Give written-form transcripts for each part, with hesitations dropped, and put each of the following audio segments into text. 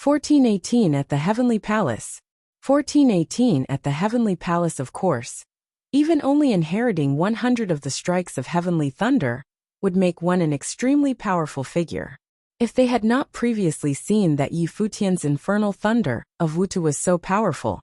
1418 at the Heavenly Palace. 1418 at the Heavenly Palace, of course. Even only inheriting 100 of the strikes of heavenly thunder would make one an extremely powerful figure. If they had not previously seen that Yi Futian's infernal thunder of Wuxia was so powerful,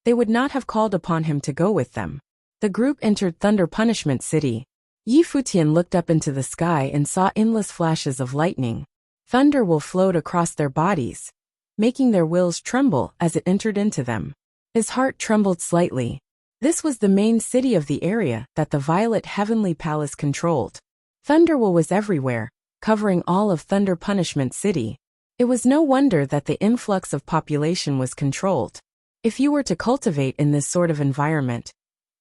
they would not have called upon him to go with them. The group entered Thunder Punishment City. Yi Futian looked up into the sky and saw endless flashes of lightning. Thunder will float across their bodies, making their wills tremble as it entered into them. His heart trembled slightly. This was the main city of the area that the Violet Heavenly Palace controlled. Thunderwell was everywhere, covering all of Thunder Punishment City. It was no wonder that the influx of population was controlled. If you were to cultivate in this sort of environment,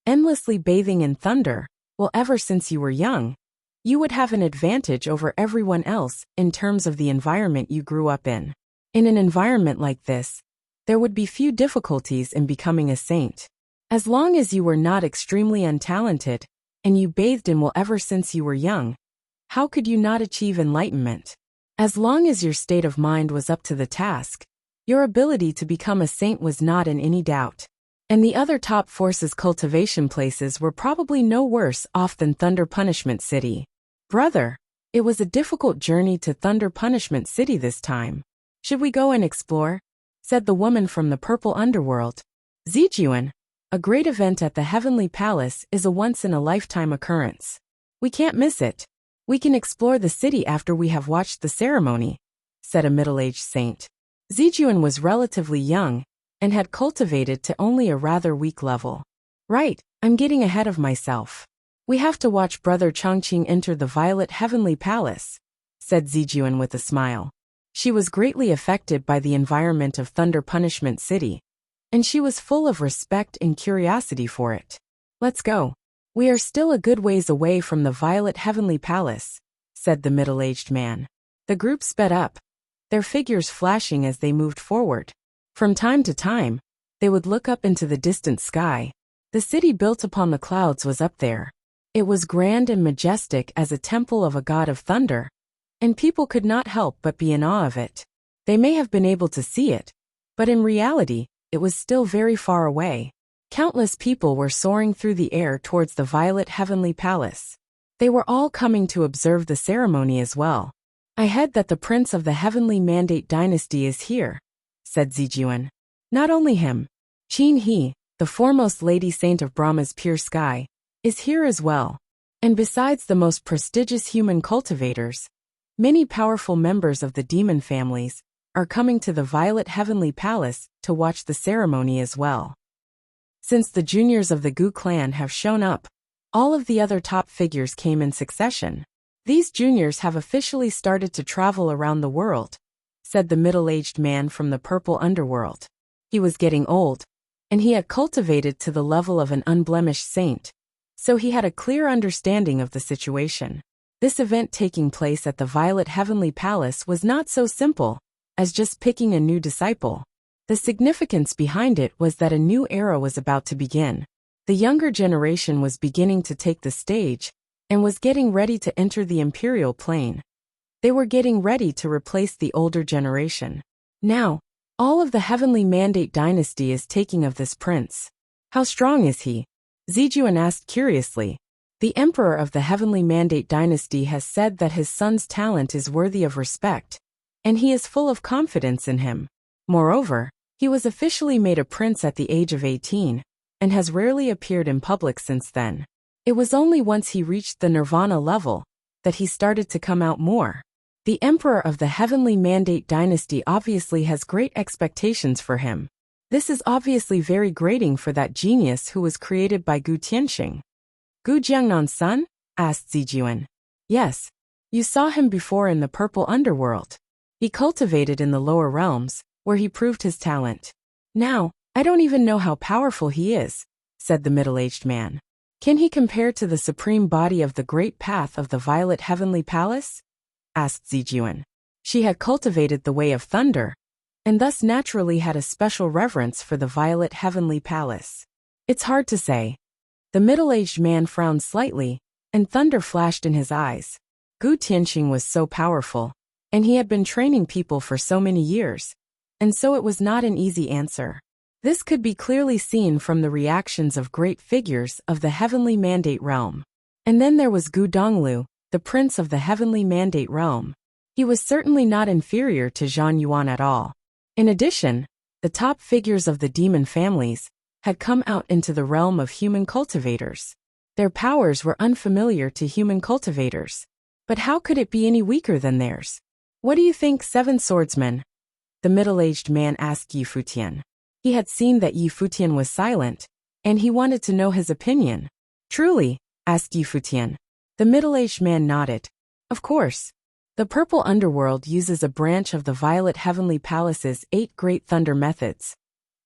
endlessly bathing in thunder, well, ever since you were young, you would have an advantage over everyone else in terms of the environment you grew up in. In an environment like this, there would be few difficulties in becoming a saint. As long as you were not extremely untalented, and you bathed in well ever since you were young, how could you not achieve enlightenment? As long as your state of mind was up to the task, your ability to become a saint was not in any doubt. And the other top forces cultivation places were probably no worse off than Thunder Punishment City. Brother, it was a difficult journey to Thunder Punishment City this time. Should we go and explore? Said the woman from the purple underworld. Zijuan, a great event at the Heavenly Palace is a once-in-a-lifetime occurrence. We can't miss it. We can explore the city after we have watched the ceremony, said a middle-aged saint. Zijuan was relatively young and had cultivated to only a rather weak level. Right, I'm getting ahead of myself. We have to watch Brother Chongqing enter the Violet Heavenly Palace, said Zijuan with a smile. She was greatly affected by the environment of Thunder Punishment City, and she was full of respect and curiosity for it. Let's go. We are still a good ways away from the Violet Heavenly Palace, said the middle-aged man. The group sped up, their figures flashing as they moved forward. From time to time, they would look up into the distant sky. The city built upon the clouds was up there. It was grand and majestic as a temple of a god of thunder, and people could not help but be in awe of it. They may have been able to see it, but in reality, it was still very far away. Countless people were soaring through the air towards the Violet Heavenly Palace. They were all coming to observe the ceremony as well. I heard that the Prince of the Heavenly Mandate Dynasty is here, said Zijuan. Not only him. Qin He, the foremost Lady Saint of Brahma's pure sky, is here as well. And besides the most prestigious human cultivators, many powerful members of the demon families are coming to the Violet Heavenly Palace to watch the ceremony as well. Since the juniors of the Gu clan have shown up, all of the other top figures came in succession. These juniors have officially started to travel around the world, said the middle-aged man from the purple underworld. He was getting old, and he had cultivated to the level of an unblemished saint, so he had a clear understanding of the situation. This event taking place at the Violet Heavenly Palace was not so simple as just picking a new disciple. The significance behind it was that a new era was about to begin. The younger generation was beginning to take the stage and was getting ready to enter the imperial plane. They were getting ready to replace the older generation. Now, all of the Heavenly Mandate Dynasty is taking of this prince. How strong is he? Zijuan asked curiously. The Emperor of the Heavenly Mandate Dynasty has said that his son's talent is worthy of respect, and he is full of confidence in him. Moreover, he was officially made a prince at the age of 18, and has rarely appeared in public since then. It was only once he reached the Nirvana level that he started to come out more. The Emperor of the Heavenly Mandate Dynasty obviously has great expectations for him. This is obviously very grating for that genius who was created by Gu Tianxing. Gu Jiangnan's son? Asked Zijuan. Yes. You saw him before in the purple underworld. He cultivated in the lower realms, where he proved his talent. Now, I don't even know how powerful he is, said the middle-aged man. Can he compare to the supreme body of the great path of the Violet Heavenly Palace? Asked Zijuan. She had cultivated the way of thunder, and thus naturally had a special reverence for the Violet Heavenly Palace. It's hard to say. The middle-aged man frowned slightly, and thunder flashed in his eyes. Gu Tianxing was so powerful, and he had been training people for so many years, and so it was not an easy answer. This could be clearly seen from the reactions of great figures of the heavenly mandate realm. And then there was Gu Donglu, the prince of the heavenly mandate realm. He was certainly not inferior to Zhang Yuan at all. In addition, the top figures of the demon families had come out into the realm of human cultivators. Their powers were unfamiliar to human cultivators. But how could it be any weaker than theirs? What do you think, Seven Swordsmen? The middle-aged man asked Yi Futian. He had seen that Yi Futian was silent, and he wanted to know his opinion. Truly? Asked Yi Futian. The middle-aged man nodded. Of course. The Purple Underworld uses a branch of the Violet Heavenly Palace's 8 Great Thunder Methods.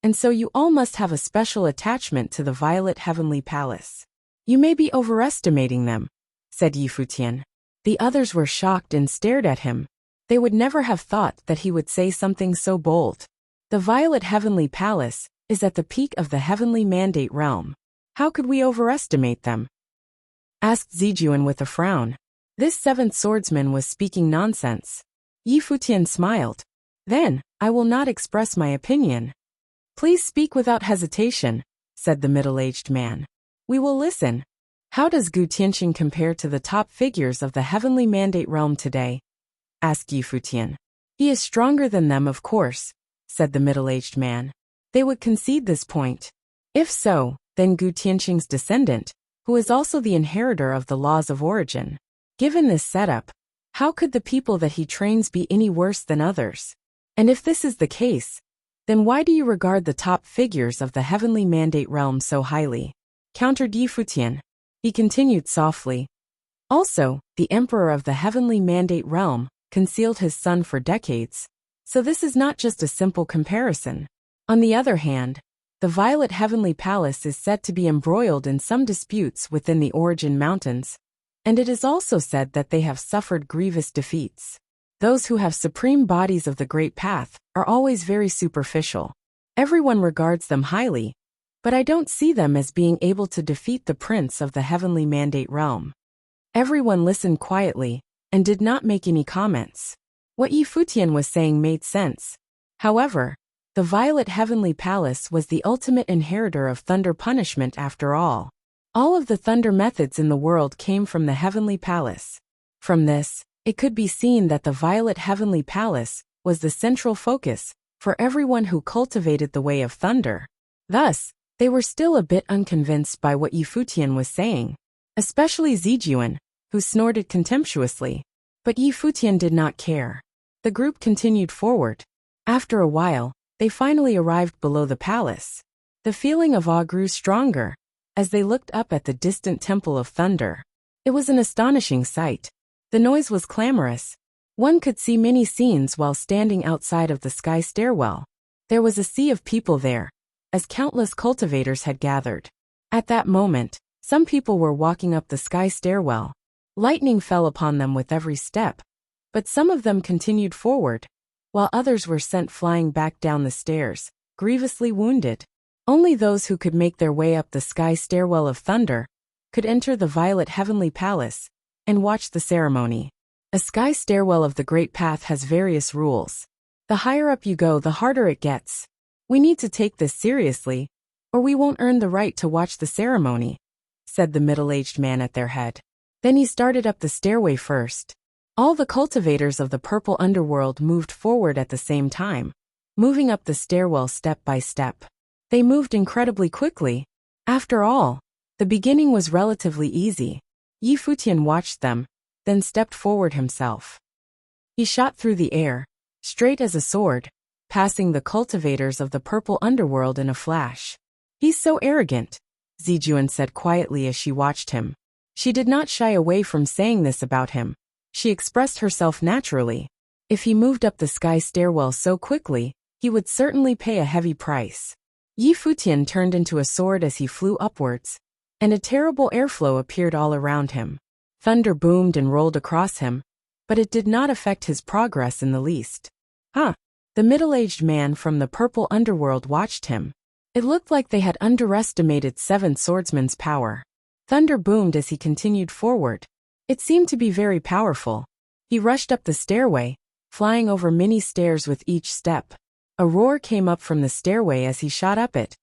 And so you all must have a special attachment to the Violet Heavenly Palace. You may be overestimating them, said Yi Futian. The others were shocked and stared at him. They would never have thought that he would say something so bold. The Violet Heavenly Palace is at the peak of the Heavenly Mandate realm. How could we overestimate them? Asked Zijuan with a frown. This seventh swordsman was speaking nonsense. Yi Futian smiled. Then, I will not express my opinion. Please speak without hesitation, said the middle-aged man. We will listen. How does Gu Tianxing compare to the top figures of the Heavenly Mandate realm today? Asked Yi Futian. He is stronger than them, of course, said the middle-aged man. They would concede this point. If so, then Gu Tianxing's descendant, who is also the inheritor of the laws of origin. Given this setup, how could the people that he trains be any worse than others? And if this is the case, then why do you regard the top figures of the Heavenly Mandate realm so highly? Countered Yi Futian. He continued softly. Also, the Emperor of the Heavenly Mandate realm concealed his son for decades, so this is not just a simple comparison. On the other hand, the Violet Heavenly Palace is said to be embroiled in some disputes within the Origin Mountains, and it is also said that they have suffered grievous defeats. Those who have supreme bodies of the Great Path are always very superficial. Everyone regards them highly, but I don't see them as being able to defeat the Prince of the Heavenly Mandate realm. Everyone listened quietly and did not make any comments. What Yi Futian was saying made sense. However, the Violet Heavenly Palace was the ultimate inheritor of thunder punishment after all. All of the thunder methods in the world came from the Heavenly Palace. From this, it could be seen that the Violet Heavenly Palace was the central focus for everyone who cultivated the way of thunder. Thus, they were still a bit unconvinced by what Yi Futian was saying, especially Zijuan, who snorted contemptuously. But Yi Futian did not care. The group continued forward. After a while, they finally arrived below the palace. The feeling of awe grew stronger as they looked up at the distant Temple of Thunder. It was an astonishing sight. The noise was clamorous. One could see many scenes while standing outside of the sky stairwell. There was a sea of people there, as countless cultivators had gathered. At that moment, some people were walking up the sky stairwell. Lightning fell upon them with every step, but some of them continued forward, while others were sent flying back down the stairs, grievously wounded. Only those who could make their way up the sky stairwell of thunder could enter the Violet Heavenly Palace and watch the ceremony. A sky stairwell of the Great Path has various rules. The higher up you go, the harder it gets. We need to take this seriously, or we won't earn the right to watch the ceremony, said the middle-aged man at their head. Then he started up the stairway first. All the cultivators of the Purple Underworld moved forward at the same time, moving up the stairwell step by step. They moved incredibly quickly. After all, the beginning was relatively easy. Yi Futian watched them, then stepped forward himself. He shot through the air, straight as a sword, passing the cultivators of the Purple Underworld in a flash. He's so arrogant, Zijuan said quietly as she watched him. She did not shy away from saying this about him. She expressed herself naturally. If he moved up the sky stairwell so quickly, he would certainly pay a heavy price. Yi Futian turned into a sword as he flew upwards, and a terrible airflow appeared all around him. Thunder boomed and rolled across him, but it did not affect his progress in the least. Huh! The middle-aged man from the Purple Underworld watched him. It looked like they had underestimated Seventh Swordsman's power. Thunder boomed as he continued forward. It seemed to be very powerful. He rushed up the stairway, flying over many stairs with each step. A roar came up from the stairway as he shot up it,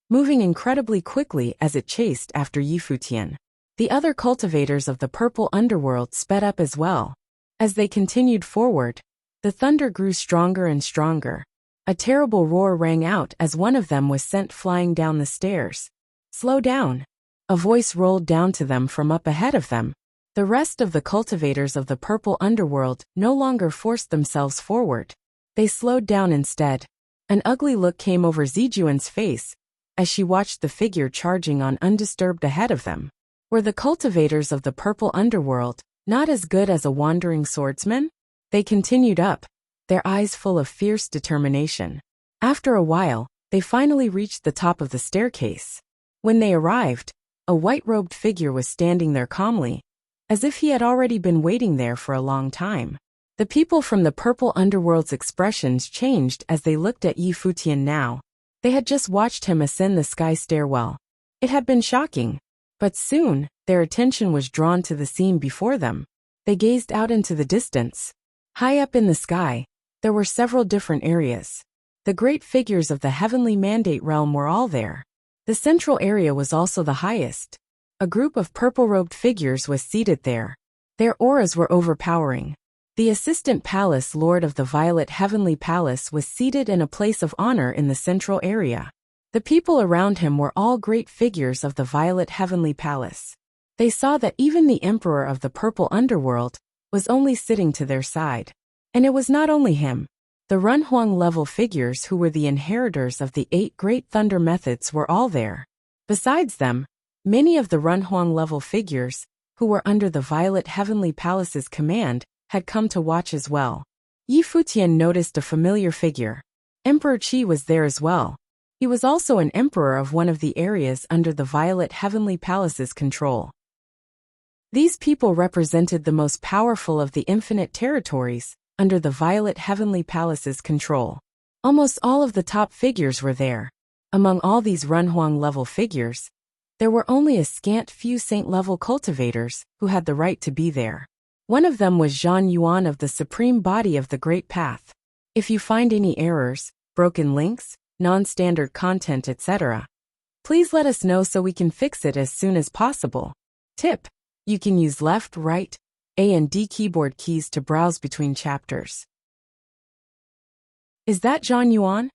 moving incredibly quickly as it chased after Futian. The other cultivators of the purple underworld sped up as well. As they continued forward, the thunder grew stronger and stronger. A terrible roar rang out as one of them was sent flying down the stairs. "Slow down!" A voice rolled down to them from up ahead of them. The rest of the cultivators of the purple underworld no longer forced themselves forward. They slowed down instead. An ugly look came over Zijuan's face as she watched the figure charging on undisturbed ahead of them. Were the cultivators of the purple underworld not as good as a wandering swordsman? They continued up, their eyes full of fierce determination. After a while, they finally reached the top of the staircase. When they arrived, a white-robed figure was standing there calmly, as if he had already been waiting there for a long time. The people from the purple underworld's expressions changed as they looked at Futian now. They had just watched him ascend the sky stairwell. It had been shocking, but soon, their attention was drawn to the scene before them. They gazed out into the distance. High up in the sky, there were several different areas. The great figures of the heavenly mandate realm were all there. The central area was also the highest. A group of purple-robed figures was seated there. Their auras were overpowering. The assistant palace lord of the Violet Heavenly Palace was seated in a place of honor in the central area. The people around him were all great figures of the Violet Heavenly Palace. They saw that even the emperor of the purple underworld was only sitting to their side. And it was not only him. The Runhuang-level figures who were the inheritors of the 8 great thunder methods were all there. Besides them, many of the Runhuang-level figures, who were under the Violet Heavenly Palace's command, had come to watch as well. Futian noticed a familiar figure. Emperor Qi was there as well. He was also an emperor of one of the areas under the Violet Heavenly Palace's control. These people represented the most powerful of the infinite territories under the Violet Heavenly Palace's control. Almost all of the top figures were there. Among all these Runhuang-level figures, there were only a scant few saint-level cultivators who had the right to be there. One of them was Zhan Yuan of the Supreme Body of the Great Path. If you find any errors, broken links, non-standard content, etc., please let us know so we can fix it as soon as possible. Tip: you can use left, right, A and D keyboard keys to browse between chapters. Is that Zhan Yuan?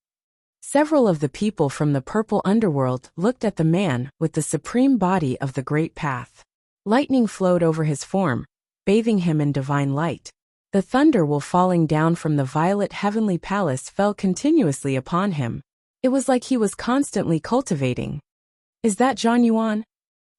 Several of the people from the purple underworld looked at the man with the Supreme Body of the Great Path. Lightning flowed over his form, bathing him in divine light. The thunder while falling down from the Violet Heavenly Palace fell continuously upon him. It was like he was constantly cultivating. Is that Zhan Yuan?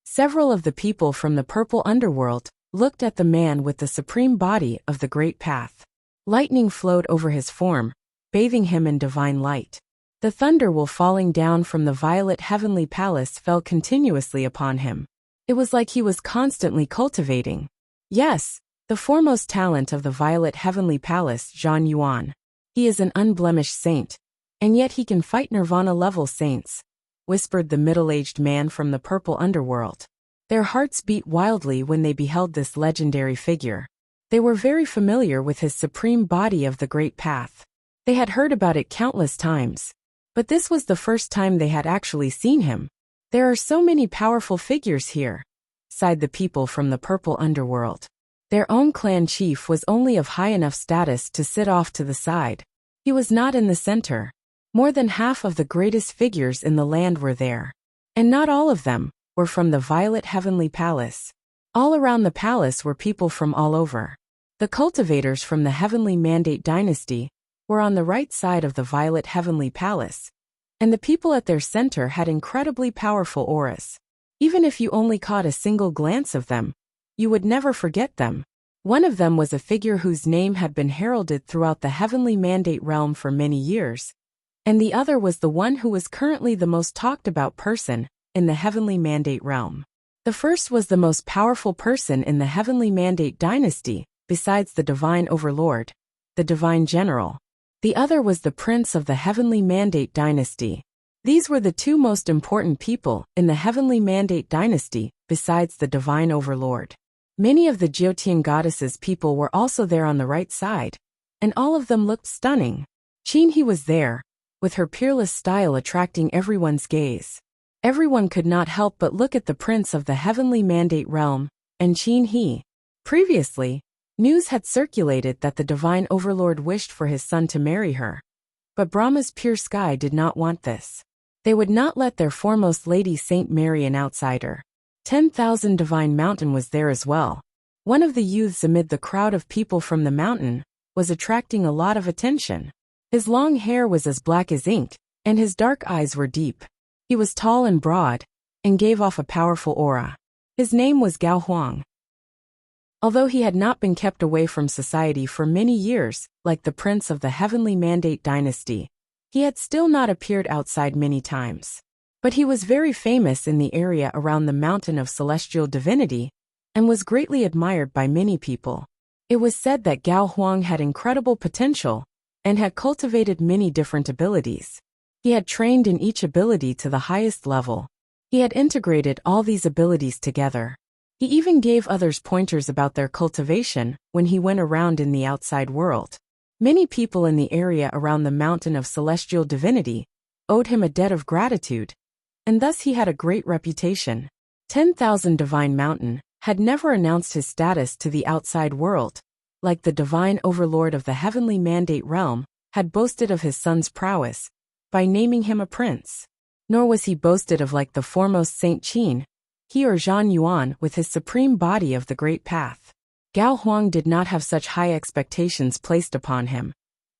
Several of the people from the purple underworld looked at the man with the Supreme Body of the Great Path. Lightning flowed over his form, bathing him in divine light. The thunder while falling down from the Violet Heavenly Palace fell continuously upon him. It was like he was constantly cultivating. Yes, the foremost talent of the Violet Heavenly Palace, Zhan Yuan. He is an unblemished saint, and yet he can fight Nirvana-level saints, whispered the middle-aged man from the purple underworld. Their hearts beat wildly when they beheld this legendary figure. They were very familiar with his Supreme Body of the Great Path. They had heard about it countless times, but this was the first time they had actually seen him. There are so many powerful figures here, sighed the people from the purple underworld. Their own clan chief was only of high enough status to sit off to the side. He was not in the center. More than half of the greatest figures in the land were there. And not all of them were from the Violet Heavenly Palace. All around the palace were people from all over. The cultivators from the Heavenly Mandate Dynasty were on the right side of the Violet Heavenly Palace, and the people at their center had incredibly powerful auras. Even if you only caught a single glance of them, you would never forget them. One of them was a figure whose name had been heralded throughout the Heavenly Mandate realm for many years, and the other was the one who was currently the most talked about person in the Heavenly Mandate realm. The first was the most powerful person in the Heavenly Mandate Dynasty, besides the Divine Overlord, the Divine General. The other was the Prince of the Heavenly Mandate Dynasty. These were the two most important people in the Heavenly Mandate Dynasty, besides the Divine Overlord. Many of the Jyotian goddesses' people were also there on the right side, and all of them looked stunning. Qin He was there, with her peerless style attracting everyone's gaze. Everyone could not help but look at the prince of the heavenly mandate realm, and Qin He. Previously, news had circulated that the divine overlord wished for his son to marry her. But Brahma's pure sky did not want this. They would not let their foremost lady saint marry an outsider. 10,000 Divine Mountain was there as well. One of the youths amid the crowd of people from the mountain was attracting a lot of attention. His long hair was as black as ink, and his dark eyes were deep. He was tall and broad, and gave off a powerful aura. His name was Gao Huang. Although he had not been kept away from society for many years, like the prince of the heavenly mandate dynasty, he had still not appeared outside many times. But he was very famous in the area around the mountain of celestial divinity, and was greatly admired by many people. It was said that Gao Huang had incredible potential, and had cultivated many different abilities. He had trained in each ability to the highest level. He had integrated all these abilities together. He even gave others pointers about their cultivation when he went around in the outside world. Many people in the area around the mountain of celestial divinity owed him a debt of gratitude, and thus he had a great reputation. 10,000 Divine Mountain had never announced his status to the outside world, like the divine overlord of the heavenly mandate realm had boasted of his son's prowess by naming him a prince. Nor was he boasted of like the foremost Saint Qin, he or Zhan Yuan with his supreme body of the great path. Gao Huang did not have such high expectations placed upon him,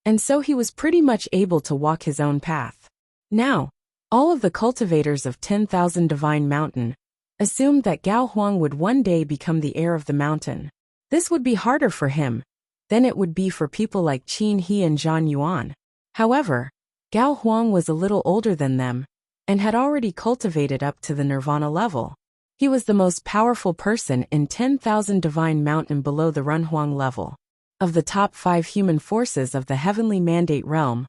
and so he was pretty much able to walk his own path. Now, all of the cultivators of 10,000 Divine Mountain assumed that Gao Huang would one day become the heir of the mountain. This would be harder for him than it would be for people like Qin He and Zhan Yuan. However, Gao Huang was a little older than them, and had already cultivated up to the nirvana level. He was the most powerful person in 10,000 Divine Mountain below the Runhuang level. Of the top 5 human forces of the heavenly mandate realm,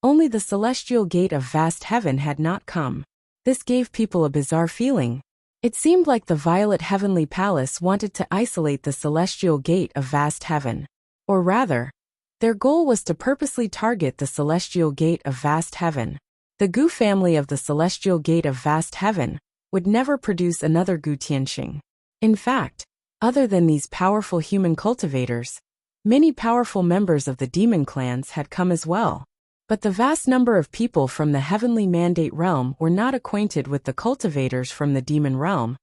only the celestial gate of vast heaven had not come. This gave people a bizarre feeling. It seemed like the violet heavenly palace wanted to isolate the celestial gate of vast heaven. Or rather, their goal was to purposely target the celestial gate of vast heaven. The Gu family of the celestial gate of vast heaven would never produce another Gu Tianxing. In fact, other than these powerful human cultivators, many powerful members of the demon clans had come as well. But the vast number of people from the heavenly mandate realm were not acquainted with the cultivators from the demon realm,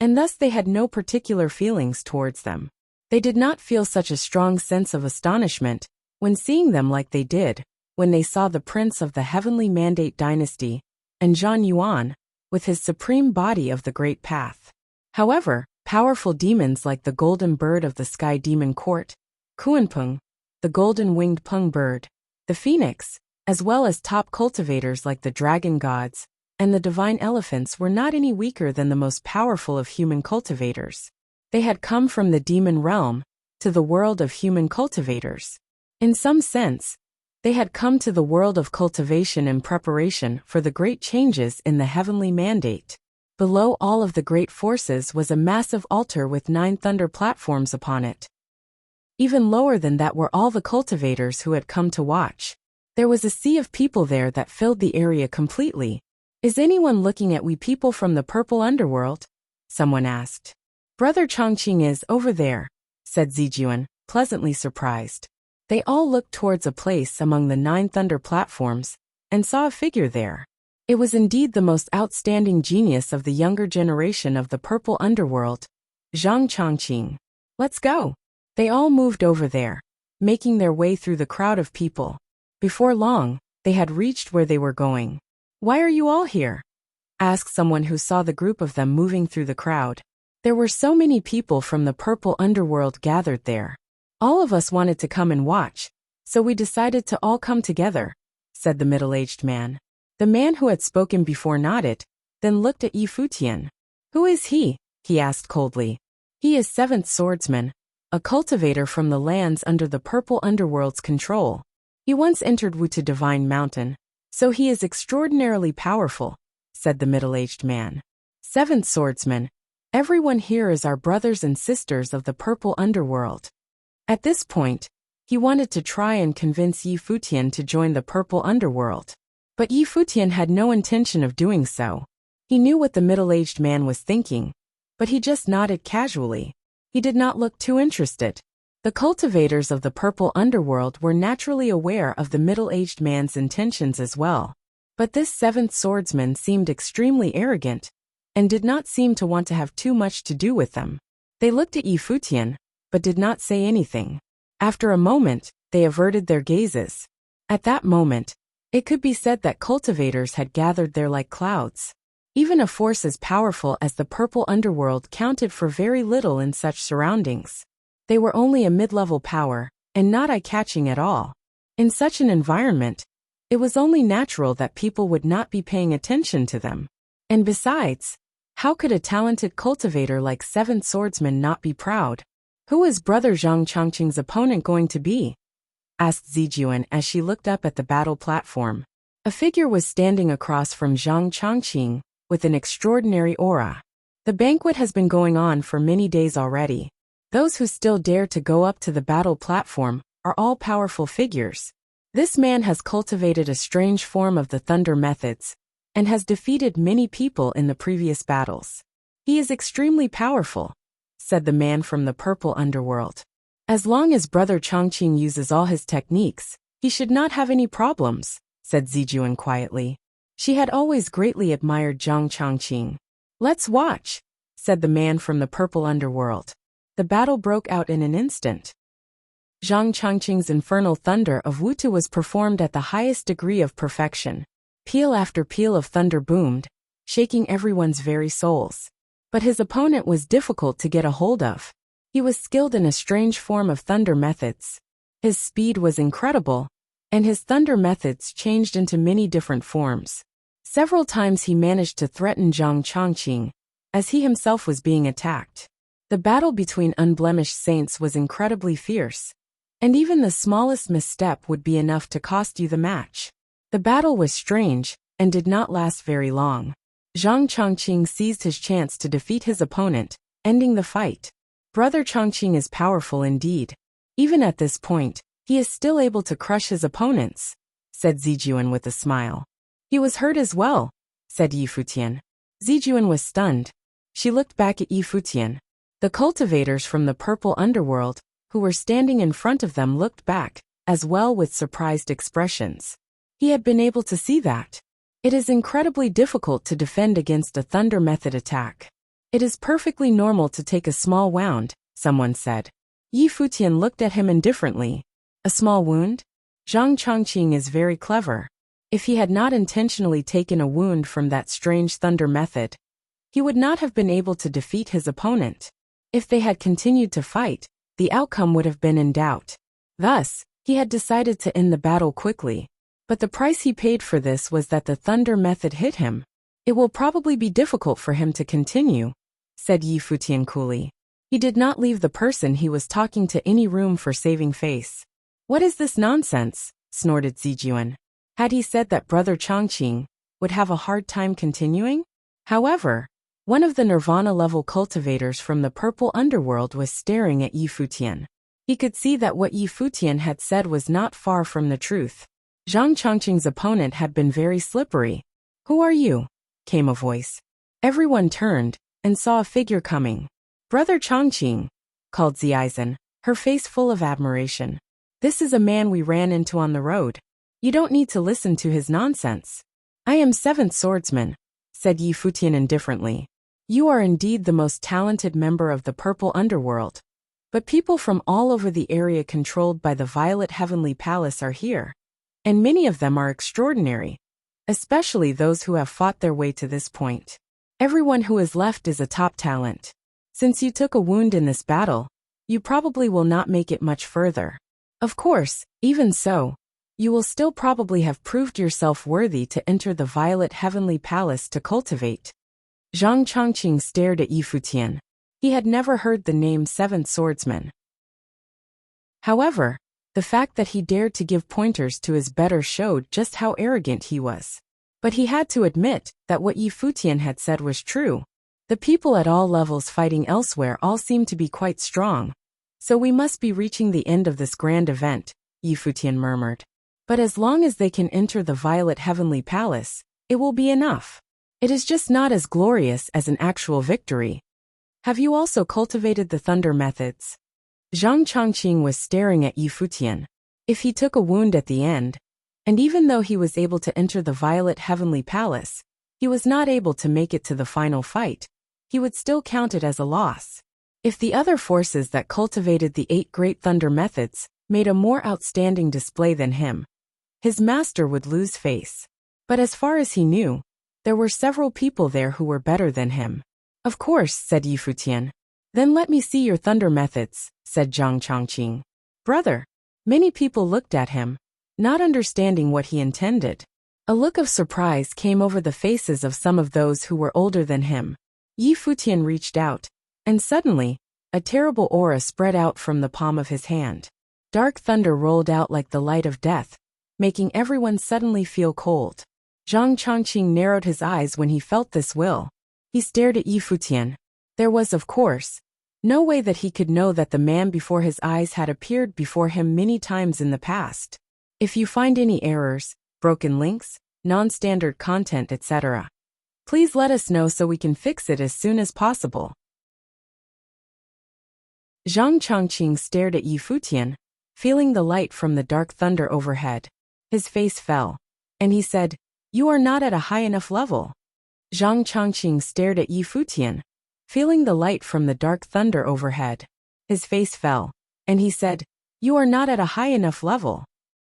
and thus they had no particular feelings towards them. They did not feel such a strong sense of astonishment when seeing them like they did when they saw the prince of the heavenly mandate dynasty, and Zhan Yuan, with his supreme body of the great path. However, powerful demons like the golden bird of the sky demon court, Kuanpeng, the golden-winged Peng bird, the phoenix, as well as top cultivators like the dragon gods, and the divine elephants were not any weaker than the most powerful of human cultivators. They had come from the demon realm to the world of human cultivators. In some sense, they had come to the world of cultivation in preparation for the great changes in the heavenly mandate. Below all of the great forces was a massive altar with 9 thunder platforms upon it. Even lower than that were all the cultivators who had come to watch. There was a sea of people there that filled the area completely. "Is anyone looking at we people from the purple underworld?" someone asked. "Brother Chongqing is over there," said Zijuan, pleasantly surprised. They all looked towards a place among the 9 thunder platforms, and saw a figure there. It was indeed the most outstanding genius of the younger generation of the purple underworld, Zhang Chongqing. "Let's go." They all moved over there, making their way through the crowd of people. Before long, they had reached where they were going. "Why are you all here?" asked someone who saw the group of them moving through the crowd. There were so many people from the purple underworld gathered there. "All of us wanted to come and watch, so we decided to all come together," said the middle-aged man. The man who had spoken before nodded, then looked at Yi Futian. "Who is he?" he asked coldly. "He is 7th Swordsman, a cultivator from the lands under the purple underworld's control. He once entered Wuxia Divine Mountain, so he is extraordinarily powerful," said the middle-aged man. 7th Swordsman, everyone here is our brothers and sisters of the purple underworld." At this point, he wanted to try and convince Yi Futian to join the purple underworld. But Yi Futian had no intention of doing so. He knew what the middle-aged man was thinking, but he just nodded casually. He did not look too interested. The cultivators of the purple underworld were naturally aware of the middle-aged man's intentions as well. But this seventh swordsman seemed extremely arrogant, and did not seem to want to have too much to do with them. They looked at Yi Futian, but did not say anything. After a moment, they averted their gazes. At that moment, it could be said that cultivators had gathered there like clouds. Even a force as powerful as the purple underworld counted for very little in such surroundings. They were only a mid-level power, and not eye-catching at all. In such an environment, it was only natural that people would not be paying attention to them. And besides, how could a talented cultivator like Seventh Swordsman not be proud? Who is Brother Zhang Chongqing's opponent going to be? Asked Zijuan as she looked up at the battle platform. A figure was standing across from Zhang Chongqing, with an extraordinary aura. The banquet has been going on for many days already. Those who still dare to go up to the battle platform are all powerful figures. This man has cultivated a strange form of the thunder methods, and has defeated many people in the previous battles. He is extremely powerful, said the man from the purple underworld. As long as Brother Chongqing uses all his techniques, he should not have any problems, said Zijuan quietly. She had always greatly admired Zhang Chongqing. Let's watch, said the man from the purple underworld. The battle broke out in an instant. Zhang Chongqing's infernal thunder of Wuxia was performed at the highest degree of perfection. Peal after peal of thunder boomed, shaking everyone's very souls. But his opponent was difficult to get a hold of. He was skilled in a strange form of thunder methods. His speed was incredible, and his thunder methods changed into many different forms. Several times he managed to threaten Zhang Chongqing, as he himself was being attacked. The battle between unblemished saints was incredibly fierce, and even the smallest misstep would be enough to cost you the match. The battle was strange, and did not last very long. Zhang Chongqing seized his chance to defeat his opponent, ending the fight. Brother Chongqing is powerful indeed. Even at this point, he is still able to crush his opponents, said Zijuan with a smile. He was hurt as well, said Yi Futian. Zijuan was stunned. She looked back at Yi Futian. The cultivators from the purple underworld, who were standing in front of them, looked back, as well, with surprised expressions. He had been able to see that. It is incredibly difficult to defend against a thunder method attack. It is perfectly normal to take a small wound, someone said. Yi Futian looked at him indifferently. A small wound? Zhang Chongqing is very clever. If he had not intentionally taken a wound from that strange thunder method, he would not have been able to defeat his opponent. If they had continued to fight, the outcome would have been in doubt. Thus, he had decided to end the battle quickly. But the price he paid for this was that the thunder method hit him. It will probably be difficult for him to continue, said Yi Futian coolly. He did not leave the person he was talking to any room for saving face. What is this nonsense? Snorted Zijuan. Had he said that Brother Chongqing would have a hard time continuing? However, one of the Nirvana-level cultivators from the purple underworld was staring at Yi Futian. He could see that what Yi Futian had said was not far from the truth. Zhang Chongqing's opponent had been very slippery. Who are you? Came a voice. Everyone turned, and saw a figure coming. Brother Chongqing, called Ziaizhen, her face full of admiration. This is a man we ran into on the road. You don't need to listen to his nonsense. I am Seventh Swordsman, said Yi Futian indifferently. You are indeed the most talented member of the purple underworld. But people from all over the area controlled by the Violet Heavenly Palace are here. And many of them are extraordinary, especially those who have fought their way to this point. Everyone who is left is a top talent. Since you took a wound in this battle, you probably will not make it much further. Of course, even so, you will still probably have proved yourself worthy to enter the Violet Heavenly Palace to cultivate. Zhang Chongqing stared at Yi Futian. He had never heard the name Seventh Swordsman. However, the fact that he dared to give pointers to his better showed just how arrogant he was. But he had to admit that what Yi Futian had said was true. The people at all levels fighting elsewhere all seem to be quite strong. So we must be reaching the end of this grand event, Yi Futian murmured. But as long as they can enter the violet heavenly palace, it will be enough. It is just not as glorious as an actual victory. Have you also cultivated the thunder methods? Zhang Chongqing was staring at Yi Futian. If he took a wound at the end, and even though he was able to enter the violet heavenly palace, he was not able to make it to the final fight, he would still count it as a loss. If the other forces that cultivated the 8 great thunder methods made a more outstanding display than him, his master would lose face. But as far as he knew, there were several people there who were better than him. Of course, said Yi Futian. Then let me see your thunder methods, said Zhang Chongqing. Brother. Many people looked at him, not understanding what he intended. A look of surprise came over the faces of some of those who were older than him. Yi Futian reached out, and suddenly, a terrible aura spread out from the palm of his hand. Dark thunder rolled out like the light of death, making everyone suddenly feel cold. Zhang Chongqing narrowed his eyes when he felt this will. He stared at Yi Futian. There was, of course, no way that he could know that the man before his eyes had appeared before him many times in the past. If you find any errors, broken links, non-standard content, etc., please let us know so we can fix it as soon as possible. Zhang Chongqing stared at Yi Futian, feeling the light from the dark thunder overhead. His face fell, and he said, "You are not at a high enough level." Zhang Chongqing stared at Yi Futian, feeling the light from the dark thunder overhead. His face fell, and he said, "You are not at a high enough level."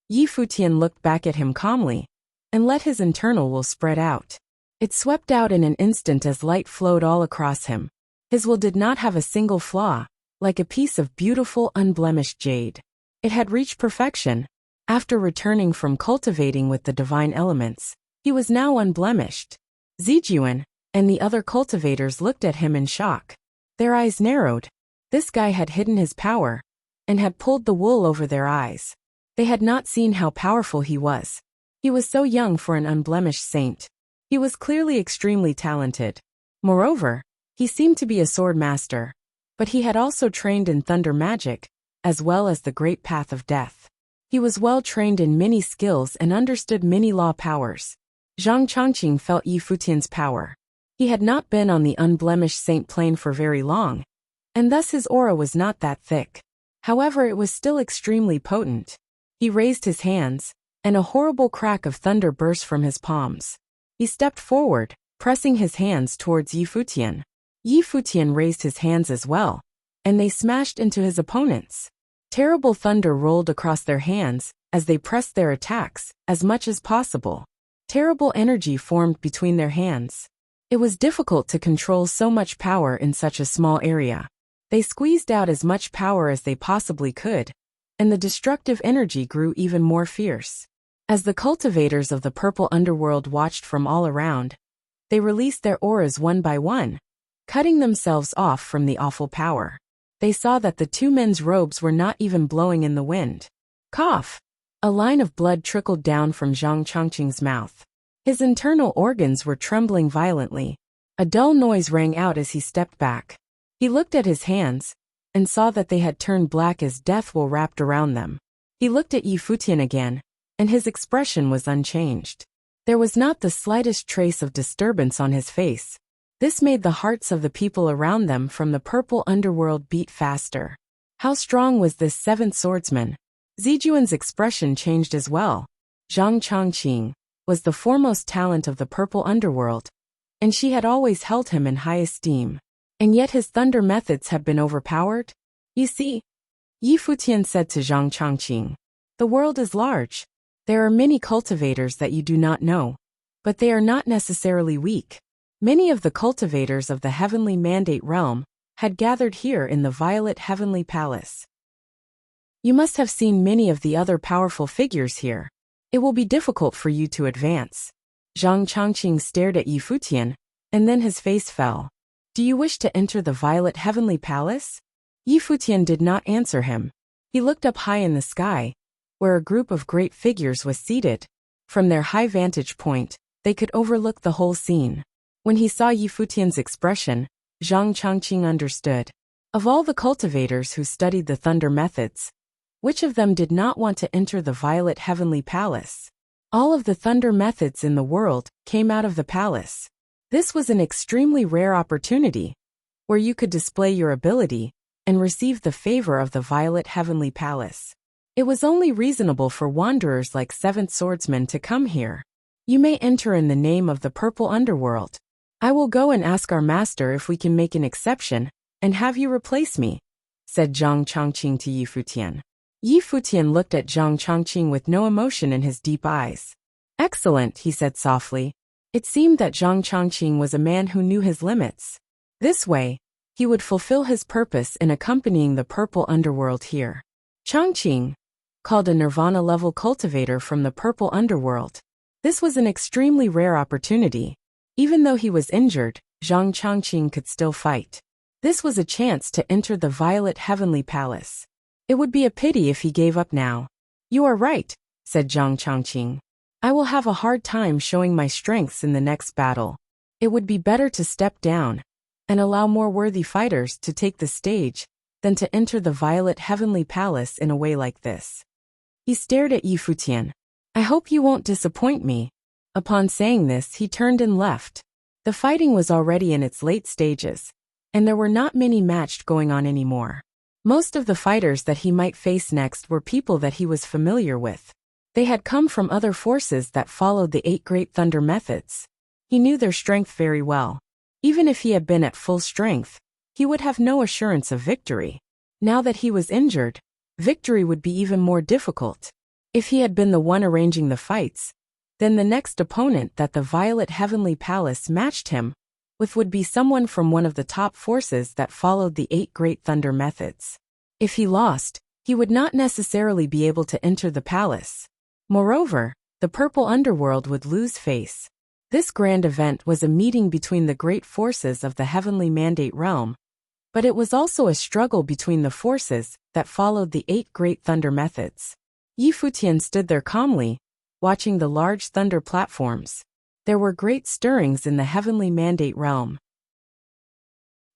Yi Futian looked back at him calmly, and let his internal will spread out. It swept out in an instant as light flowed all across him. His will did not have a single flaw, like a piece of beautiful unblemished jade. It had reached perfection. After returning from cultivating with the divine elements, he was now unblemished. Zijuan and the other cultivators looked at him in shock. Their eyes narrowed. This guy had hidden his power, and had pulled the wool over their eyes. They had not seen how powerful he was. He was so young for an unblemished saint. He was clearly extremely talented. Moreover, he seemed to be a sword master, but he had also trained in thunder magic, as well as the great path of death. He was well trained in many skills and understood many law powers. Zhang Chongqing felt Yi Futian's power. He had not been on the unblemished saint plane for very long, and thus his aura was not that thick. However, it was still extremely potent. He raised his hands, and a horrible crack of thunder burst from his palms. He stepped forward, pressing his hands towards Yi Futian. Yi Futian raised his hands as well, and they smashed into his opponents. Terrible thunder rolled across their hands as they pressed their attacks as much as possible. Terrible energy formed between their hands. It was difficult to control so much power in such a small area. They squeezed out as much power as they possibly could, and the destructive energy grew even more fierce. As the cultivators of the purple underworld watched from all around, they released their auras one by one, cutting themselves off from the awful power. They saw that the two men's robes were not even blowing in the wind. Cough! A line of blood trickled down from Zhang Chongqing's mouth. His internal organs were trembling violently. A dull noise rang out as he stepped back. He looked at his hands, and saw that they had turned black as death wool wrapped around them. He looked at Yi Futian again, and his expression was unchanged. There was not the slightest trace of disturbance on his face. This made the hearts of the people around them from the purple underworld beat faster. How strong was this seventh swordsman? Zijuan's expression changed as well. Zhang Chongqing was the foremost talent of the purple underworld, and she had always held him in high esteem. And yet his thunder methods have been overpowered? You see, Yi Futian said to Zhang Chongqing, the world is large. There are many cultivators that you do not know, but they are not necessarily weak. Many of the cultivators of the heavenly mandate realm had gathered here in the violet heavenly palace. You must have seen many of the other powerful figures here. It will be difficult for you to advance. Zhang Chongqing stared at Yi Futian, and then his face fell. Do you wish to enter the violet heavenly palace? Yi Futian did not answer him. He looked up high in the sky, where a group of great figures was seated. From their high vantage point, they could overlook the whole scene. When he saw Yi Futian's expression, Zhang Chongqing understood. Of all the cultivators who studied the thunder methods, Which of them did not want to enter the violet heavenly palace? All of the thunder methods in the world came out of the palace. This was an extremely rare opportunity, where you could display your ability and receive the favor of the violet heavenly palace. It was only reasonable for wanderers like Seventh Swordsman to come here. You may enter in the name of the purple underworld. I will go and ask our master if we can make an exception and have you replace me, said Zhang Chongqing to Yi Futian. Yi Futian looked at Zhang Chongqing with no emotion in his deep eyes. Excellent, he said softly. It seemed that Zhang Chongqing was a man who knew his limits. This way, he would fulfill his purpose in accompanying the purple underworld here. Chongqing, called a nirvana-level cultivator from the purple underworld. This was an extremely rare opportunity. Even though he was injured, Zhang Chongqing could still fight. This was a chance to enter the violet heavenly palace. It would be a pity if he gave up now. You are right, said Zhang Chongqing. I will have a hard time showing my strengths in the next battle. It would be better to step down and allow more worthy fighters to take the stage than to enter the violet heavenly palace in a way like this. He stared at Yi Futian. I hope you won't disappoint me. Upon saying this, he turned and left. The fighting was already in its late stages, and there were not many matched going on anymore. Most of the fighters that he might face next were people that he was familiar with. They had come from other forces that followed the 8 Great Thunder methods. He knew their strength very well. Even if he had been at full strength, he would have no assurance of victory. Now that he was injured, victory would be even more difficult. If he had been the one arranging the fights, then the next opponent that the Violet Heavenly Palace matched him with would be someone from one of the top forces that followed the 8 Great Thunder methods. If he lost, he would not necessarily be able to enter the palace. Moreover, the purple underworld would lose face. This grand event was a meeting between the great forces of the Heavenly Mandate realm, but it was also a struggle between the forces that followed the 8 Great Thunder methods. Yi Futian stood there calmly, watching the large thunder platforms. There were great stirrings in the Heavenly Mandate realm.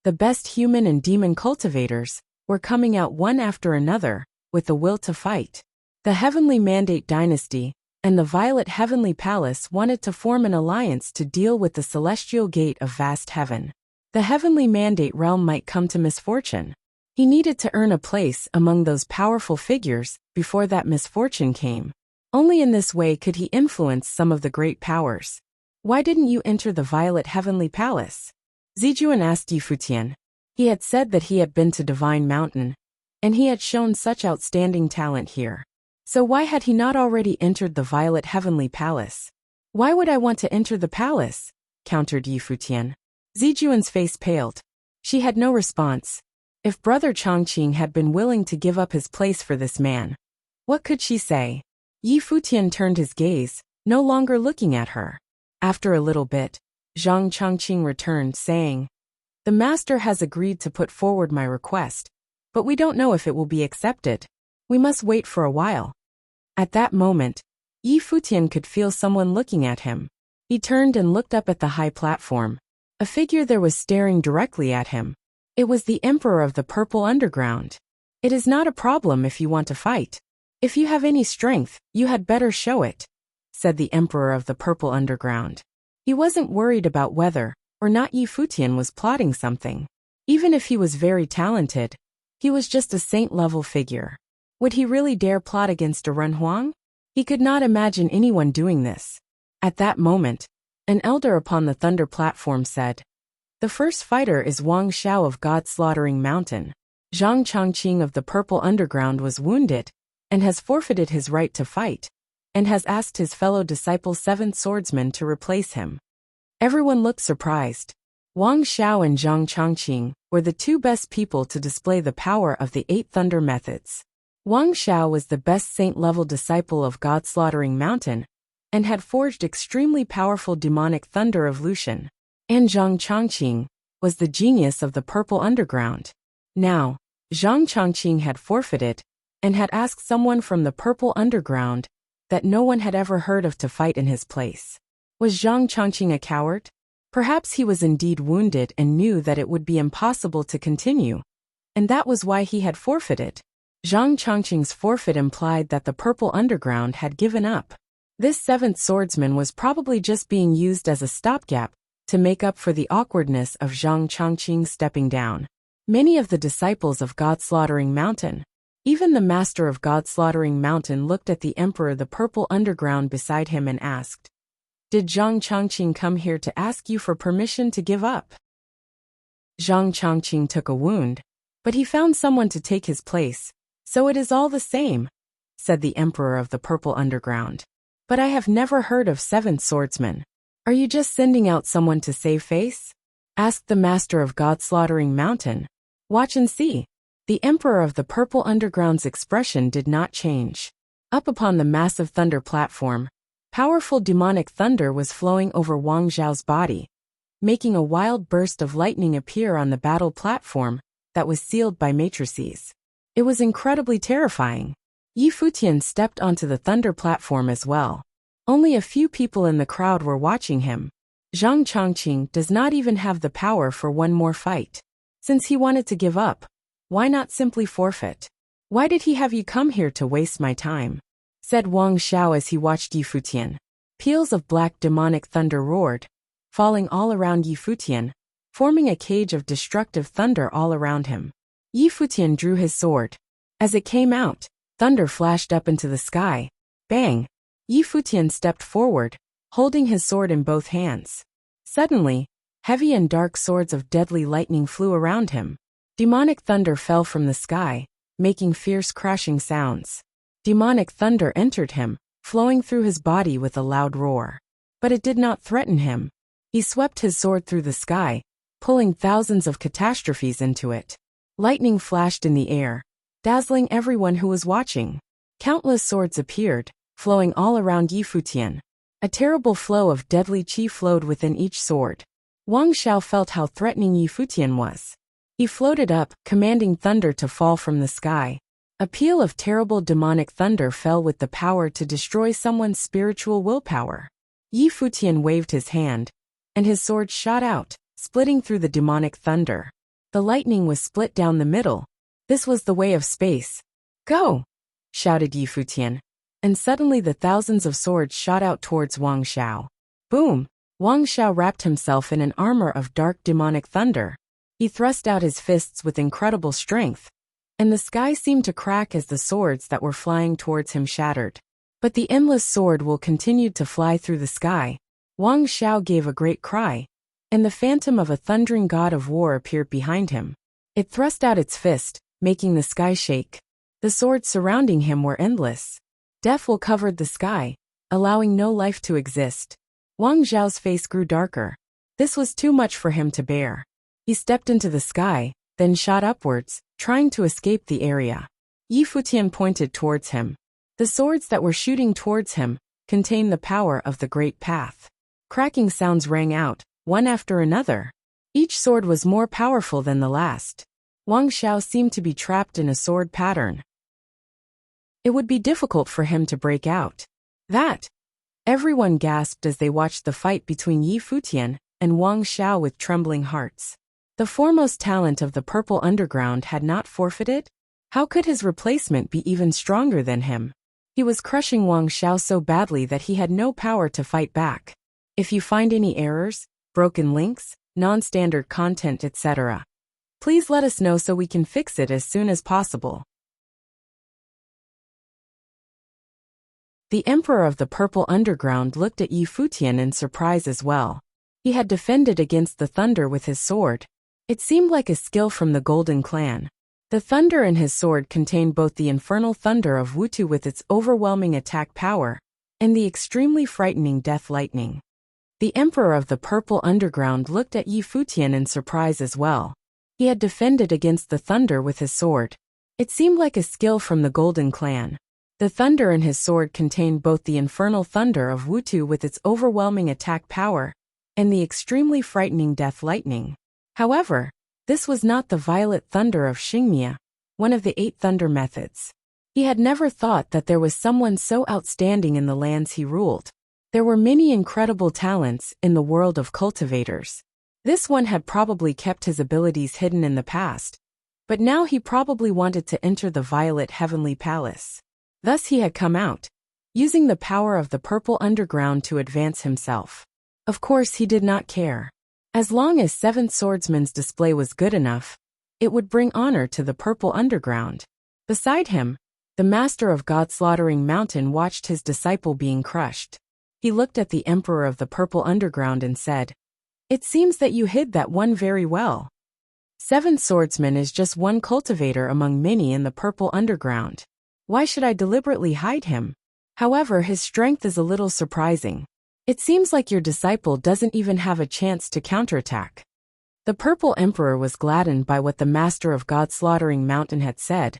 The best human and demon cultivators were coming out one after another, with the will to fight. The Heavenly Mandate dynasty and the Violet Heavenly Palace wanted to form an alliance to deal with the celestial gate of vast heaven. The Heavenly Mandate realm might come to misfortune. He needed to earn a place among those powerful figures before that misfortune came. Only in this way could he influence some of the great powers. Why didn't you enter the Violet Heavenly Palace? Zijuan asked Yi Futian. He had said that he had been to Divine Mountain, and he had shown such outstanding talent here. So why had he not already entered the Violet Heavenly Palace? Why would I want to enter the palace? Countered Yi Futian. Zijuan's face paled. She had no response. If Brother Chongqing had been willing to give up his place for this man, what could she say? Yi Futian turned his gaze, no longer looking at her. After a little bit, Zhang Chongqing returned, saying, The master has agreed to put forward my request, but we don't know if it will be accepted. We must wait for a while. At that moment, Yi Futian could feel someone looking at him. He turned and looked up at the high platform. A figure there was staring directly at him. It was the Emperor of the Purple Underground. It is not a problem if you want to fight. If you have any strength, you had better show it, said the Emperor of the Purple Underground. He wasn't worried about whether or not Yi Futian was plotting something. Even if he was very talented, he was just a saint-level figure. Would he really dare plot against a Ren Huang? He could not imagine anyone doing this. At that moment, an elder upon the thunder platform said, The first fighter is Wang Xiao of God-Slaughtering Mountain. Zhang Chongqing of the Purple Underground was wounded, and has forfeited his right to fight, and has asked his fellow disciple Seventh Swordsman to replace him. Everyone looked surprised. Wang Xiao and Zhang Chongqing were the two best people to display the power of the 8 thunder methods. Wang Xiao was the best saint-level disciple of God-Slaughtering Mountain, and had forged extremely powerful demonic thunder of Lucian. And Zhang Chongqing was the genius of the Purple Underground. Now, Zhang Chongqing had forfeited, and had asked someone from the Purple Underground that no one had ever heard of to fight in his place. Was Zhang Chongqing a coward? Perhaps he was indeed wounded and knew that it would be impossible to continue, and that was why he had forfeited. Zhang Chongqing's forfeit implied that the Purple Underground had given up. This seventh swordsman was probably just being used as a stopgap to make up for the awkwardness of Zhang Chongqing stepping down. Many of the disciples of God-Slaughtering Mountain, even the master of God-Slaughtering Mountain, looked at the emperor the Purple Underground beside him and asked, "Did Zhang Chongqing come here to ask you for permission to give up?" Zhang Chongqing took a wound, but he found someone to take his place, so it is all the same, said the emperor of the Purple Underground. But I have never heard of seventh swordsman. Are you just sending out someone to save face? Asked the master of God-Slaughtering Mountain. Watch and see. The emperor of the Purple Underground's expression did not change. Up upon the massive thunder platform, powerful demonic thunder was flowing over Wang Zhao's body, making a wild burst of lightning appear on the battle platform that was sealed by matrices. It was incredibly terrifying. Futian stepped onto the thunder platform as well. Only a few people in the crowd were watching him. Zhang Chongqing does not even have the power for one more fight. Since he wanted to give up, why not simply forfeit? Why did he have you come here to waste my time? Said Wang Zhao as he watched Futian. Peals of black demonic thunder roared, falling all around Futian, forming a cage of destructive thunder all around him. Futian drew his sword. As it came out, thunder flashed up into the sky. Bang! Futian stepped forward, holding his sword in both hands. Suddenly, heavy and dark swords of deadly lightning flew around him. Demonic thunder fell from the sky, making fierce crashing sounds. Demonic thunder entered him, flowing through his body with a loud roar. But it did not threaten him. He swept his sword through the sky, pulling thousands of catastrophes into it. Lightning flashed in the air, dazzling everyone who was watching. Countless swords appeared, flowing all around Futian. A terrible flow of deadly chi flowed within each sword. Wang Zhao felt how threatening Futian was. He floated up, commanding thunder to fall from the sky. A peal of terrible demonic thunder fell with the power to destroy someone's spiritual willpower. Futian waved his hand, and his sword shot out, splitting through the demonic thunder. The lightning was split down the middle. This was the way of space. Go! Shouted Futian. And suddenly the thousands of swords shot out towards Wang Zhao. Boom! Wang Zhao wrapped himself in an armor of dark demonic thunder. He thrust out his fists with incredible strength, and the sky seemed to crack as the swords that were flying towards him shattered. But the endless sword will continued to fly through the sky. Wang Zhao gave a great cry, and the phantom of a thundering god of war appeared behind him. It thrust out its fist, making the sky shake. The swords surrounding him were endless. Death will covered the sky, allowing no life to exist. Wang Zhao's face grew darker. This was too much for him to bear. He stepped into the sky, then shot upwards, trying to escape the area. Futian pointed towards him. The swords that were shooting towards him contained the power of the Great Path. Cracking sounds rang out, one after another. Each sword was more powerful than the last. Wang Zhao seemed to be trapped in a sword pattern. It would be difficult for him to break out. That! Everyone gasped as they watched the fight between Futian and Wang Zhao with trembling hearts. The foremost talent of the Purple Underground had not forfeited? How could his replacement be even stronger than him? He was crushing Wang Zhao so badly that he had no power to fight back. If you find any errors, broken links, non-standard content, etc., please let us know so we can fix it as soon as possible. The Emperor of the Purple Underground looked at Futian in surprise as well. He had defended against the thunder with his sword. It seemed like a skill from the Golden Clan. The thunder in his sword contained both the infernal thunder of Wutu with its overwhelming attack power, and the extremely frightening death lightning. The Emperor of the Purple Underground looked at Futian in surprise as well. He had defended against the thunder with his sword. It seemed like a skill from the Golden Clan. The thunder in his sword contained both the infernal thunder of Wutu with its overwhelming attack power, and the extremely frightening death lightning. However, this was not the violet thunder of Xingmia, one of the 8 thunder methods. He had never thought that there was someone so outstanding in the lands he ruled. There were many incredible talents in the world of cultivators. This one had probably kept his abilities hidden in the past, But now he probably wanted to enter the violet heavenly palace. Thus he had come out, using the power of the purple underground to advance himself. Of course he did not care. As long as Seventh Swordsman's display was good enough, it would bring honor to the purple underground. Beside him, the master of God-slaughtering mountain watched his disciple being crushed. He looked at the emperor of the purple underground and said, "It seems that you hid that one very well. Seventh Swordsman is just one cultivator among many in the purple underground. Why should I deliberately hide him? However, his strength is a little surprising. It seems like your disciple doesn't even have a chance to counterattack." The purple emperor was gladdened by what the master of God-slaughtering mountain had said,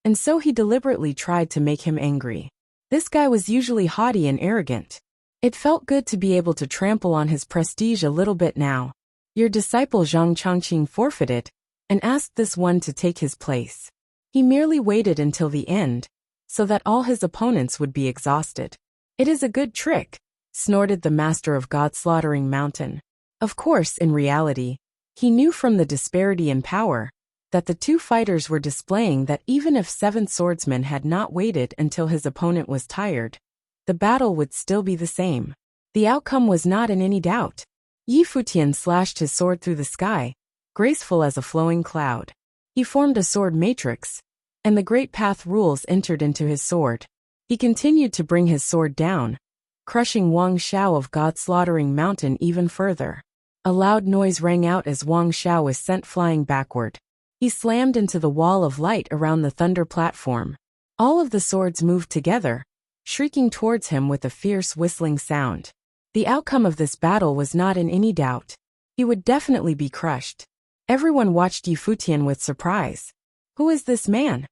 and so he deliberately tried to make him angry. This guy was usually haughty and arrogant. It felt good to be able to trample on his prestige a little bit now. Your disciple Zhang Chongqing forfeited, and asked this one to take his place. He merely waited until the end, so that all his opponents would be exhausted. "It is a good trick," snorted the master of God-slaughtering mountain. Of course, in reality, he knew from the disparity in power that the two fighters were displaying that even if Seventh Swordsman had not waited until his opponent was tired, the battle would still be the same. The outcome was not in any doubt. Futian slashed his sword through the sky, graceful as a flowing cloud. He formed a sword matrix, and the great path rules entered into his sword. He continued to bring his sword down, crushing Wang Xiao of God-slaughtering mountain even further. A loud noise rang out as Wang Xiao was sent flying backward. He slammed into the wall of light around the thunder platform. All of the swords moved together, shrieking towards him with a fierce whistling sound. The outcome of this battle was not in any doubt. He would definitely be crushed. Everyone watched Futian with surprise. Who is this man?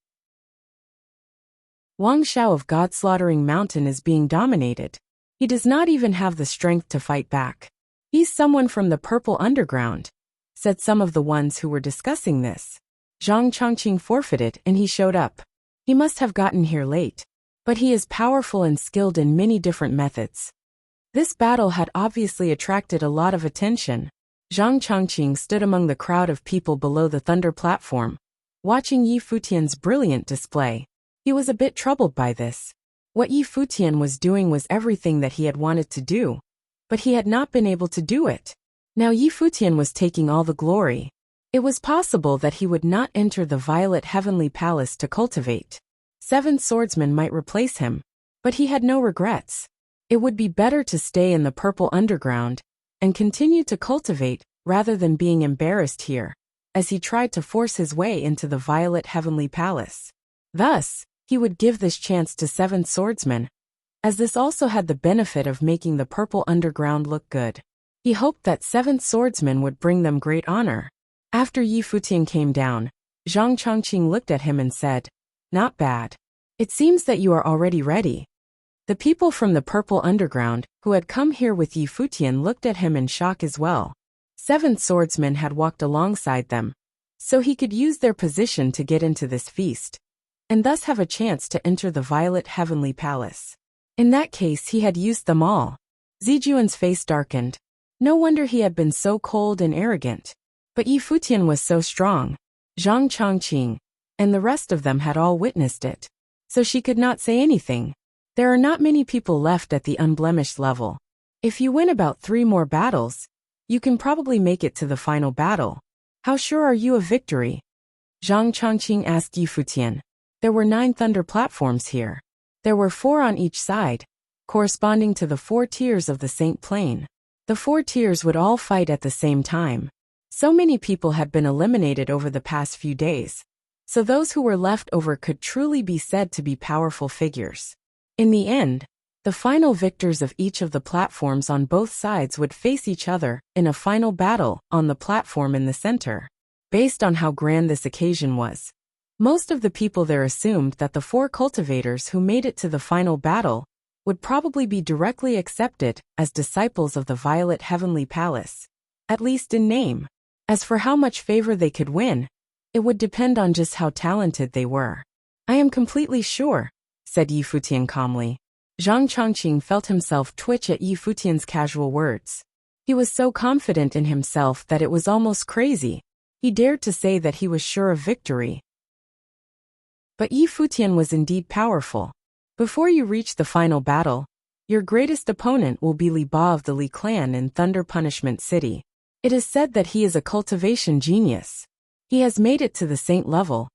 Wang Xiao of God-slaughtering mountain is being dominated. He does not even have the strength to fight back. He's someone from the purple underground, said some of the ones who were discussing this. Zhang Chongqing forfeited and he showed up. He must have gotten here late. But he is powerful and skilled in many different methods. This battle had obviously attracted a lot of attention. Zhang Chongqing stood among the crowd of people below the thunder platform, watching Futian's brilliant display. He was a bit troubled by this. What Futian was doing was everything that he had wanted to do, but he had not been able to do it. Now Futian was taking all the glory. It was possible that he would not enter the violet heavenly palace to cultivate. Seventh Swordsman might replace him, but he had no regrets. It would be better to stay in the purple underground and continue to cultivate rather than being embarrassed here, as he tried to force his way into the violet heavenly palace. Thus, he would give this chance to Seventh Swordsman, as this also had the benefit of making the purple underground look good. He hoped that Seventh Swordsman would bring them great honor. After Futian came down, Zhang Chongqing looked at him and said, "Not bad. It seems that you are already ready." The people from the purple underground, who had come here with Futian, looked at him in shock as well. Seventh Swordsman had walked alongside them, so he could use their position to get into this feast, and thus have a chance to enter the violet heavenly palace. In that case he had used them all. Zijuan's face darkened. No wonder he had been so cold and arrogant. But Futian was so strong. Zhang Chongqing and the rest of them had all witnessed it, so she could not say anything. There are not many people left at the unblemished level. If you win about 3 more battles, you can probably make it to the final battle. How sure are you of victory? Zhang Chongqing asked Futian. There were 9 thunder platforms here. There were 4 on each side, corresponding to the 4 tiers of the Saint Plain. The 4 tiers would all fight at the same time. So many people had been eliminated over the past few days, so those who were left over could truly be said to be powerful figures. In the end, the final victors of each of the platforms on both sides would face each other in a final battle on the platform in the center. Based on how grand this occasion was, most of the people there assumed that the 4 cultivators who made it to the final battle would probably be directly accepted as disciples of the Violet Heavenly Palace, at least in name. As for how much favor they could win, it would depend on just how talented they were. "I am completely sure," said Futian calmly. Zhang Chongqing felt himself twitch at Futian's casual words. He was so confident in himself that it was almost crazy. He dared to say that he was sure of victory. But Yi Futian was indeed powerful. Before you reach the final battle, your greatest opponent will be Li Ba of the Li clan in Thunder Punishment City. It is said that he is a cultivation genius. He has made it to the saint level,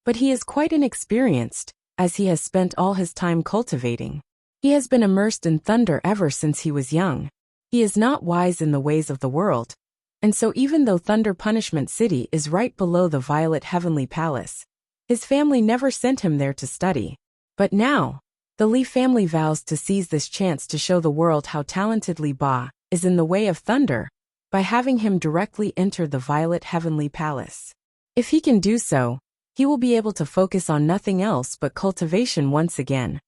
but he is quite inexperienced, as he has spent all his time cultivating. He has been immersed in thunder ever since he was young. He is not wise in the ways of the world, and so even though Thunder Punishment City is right below the Violet Heavenly Palace, his family never sent him there to study. But now, the Li family vows to seize this chance to show the world how talented Li Ba is in the way of thunder, by having him directly enter the Violet Heavenly Palace. If he can do so, he will be able to focus on nothing else but cultivation once again,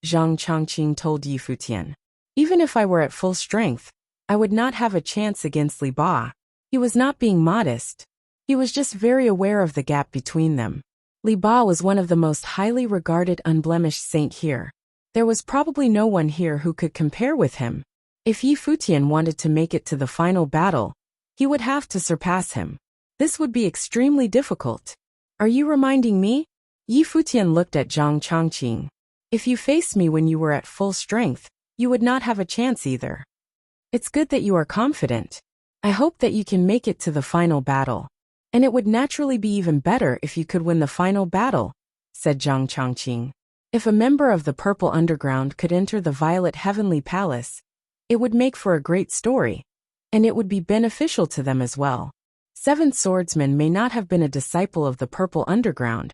Zhang Changqing told Yi Futian. Even if I were at full strength, I would not have a chance against Li Ba. He was not being modest. He was just very aware of the gap between them. Li Ba was one of the most highly regarded unblemished saint here. There was probably no one here who could compare with him. If Yi Futian wanted to make it to the final battle, he would have to surpass him. This would be extremely difficult. Are you reminding me? Yi Futian looked at Zhang Changqing. If you faced me when you were at full strength, you would not have a chance either. It's good that you are confident. I hope that you can make it to the final battle. And it would naturally be even better if you could win the final battle, said Zhang Changqing. If a member of the Purple Underground could enter the Violet Heavenly Palace, it would make for a great story, and it would be beneficial to them as well. Seventh Swordsman may not have been a disciple of the Purple Underground,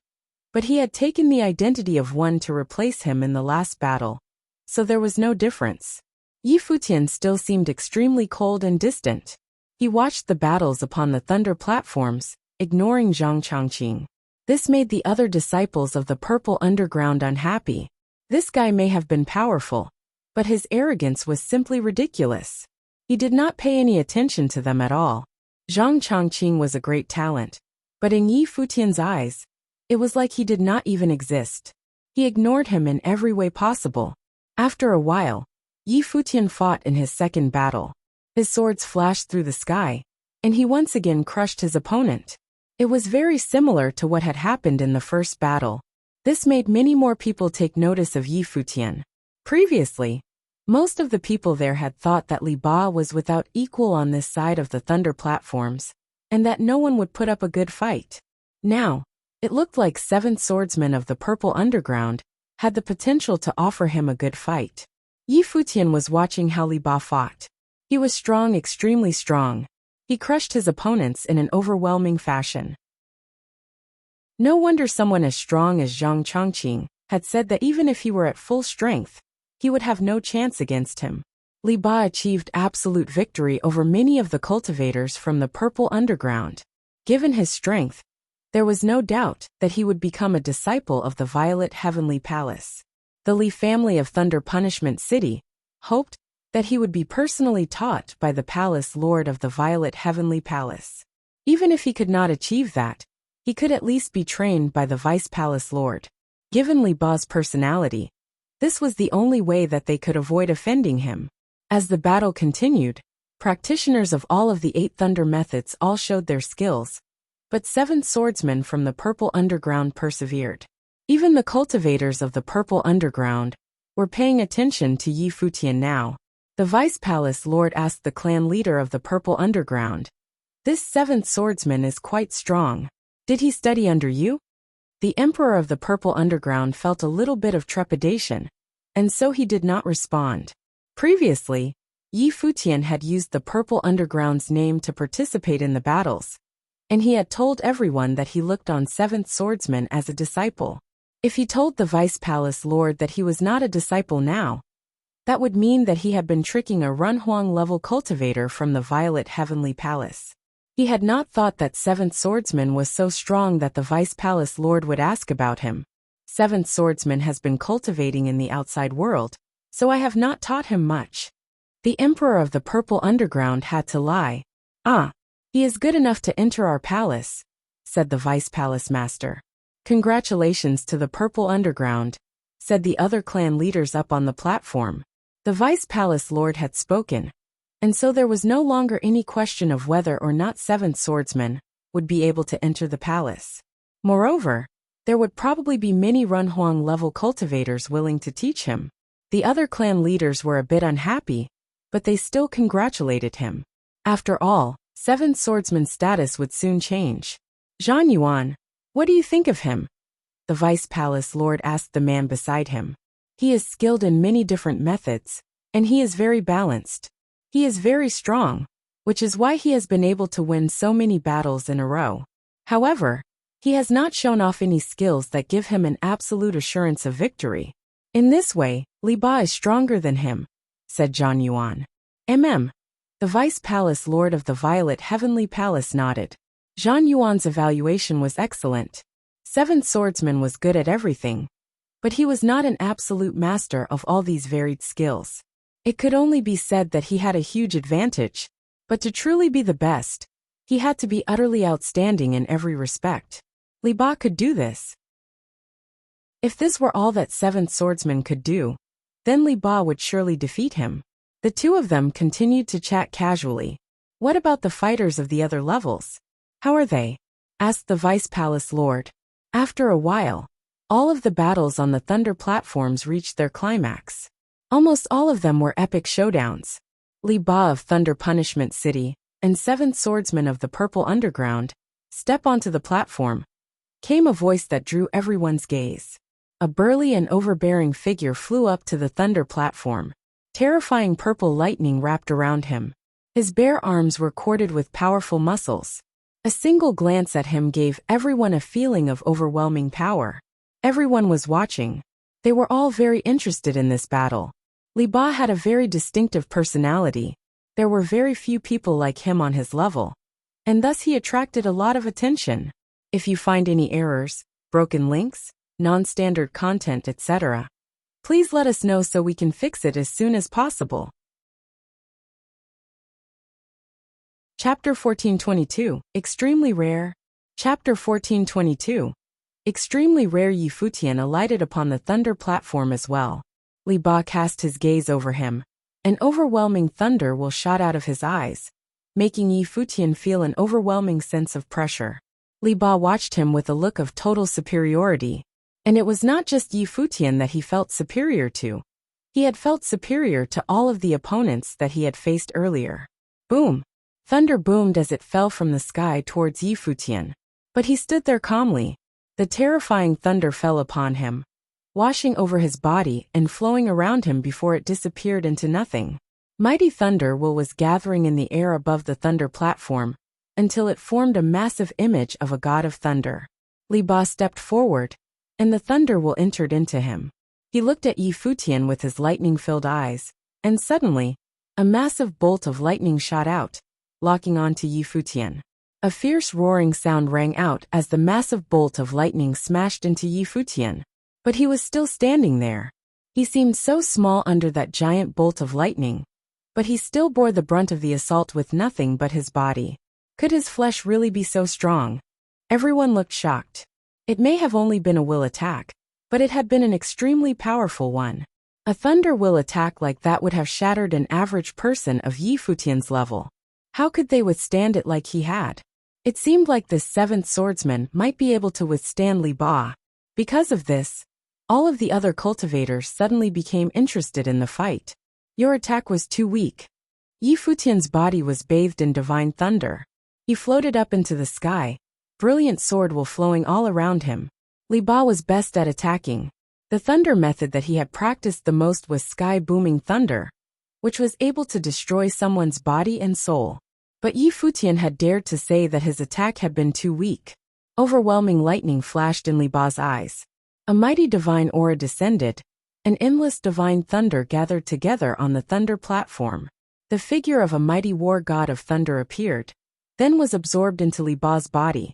but he had taken the identity of one to replace him in the last battle, so there was no difference. Yi Futian still seemed extremely cold and distant. He watched the battles upon the thunder platforms, ignoring Zhang Changqing. This made the other disciples of the Purple Underground unhappy. This guy may have been powerful, but his arrogance was simply ridiculous. He did not pay any attention to them at all. Zhang Changqing was a great talent, but in Yi Futian's eyes, it was like he did not even exist. He ignored him in every way possible. After a while, Yi Futian fought in his second battle. His swords flashed through the sky, and he once again crushed his opponent. It was very similar to what had happened in the first battle. This made many more people take notice of Yi Futian. Previously, most of the people there had thought that Li Ba was without equal on this side of the thunder platforms, and that no one would put up a good fight. Now, it looked like Seventh Swordsman of the Purple Underground had the potential to offer him a good fight. Yi Futian was watching how Li Ba fought. He was strong, extremely strong. He crushed his opponents in an overwhelming fashion. No wonder someone as strong as Zhang Changqing had said that even if he were at full strength, he would have no chance against him. Li Ba achieved absolute victory over many of the cultivators from the Purple Underground. Given his strength, there was no doubt that he would become a disciple of the Violet Heavenly Palace. The Li family of Thunder Punishment City hoped that he would be personally taught by the Palace Lord of the Violet Heavenly Palace. Even if he could not achieve that, he could at least be trained by the Vice Palace Lord. Given Li Ba's personality, this was the only way that they could avoid offending him. As the battle continued, practitioners of all of the 8 thunder methods all showed their skills, but 7 swordsmen from the Purple Underground persevered. Even the cultivators of the Purple Underground were paying attention to Yi Futian now. The Vice Palace Lord asked the clan leader of the Purple Underground, "This 7th swordsman is quite strong. Did he study under you?" The Emperor of the Purple Underground felt a little bit of trepidation, and so he did not respond. Previously, Yi Futian had used the Purple Underground's name to participate in the battles, and he had told everyone that he looked on 7th swordsman as a disciple. If he told the Vice Palace Lord that he was not a disciple now, that would mean that he had been tricking a Runhuang-level cultivator from the Violet Heavenly Palace. He had not thought that 7th swordsman was so strong that the Vice Palace Lord would ask about him. 7th swordsman has been cultivating in the outside world, so I have not taught him much. The Emperor of the Purple Underground had to lie. He is good enough to enter our palace, said the Vice Palace Master. Congratulations to the Purple Underground, said the other clan leaders up on the platform. The Vice Palace Lord had spoken, and so there was no longer any question of whether or not 7th swordsman would be able to enter the palace. Moreover, there would probably be many Runhuang-level cultivators willing to teach him. The other clan leaders were a bit unhappy, but they still congratulated him. After all, 7th swordsman's status would soon change. Zhang Yuan, what do you think of him? The vice palace lord asked the man beside him. He is skilled in many different methods, and he is very balanced. He is very strong, which is why he has been able to win so many battles in a row. However, he has not shown off any skills that give him an absolute assurance of victory. In this way, Li Ba is stronger than him, said Zhang Yuan. The vice palace lord of the Violet Heavenly Palace nodded. Zhang Yuan's evaluation was excellent. 7th swordsman was good at everything, but he was not an absolute master of all these varied skills. It could only be said that he had a huge advantage, but to truly be the best, he had to be utterly outstanding in every respect. Li Ba could do this. If this were all that 7th swordsman could do, then Li Ba would surely defeat him. The two of them continued to chat casually. What about the fighters of the other levels? How are they? Asked the vice palace lord. After a while, all of the battles on the Thunder platforms reached their climax. Almost all of them were epic showdowns. Li Ba of Thunder Punishment City and 7th swordsman of the Purple Underground step onto the platform. Came a voice that drew everyone's gaze. A burly and overbearing figure flew up to the Thunder platform. Terrifying purple lightning wrapped around him. His bare arms were corded with powerful muscles. A single glance at him gave everyone a feeling of overwhelming power. Everyone was watching. They were all very interested in this battle. Li Ba had a very distinctive personality. There were very few people like him on his level, and thus he attracted a lot of attention. If you find any errors, broken links, non-standard content, etc., please let us know so we can fix it as soon as possible. Chapter 1422, Extremely Rare. Chapter 1422. Extremely rare. Yi Futian alighted upon the Thunder platform as well. Li Ba cast his gaze over him. An overwhelming thunder will shot out of his eyes, making Yi Futian feel an overwhelming sense of pressure. Li Ba watched him with a look of total superiority. And it was not just Yi Futian that he felt superior to. He had felt superior to all of the opponents that he had faced earlier. Boom! Thunder boomed as it fell from the sky towards Yi Futian. But he stood there calmly. The terrifying thunder fell upon him, washing over his body and flowing around him before it disappeared into nothing. Mighty thunder was gathering in the air above the Thunder platform, until it formed a massive image of a god of thunder. Li Ba stepped forward, and the thunder entered into him. He looked at Yi Futian with his lightning-filled eyes, and suddenly, a massive bolt of lightning shot out, locking onto Yi Futian. A fierce roaring sound rang out as the massive bolt of lightning smashed into Yi Futian. But he was still standing there. He seemed so small under that giant bolt of lightning, but he still bore the brunt of the assault with nothing but his body. Could his flesh really be so strong? Everyone looked shocked. It may have only been a will attack, but it had been an extremely powerful one. A thunder will attack like that would have shattered an average person of Yi Futian's level. How could they withstand it like he had? It seemed like this 7th swordsman might be able to withstand Li Ba. Because of this, all of the other cultivators suddenly became interested in the fight. Your attack was too weak. Yi Futian's body was bathed in divine thunder. He floated up into the sky, brilliant sword flowing all around him. Li Ba was best at attacking. The thunder method that he had practiced the most was sky-booming thunder, which was able to destroy someone's body and soul. But Yi Futian had dared to say that his attack had been too weak. Overwhelming lightning flashed in Li Ba's eyes. A mighty divine aura descended. An endless divine thunder gathered together on the Thunder platform. The figure of a mighty war god of thunder appeared, then was absorbed into Li Ba's body,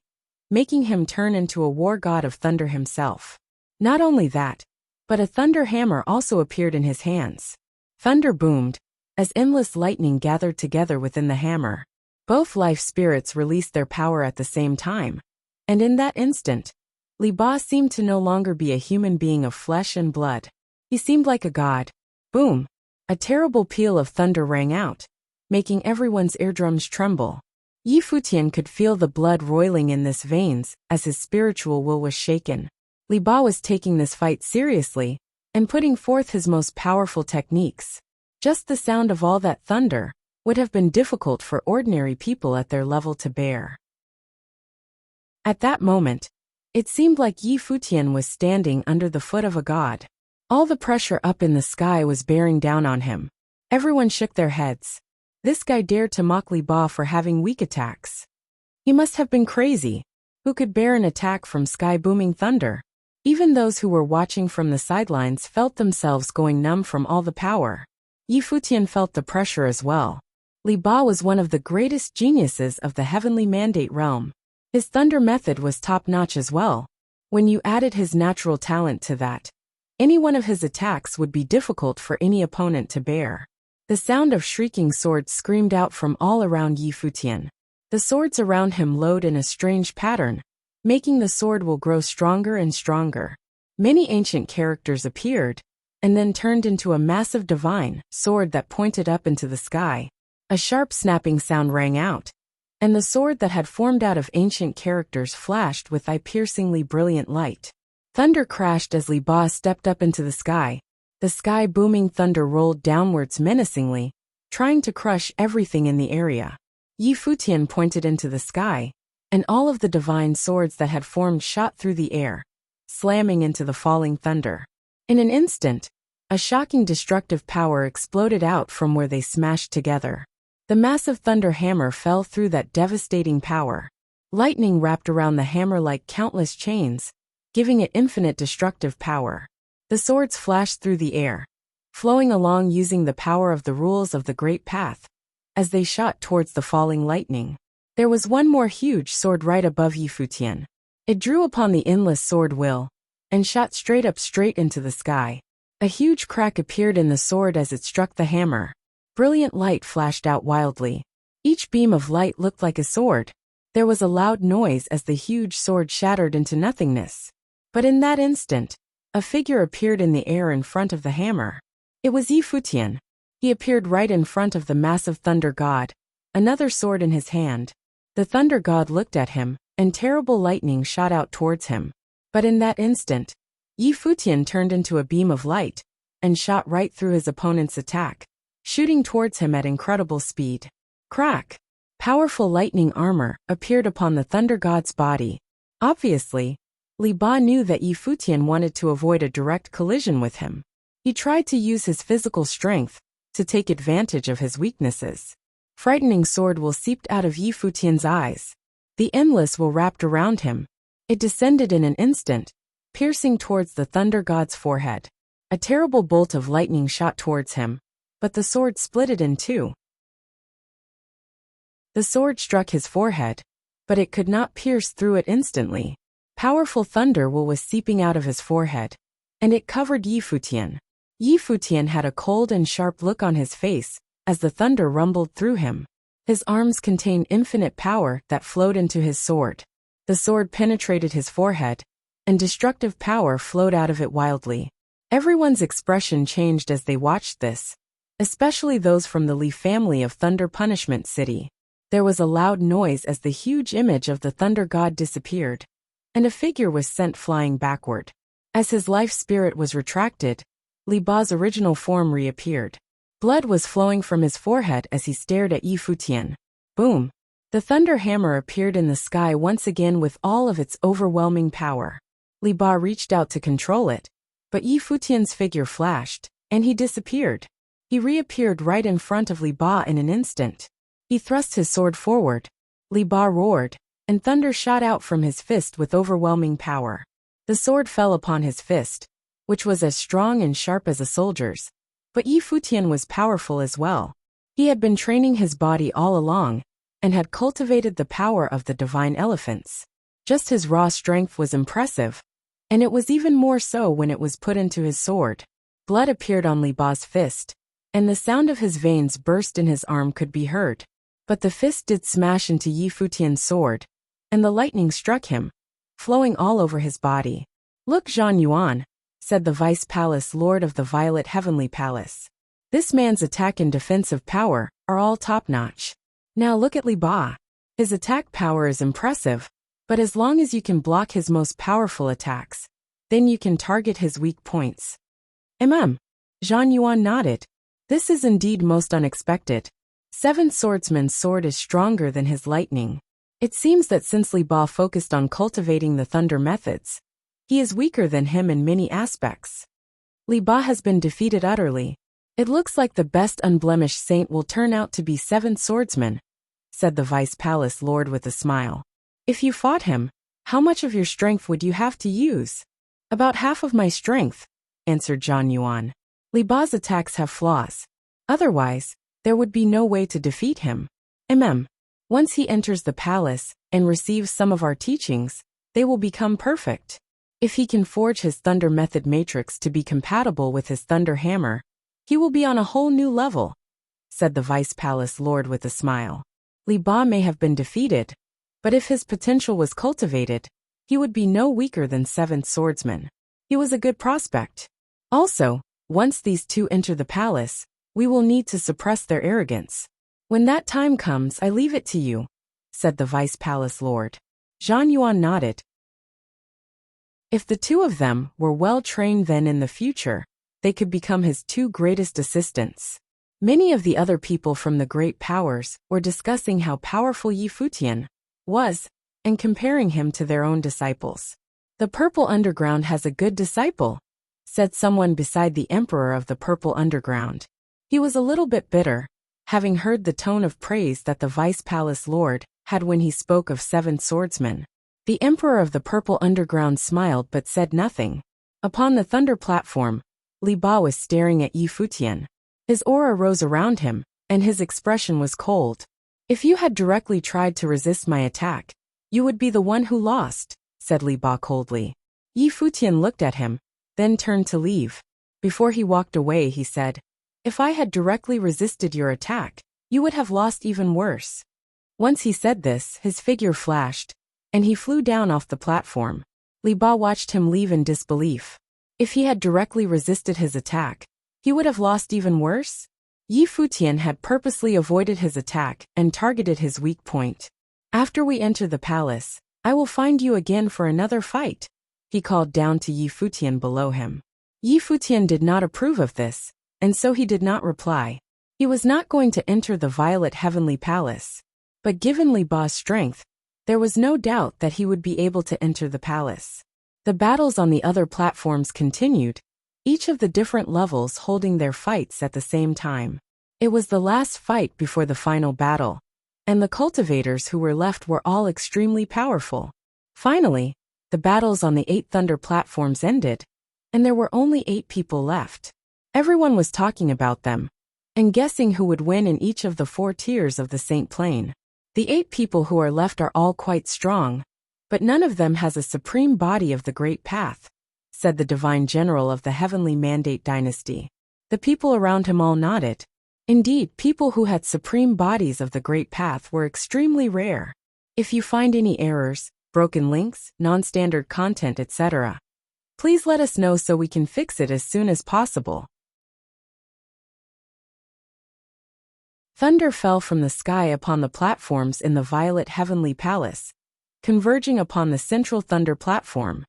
making him turn into a war god of thunder himself. Not only that, but a thunder hammer also appeared in his hands. Thunder boomed, as endless lightning gathered together within the hammer. Both life spirits released their power at the same time, and in that instant, Li Ba seemed to no longer be a human being of flesh and blood. He seemed like a god. Boom! A terrible peal of thunder rang out, making everyone's eardrums tremble. Yi Futian could feel the blood roiling in his veins as his spiritual will was shaken. Li Ba was taking this fight seriously and putting forth his most powerful techniques. Just the sound of all that thunder would have been difficult for ordinary people at their level to bear. At that moment, it seemed like Yi Futian was standing under the foot of a god. All the pressure up in the sky was bearing down on him. Everyone shook their heads. This guy dared to mock Li Ba for having weak attacks. He must have been crazy. Who could bear an attack from sky-booming thunder? Even those who were watching from the sidelines felt themselves going numb from all the power. Yi Futian felt the pressure as well. Li Ba was one of the greatest geniuses of the heavenly mandate realm. His thunder method was top-notch as well. When you added his natural talent to that, any one of his attacks would be difficult for any opponent to bear. The sound of shrieking swords screamed out from all around Yi Futian. The swords around him glowed in a strange pattern, making the sword will grow stronger and stronger. Many ancient characters appeared, and then turned into a massive divine sword that pointed up into the sky. A sharp snapping sound rang out, and the sword that had formed out of ancient characters flashed with eye-piercingly brilliant light. Thunder crashed as Li Ba stepped up into the sky. The sky-booming thunder rolled downwards menacingly, trying to crush everything in the area. Yi Futian pointed into the sky, and all of the divine swords that had formed shot through the air, slamming into the falling thunder. In an instant, a shocking destructive power exploded out from where they smashed together. The massive thunder hammer fell through that devastating power. Lightning wrapped around the hammer like countless chains, giving it infinite destructive power. The swords flashed through the air, flowing along using the power of the rules of the Great Path, as they shot towards the falling lightning. There was one more huge sword right above Yi Futian. It drew upon the endless sword will, and shot straight into the sky. A huge crack appeared in the sword as it struck the hammer. Brilliant light flashed out wildly. Each beam of light looked like a sword. There was a loud noise as the huge sword shattered into nothingness. But in that instant, a figure appeared in the air in front of the hammer. It was Yi Futian. He appeared right in front of the massive thunder god, another sword in his hand. The thunder god looked at him, and terrible lightning shot out towards him. But in that instant, Yi Futian turned into a beam of light, and shot right through his opponent's attack, shooting towards him at incredible speed. Crack! Powerful lightning armor appeared upon the thunder god's body. Obviously, Li Ba knew that Yi Futian wanted to avoid a direct collision with him. He tried to use his physical strength to take advantage of his weaknesses. Frightening sword will seeped out of Yi Futian's eyes. The endless will wrapped around him. It descended in an instant, piercing towards the thunder god's forehead. A terrible bolt of lightning shot towards him, but the sword split it in two. The sword struck his forehead, but it could not pierce through it instantly. Powerful thunder will was seeping out of his forehead, and it covered Yi Futian. Yi Futian had a cold and sharp look on his face as the thunder rumbled through him. His arms contained infinite power that flowed into his sword. The sword penetrated his forehead, and destructive power flowed out of it wildly. Everyone's expression changed as they watched this, especially those from the Li family of Thunder Punishment City. There was a loud noise as the huge image of the thunder god disappeared, and a figure was sent flying backward. As his life spirit was retracted, Li Ba's original form reappeared. Blood was flowing from his forehead as he stared at Yi Futian. Boom! The thunder hammer appeared in the sky once again with all of its overwhelming power. Li Ba reached out to control it, but Yi Futian's figure flashed, and he disappeared. He reappeared right in front of Li Ba in an instant. He thrust his sword forward. Li Ba roared, and thunder shot out from his fist with overwhelming power. The sword fell upon his fist, which was as strong and sharp as a soldier's. But Yi Futian was powerful as well. He had been training his body all along, and had cultivated the power of the divine elephants. Just his raw strength was impressive, and it was even more so when it was put into his sword. Blood appeared on Li Ba's fist, and the sound of his veins burst in his arm could be heard. But the fist did smash into Yi Futian's sword, and the lightning struck him, flowing all over his body. "Look, Zhang Yuan," said the Vice Palace Lord of the Violet Heavenly Palace. "This man's attack and defensive power are all top-notch. Now look at Li Ba. His attack power is impressive, but as long as you can block his most powerful attacks, then you can target his weak points. Zhang Yuan nodded. This is indeed most unexpected. Seven Swordsman's sword is stronger than his lightning. It seems that since Li Ba focused on cultivating the thunder methods, he is weaker than him in many aspects. Li Ba has been defeated utterly. It looks like the best unblemished saint will turn out to be Seventh Swordsman, said the Vice Palace Lord with a smile. If you fought him, how much of your strength would you have to use? About half of my strength, answered Zhang Yuan. Li Ba's attacks have flaws. Otherwise, there would be no way to defeat him. Once he enters the palace and receives some of our teachings, they will become perfect. If he can forge his thunder method matrix to be compatible with his thunder hammer, he will be on a whole new level, said the Vice Palace Lord with a smile. Li Ba may have been defeated, but if his potential was cultivated, he would be no weaker than Seventh Swordsman. He was a good prospect. Also, once these two enter the palace, we will need to suppress their arrogance. When that time comes, I leave it to you, said the Vice Palace Lord. Zhang Yuan nodded. If the two of them were well trained, then in the future, they could become his two greatest assistants. Many of the other people from the great powers were discussing how powerful Yi Futian was, and comparing him to their own disciples. The Purple Underground has a good disciple, said someone beside the Emperor of the Purple Underground. He was a little bit bitter, having heard the tone of praise that the Vice Palace Lord had when he spoke of Seven Swordsmen. The Emperor of the Purple Underground smiled but said nothing. Upon the thunder platform, Li Ba was staring at Yi Futian. His aura rose around him, and his expression was cold. If you had directly tried to resist my attack, you would be the one who lost, said Li Ba coldly. Yi Futian looked at him, then turned to leave. Before he walked away, he said, If I had directly resisted your attack, you would have lost even worse. Once he said this, his figure flashed, and he flew down off the platform. Li Ba watched him leave in disbelief. If he had directly resisted his attack, he would have lost even worse? Yi Futian had purposely avoided his attack and targeted his weak point. After we enter the palace, I will find you again for another fight, he called down to Yi Futian below him. Yi Futian did not approve of this, and so he did not reply. He was not going to enter the Violet Heavenly Palace. But given Li Ba's strength, there was no doubt that he would be able to enter the palace. The battles on the other platforms continued, each of the different levels holding their fights at the same time. It was the last fight before the final battle, and the cultivators who were left were all extremely powerful. Finally, the battles on the 8 thunder platforms ended, and there were only 8 people left. Everyone was talking about them, and guessing who would win in each of the 4 tiers of the Saint Plane. The 8 people who are left are all quite strong, but none of them has a supreme body of the Great Path, said the Divine General of the Heavenly Mandate Dynasty. The people around him all nodded. Indeed, people who had supreme bodies of the Great Path were extremely rare. If you find any errors, broken links, non-standard content, etc., please let us know so we can fix it as soon as possible. Thunder fell from the sky upon the platforms in the Violet Heavenly Palace, converging upon the central thunder platform.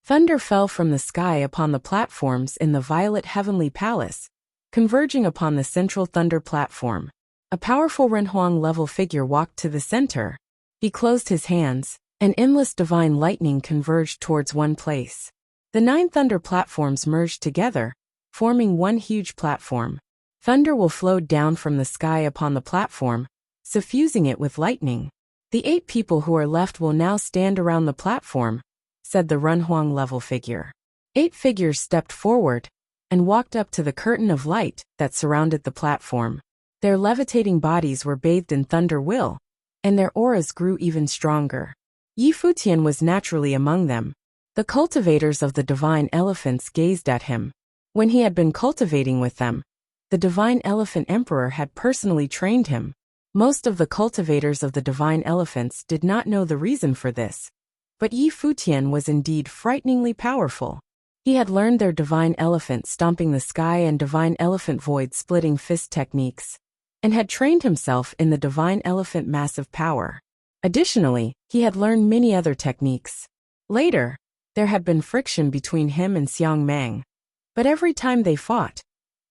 Thunder fell from the sky upon the platforms in the Violet Heavenly Palace, converging upon the central thunder platform. A powerful Renhuang-level figure walked to the center. He closed his hands, and endless divine lightning converged towards one place. The 9 thunder platforms merged together, forming one huge platform. Thunder will flow down from the sky upon the platform, suffusing it with lightning. The 8 people who are left will now stand around the platform, said the Renhuang-level figure. 8 figures stepped forward and walked up to the curtain of light that surrounded the platform. Their levitating bodies were bathed in thunder will, and their auras grew even stronger. Yi Futian was naturally among them. The cultivators of the divine elephants gazed at him. When he had been cultivating with them, the divine elephant emperor had personally trained him. Most of the cultivators of the divine elephants did not know the reason for this, but Yi Futian was indeed frighteningly powerful. He had learned their divine elephant stomping the sky and divine elephant void splitting fist techniques, and had trained himself in the divine elephant massive power. Additionally, he had learned many other techniques. Later, there had been friction between him and Xiang Mang. But every time they fought,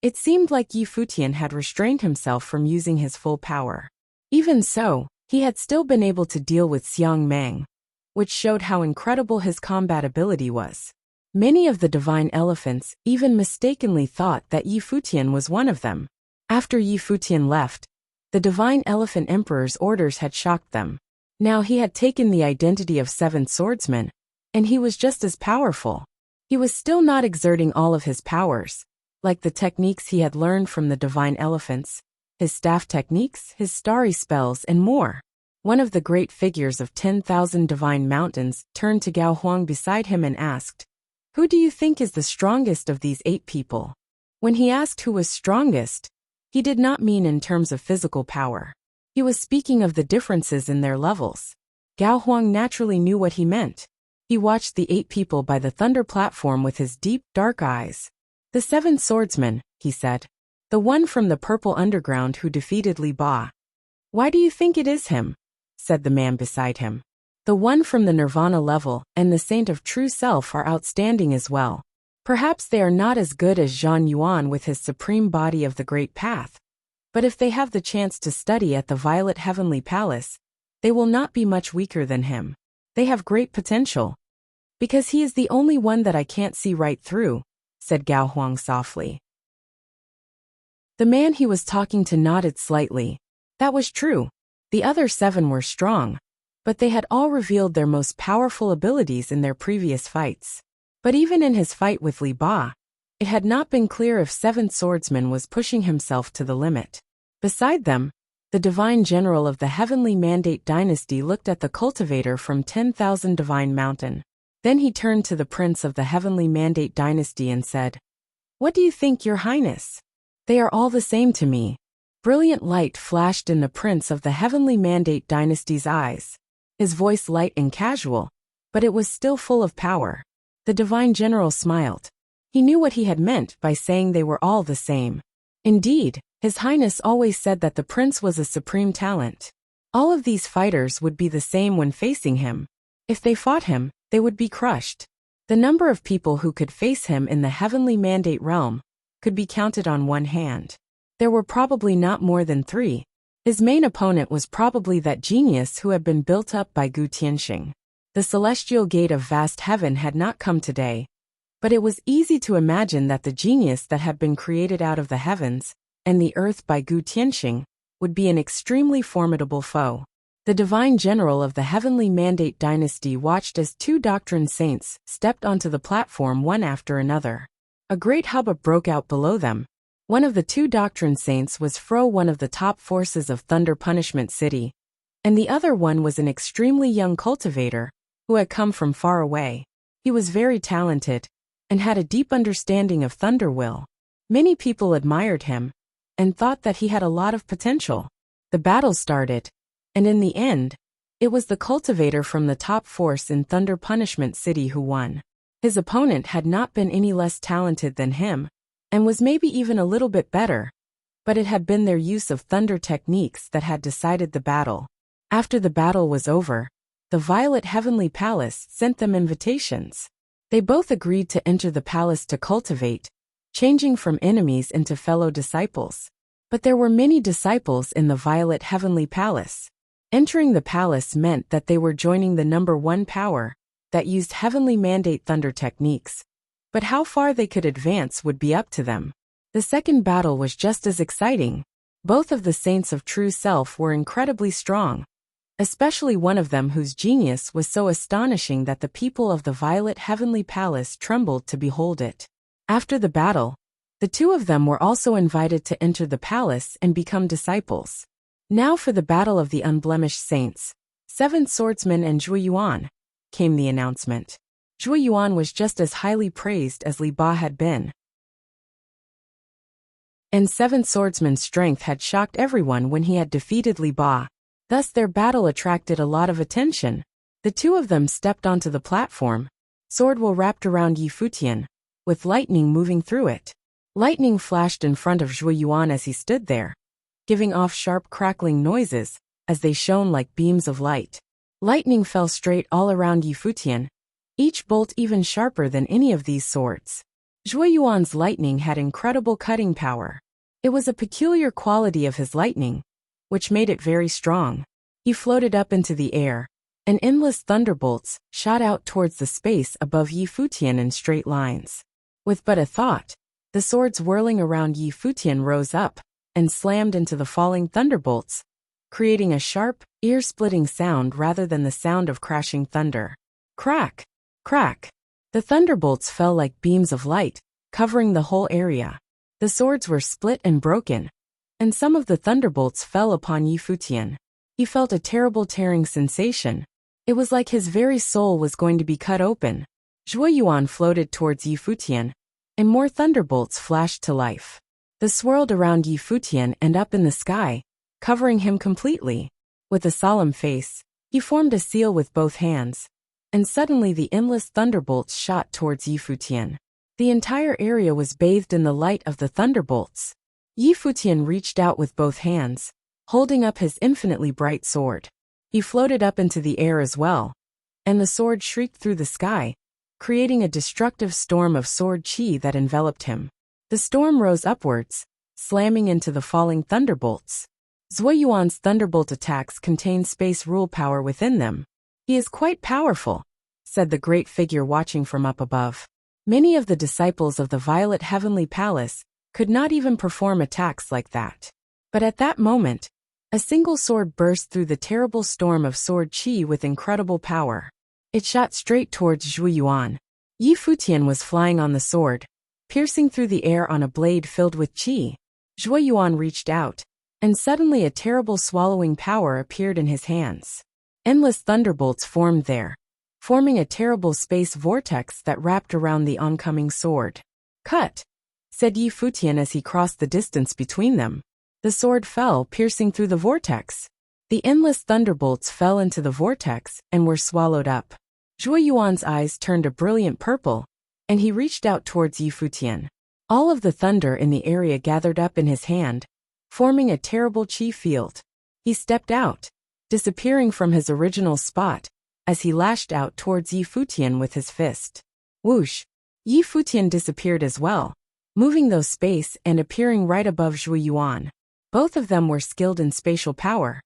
it seemed like Yi Futian had restrained himself from using his full power. Even so, he had still been able to deal with Xiang Mang, which showed how incredible his combat ability was. Many of the divine elephants even mistakenly thought that Yi Futian was one of them. After Yi Futian left, the divine elephant emperor's orders had shocked them. Now he had taken the identity of seventh swordsman, and he was just as powerful. He was still not exerting all of his powers, like the techniques he had learned from the divine elephants, his staff techniques, his starry spells, and more. One of the great figures of 10,000 divine mountains turned to Gao Huang beside him and asked, "Who do you think is the strongest of these 8 people?" When he asked who was strongest, he did not mean in terms of physical power. He was speaking of the differences in their levels. Gao Huang naturally knew what he meant. He watched the 8 people by the thunder platform with his deep, dark eyes. "The 7 swordsmen," he said. "The one from the purple underground who defeated Li Ba." "Why do you think it is him?" said the man beside him. "The one from the Nirvana level and the Saint of True Self are outstanding as well. Perhaps they are not as good as Zhan Yuan with his supreme body of the Great Path, but if they have the chance to study at the Violet Heavenly Palace, they will not be much weaker than him. They have great potential. Because he is the only one that I can't see right through," said Gao Huang softly. The man he was talking to nodded slightly. That was true. The other 7 were strong, but they had all revealed their most powerful abilities in their previous fights. But even in his fight with Li Ba, it had not been clear if Seventh Swordsman was pushing himself to the limit. Beside them, the divine general of the Heavenly Mandate dynasty looked at the cultivator from 10,000 Divine Mountain. Then he turned to the prince of the Heavenly Mandate dynasty and said, "What do you think, Your Highness?" "They are all the same to me." Brilliant light flashed in the prince of the Heavenly Mandate dynasty's eyes. His voice light and casual, but it was still full of power. The divine general smiled. He knew what he had meant by saying they were all the same. Indeed, His Highness always said that the prince was a supreme talent. All of these fighters would be the same when facing him. If they fought him, they would be crushed. The number of people who could face him in the Heavenly Mandate realm could be counted on one hand. There were probably not more than 3. His main opponent was probably that genius who had been built up by Gu Tianxing. The celestial gate of vast heaven had not come today, but it was easy to imagine that the genius that had been created out of the heavens and the earth by Gu Tianxing would be an extremely formidable foe. The divine general of the Heavenly Mandate dynasty watched as 2 doctrine saints stepped onto the platform one after another. A great hubbub broke out below them. One of the 2 doctrine saints was one of the top forces of Thunder Punishment City, and the other one was an extremely young cultivator who had come from far away. He was very talented and had a deep understanding of Thunder Will. Many people admired him and thought that he had a lot of potential. The battle started, and in the end, it was the cultivator from the top force in Thunder Punishment City who won. His opponent had not been any less talented than him, and was maybe even a little bit better, but it had been their use of thunder techniques that had decided the battle. After the battle was over, the Violet Heavenly Palace sent them invitations. They both agreed to enter the palace to cultivate, changing from enemies into fellow disciples. But there were many disciples in the Violet Heavenly Palace. Entering the palace meant that they were joining the number 1 power that used Heavenly Mandate thunder techniques. But how far they could advance would be up to them. The second battle was just as exciting. Both of the Saints of True Self were incredibly strong, especially one of them whose genius was so astonishing that the people of the Violet Heavenly Palace trembled to behold it. After the battle, the 2 of them were also invited to enter the palace and become disciples. Now for the battle of the unblemished saints, 7 swordsmen and Zhuo Yuan, came the announcement. Zhuo Yuan was just as highly praised as Li Ba had been. And 7 swordsmen's strength had shocked everyone when he had defeated Li Ba. Thus their battle attracted a lot of attention. The 2 of them stepped onto the platform. Sword will wrapped around Yi Futian, with lightning moving through it. Lightning flashed in front of Zhuo Yuan as he stood there, giving off sharp crackling noises as they shone like beams of light. Lightning fell straight all around Yi Futian, each bolt even sharper than any of these swords. Zhuo Yuan's lightning had incredible cutting power. It was a peculiar quality of his lightning, which made it very strong. He floated up into the air, and endless thunderbolts shot out towards the space above Yi Futian in straight lines. With but a thought, the swords whirling around Yi Futian rose up and slammed into the falling thunderbolts, creating a sharp, ear-splitting sound rather than the sound of crashing thunder. Crack! Crack! The thunderbolts fell like beams of light, covering the whole area. The swords were split and broken, and some of the thunderbolts fell upon Yi Futian. He felt a terrible tearing sensation. It was like his very soul was going to be cut open. Zhuo Yuan floated towards Yi Futian, and more thunderbolts flashed to life. They swirled around Yi Futian and up in the sky, covering him completely. With a solemn face, he formed a seal with both hands, and suddenly the endless thunderbolts shot towards Yi Futian. The entire area was bathed in the light of the thunderbolts. Yi Futian reached out with both hands, holding up his infinitely bright sword. He floated up into the air as well, and the sword shrieked through the sky, creating a destructive storm of sword chi that enveloped him. The storm rose upwards, slamming into the falling thunderbolts. Zhuo Yuan's thunderbolt attacks contain space rule power within them. He is quite powerful, said the great figure watching from up above. Many of the disciples of the Violet Heavenly Palace could not even perform attacks like that. But at that moment, a single sword burst through the terrible storm of sword chi with incredible power. It shot straight towards Zhuo Yuan. Yi Futian was flying on the sword, piercing through the air on a blade filled with chi. Zhuo Yuan reached out, and suddenly a terrible swallowing power appeared in his hands. Endless thunderbolts formed there, forming a terrible space vortex that wrapped around the oncoming sword. Cut! Said Yi Futian as he crossed the distance between them. The sword fell, piercing through the vortex. The endless thunderbolts fell into the vortex and were swallowed up. Zhuo Yuan's eyes turned a brilliant purple, and he reached out towards Yi Futian. All of the thunder in the area gathered up in his hand, forming a terrible chi field. He stepped out, disappearing from his original spot, as he lashed out towards Yi Futian with his fist. Whoosh! Yi Futian disappeared as well, moving through space and appearing right above Zhuo Yuan. Both of them were skilled in spatial power.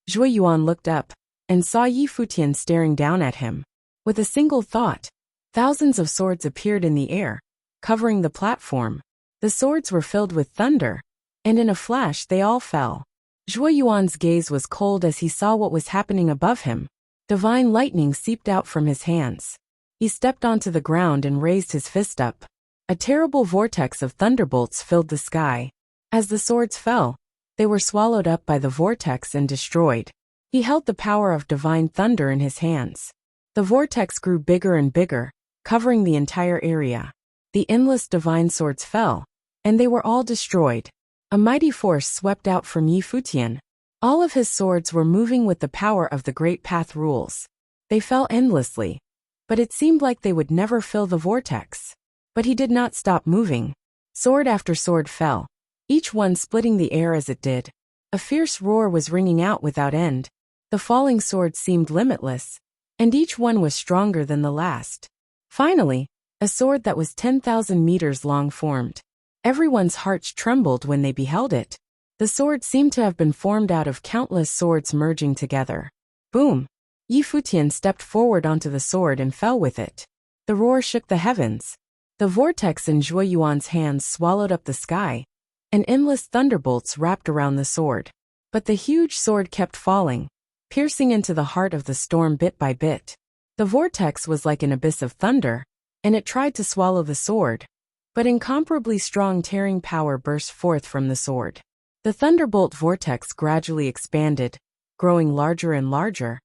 Zhuo Yuan looked up and saw Yi Futian staring down at him. With a single thought, thousands of swords appeared in the air, covering the platform. The swords were filled with thunder, and in a flash they all fell. Zhuo Yuan's gaze was cold as he saw what was happening above him. Divine lightning seeped out from his hands. He stepped onto the ground and raised his fist up. A terrible vortex of thunderbolts filled the sky. As the swords fell, they were swallowed up by the vortex and destroyed. He held the power of divine thunder in his hands. The vortex grew bigger and bigger, covering the entire area. The endless divine swords fell, and they were all destroyed. A mighty force swept out from Yi Futian. All of his swords were moving with the power of the Great Path rules. They fell endlessly, but it seemed like they would never fill the vortex. But he did not stop moving. Sword after sword fell, each one splitting the air as it did. A fierce roar was ringing out without end. The falling swords seemed limitless, and each one was stronger than the last. Finally, a sword that was 10,000 meters long formed. Everyone's hearts trembled when they beheld it. The sword seemed to have been formed out of countless swords merging together. Boom! Yi Futian stepped forward onto the sword and fell with it. The roar shook the heavens. The vortex in Zhuo Yuan's hands swallowed up the sky, and endless thunderbolts wrapped around the sword. But the huge sword kept falling, piercing into the heart of the storm bit by bit. The vortex was like an abyss of thunder, and it tried to swallow the sword, but incomparably strong tearing power burst forth from the sword. The thunderbolt vortex gradually expanded, growing larger and larger,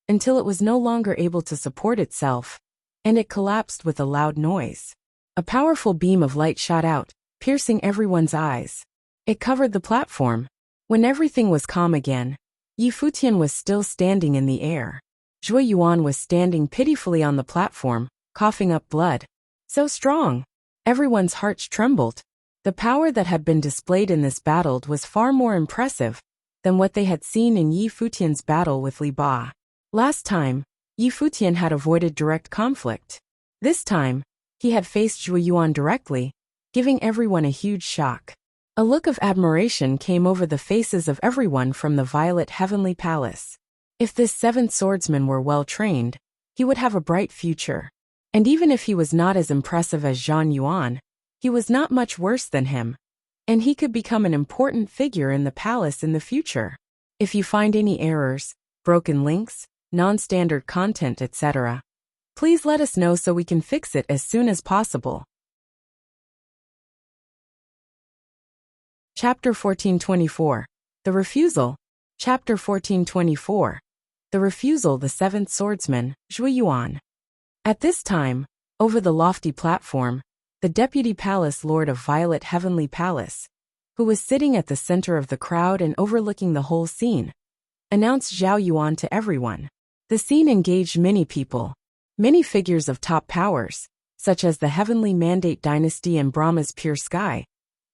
until it was no longer able to support itself, and it collapsed with a loud noise. A powerful beam of light shot out, piercing everyone's eyes. It covered the platform. When everything was calm again, Yi Futian was still standing in the air. Zhuo Yuan was standing pitifully on the platform, coughing up blood. So strong! Everyone's hearts trembled. The power that had been displayed in this battle was far more impressive than what they had seen in Yi Futian's battle with Li Ba. Last time, Yi Futian had avoided direct conflict. This time, he had faced Zhuo Yuan directly, giving everyone a huge shock. A look of admiration came over the faces of everyone from the Violet Heavenly Palace. If this seventh swordsman were well trained, he would have a bright future. And even if he was not as impressive as Zhang Yuan, he was not much worse than him, and he could become an important figure in the palace in the future. If you find any errors, broken links, non-standard content, etc., please let us know so we can fix it as soon as possible. Chapter 1424. The Refusal. Chapter 1424. The Refusal. The Seventh Swordsman, Zhuo Yuan. At this time, over the lofty platform, the Deputy Palace Lord of Violet Heavenly Palace, who was sitting at the center of the crowd and overlooking the whole scene, announced Zhao Yuan to everyone. The scene engaged many people. Many figures of top powers, such as the Heavenly Mandate Dynasty and Brahma's Pure Sky,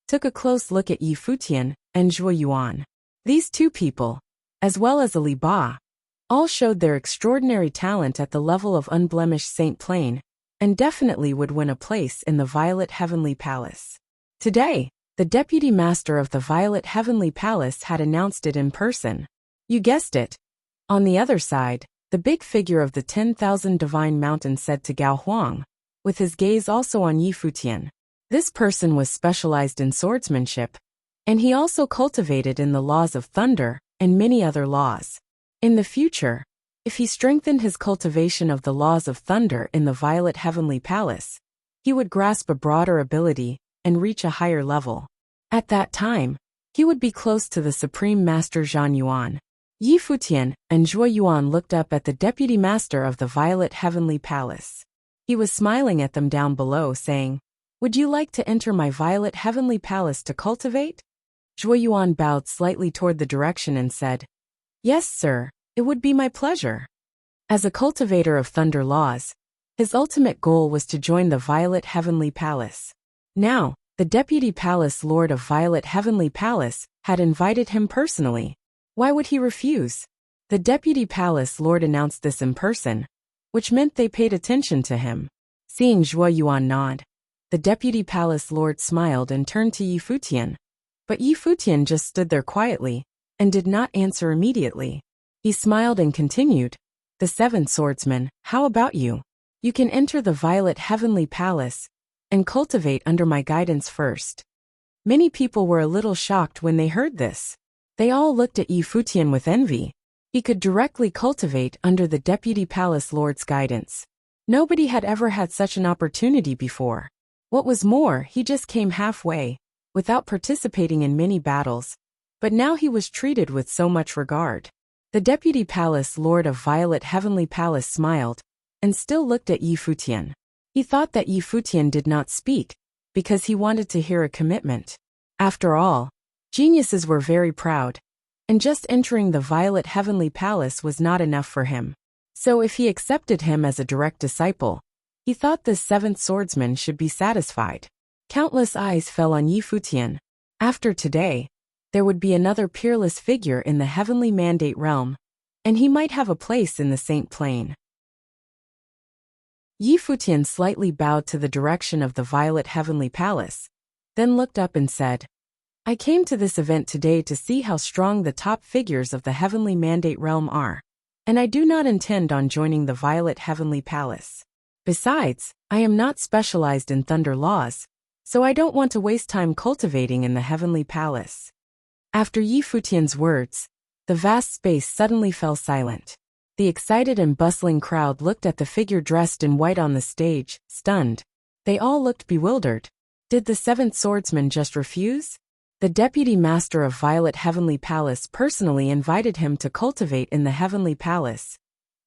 took a close look at Yi Futian and Zhuo Yuan. These two people, as well as Li Ba, all showed their extraordinary talent at the level of unblemished Saint Plain, and definitely would win a place in the Violet Heavenly Palace. Today, the Deputy Master of the Violet Heavenly Palace had announced it in person. You guessed it. On the other side, the big figure of the 10,000 Divine Mountain said to Gao Huang, with his gaze also on Yi Futian. This person was specialized in swordsmanship, and he also cultivated in the laws of thunder and many other laws. In the future, if he strengthened his cultivation of the laws of thunder in the Violet Heavenly Palace, he would grasp a broader ability and reach a higher level. At that time, he would be close to the Supreme Master Zhang Yuan. Yi Futian and Zhuo Yuan looked up at the Deputy Master of the Violet Heavenly Palace. He was smiling at them down below, saying, "Would you like to enter my Violet Heavenly Palace to cultivate?" Zhuo Yuan bowed slightly toward the direction and said, "Yes, sir, it would be my pleasure." As a cultivator of thunder laws, his ultimate goal was to join the Violet Heavenly Palace. Now, the Deputy Palace Lord of Violet Heavenly Palace had invited him personally. Why would he refuse? The Deputy Palace Lord announced this in person, which meant they paid attention to him. Seeing Zhuo Yuan nod, the Deputy Palace Lord smiled and turned to Yi Futian. But Yi Futian just stood there quietly and did not answer immediately. He smiled and continued, "The Seventh Swordsman, how about you? You can enter the Violet Heavenly Palace and cultivate under my guidance first." Many people were a little shocked when they heard this. They all looked at Yi Futian with envy. He could directly cultivate under the Deputy Palace Lord's guidance. Nobody had ever had such an opportunity before. What was more, he just came halfway, without participating in many battles, but now he was treated with so much regard. The Deputy Palace Lord of Violet Heavenly Palace smiled, and still looked at Yi Futian. He thought that Yi Futian did not speak, because he wanted to hear a commitment. After all, geniuses were very proud, and just entering the Violet Heavenly Palace was not enough for him. So if he accepted him as a direct disciple, he thought this seventh swordsman should be satisfied. Countless eyes fell on Yi Futian. After today, there would be another peerless figure in the Heavenly Mandate realm, and he might have a place in the Saint Plain. Yi Futian slightly bowed to the direction of the Violet Heavenly Palace, then looked up and said, "I came to this event today to see how strong the top figures of the Heavenly Mandate realm are, and I do not intend on joining the Violet Heavenly Palace. Besides, I am not specialized in thunder laws, so I don't want to waste time cultivating in the Heavenly Palace." After Yi Futian's words, the vast space suddenly fell silent. The excited and bustling crowd looked at the figure dressed in white on the stage, stunned. They all looked bewildered. Did the seventh swordsman just refuse? The Deputy Master of Violet Heavenly Palace personally invited him to cultivate in the Heavenly Palace,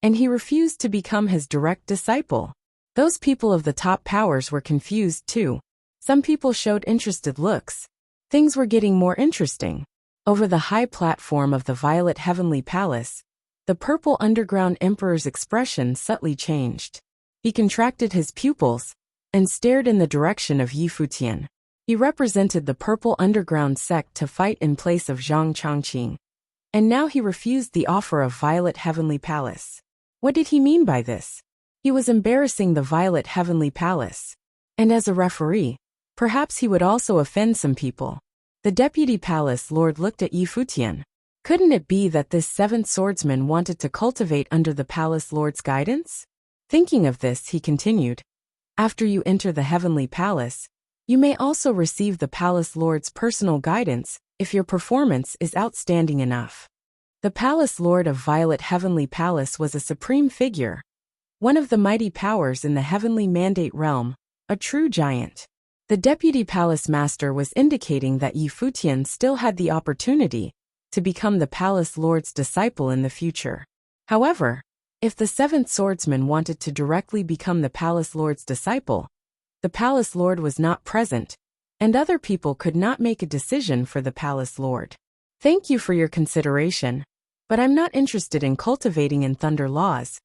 and he refused to become his direct disciple. Those people of the top powers were confused too. Some people showed interested looks. Things were getting more interesting. Over the high platform of the Violet Heavenly Palace, the purple underground emperor's expression subtly changed. He contracted his pupils and stared in the direction of Yi Futian. He represented the purple underground sect to fight in place of Zhang Changqing. and now he refused the offer of Violet Heavenly Palace. What did he mean by this? He was embarrassing the Violet Heavenly Palace. And as a referee, perhaps he would also offend some people. The Deputy Palace Lord looked at Yi Futian. Couldn't it be that this seventh swordsman wanted to cultivate under the Palace Lord's guidance? Thinking of this, he continued, after you enter the Heavenly Palace, you may also receive the Palace Lord's personal guidance if your performance is outstanding enough. The Palace Lord of Violet Heavenly Palace was a supreme figure, one of the mighty powers in the Heavenly Mandate realm, a true giant. The Deputy Palace Master was indicating that Yi Futian still had the opportunity to become the Palace Lord's disciple in the future. However, if the seventh swordsman wanted to directly become the Palace Lord's disciple, the Palace Lord was not present, and other people could not make a decision for the Palace Lord. Thank you for your consideration, but I'm not interested in cultivating in Thunder laws.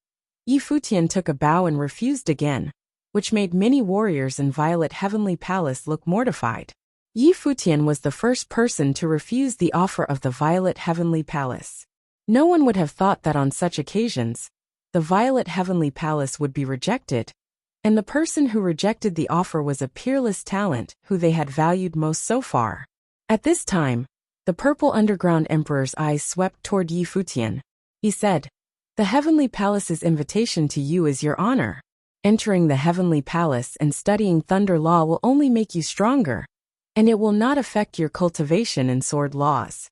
Yi Futian took a bow and refused again, which made many warriors in Violet Heavenly Palace look mortified. Yi Futian was the first person to refuse the offer of the Violet Heavenly Palace. No one would have thought that on such occasions, the Violet Heavenly Palace would be rejected, and the person who rejected the offer was a peerless talent who they had valued most so far. At this time, the Purple Underground Emperor's eyes swept toward Yi Futian. He said, "The Heavenly Palace's invitation to you is your honor. Entering the Heavenly Palace and studying Thunder Law will only make you stronger, and it will not affect your cultivation in sword laws."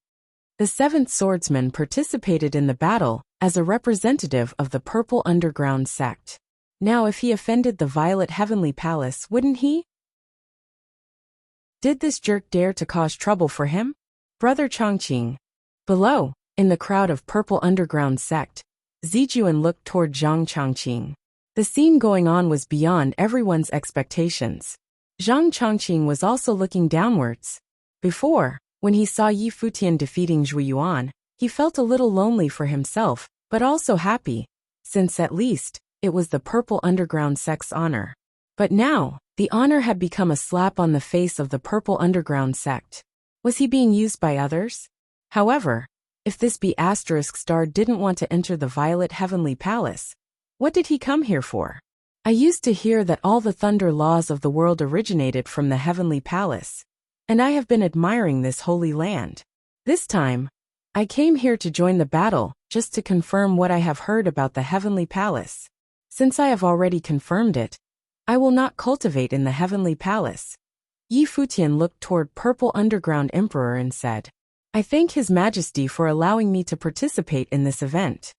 The seventh swordsman participated in the battle as a representative of the Purple Underground sect. Now if he offended the Violet Heavenly Palace, wouldn't he? Did this jerk dare to cause trouble for him? Brother Chongqing. Below, in the crowd of Purple Underground sect, Zijuan looked toward Zhang Chongqing. The scene going on was beyond everyone's expectations. Zhang Chongqing was also looking downwards. Before, when he saw Yi Futian defeating Zhu Yuan, he felt a little lonely for himself, but also happy, since at least, it was the Purple Underground sect's honor. But now, the honor had become a slap on the face of the Purple Underground sect. Was he being used by others? However, if this B***star didn't want to enter the Violet Heavenly Palace, what did he come here for? I used to hear that all the thunder laws of the world originated from the Heavenly Palace, and I have been admiring this holy land. This time, I came here to join the battle, just to confirm what I have heard about the Heavenly Palace. Since I have already confirmed it, I will not cultivate in the Heavenly Palace. Yi Futian looked toward Purple Underground Emperor and said, "I thank His Majesty for allowing me to participate in this event."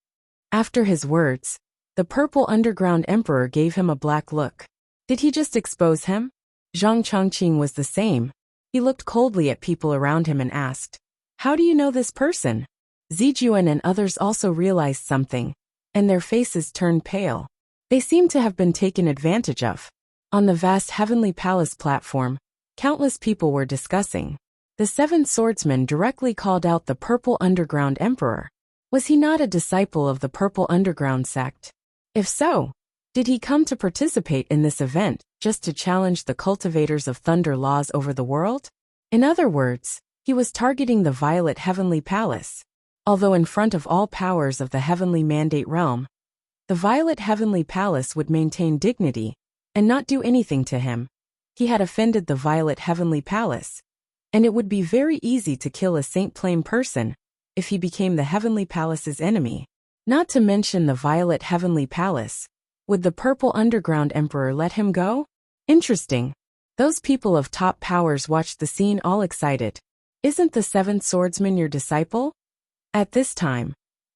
After his words, the Purple Underground Emperor gave him a black look. Did he just expose him? Zhang Chongqing was the same. He looked coldly at people around him and asked, "How do you know this person?" Zijuan and others also realized something, and their faces turned pale. They seemed to have been taken advantage of. On the vast Heavenly Palace platform, countless people were discussing. The seventh swordsman directly called out the Purple Underground Emperor. Was he not a disciple of the Purple Underground sect? If so, did he come to participate in this event just to challenge the cultivators of thunder laws over the world? In other words, he was targeting the Violet Heavenly Palace. Although in front of all powers of the Heavenly Mandate realm, the Violet Heavenly Palace would maintain dignity and not do anything to him. He had offended the Violet Heavenly Palace, and it would be very easy to kill a Saint Plain person if he became the Heavenly Palace's enemy. Not to mention the Violet Heavenly Palace. Would the Purple Underground Emperor let him go? Interesting. Those people of top powers watched the scene all excited. Isn't the seventh swordsman your disciple? At this time,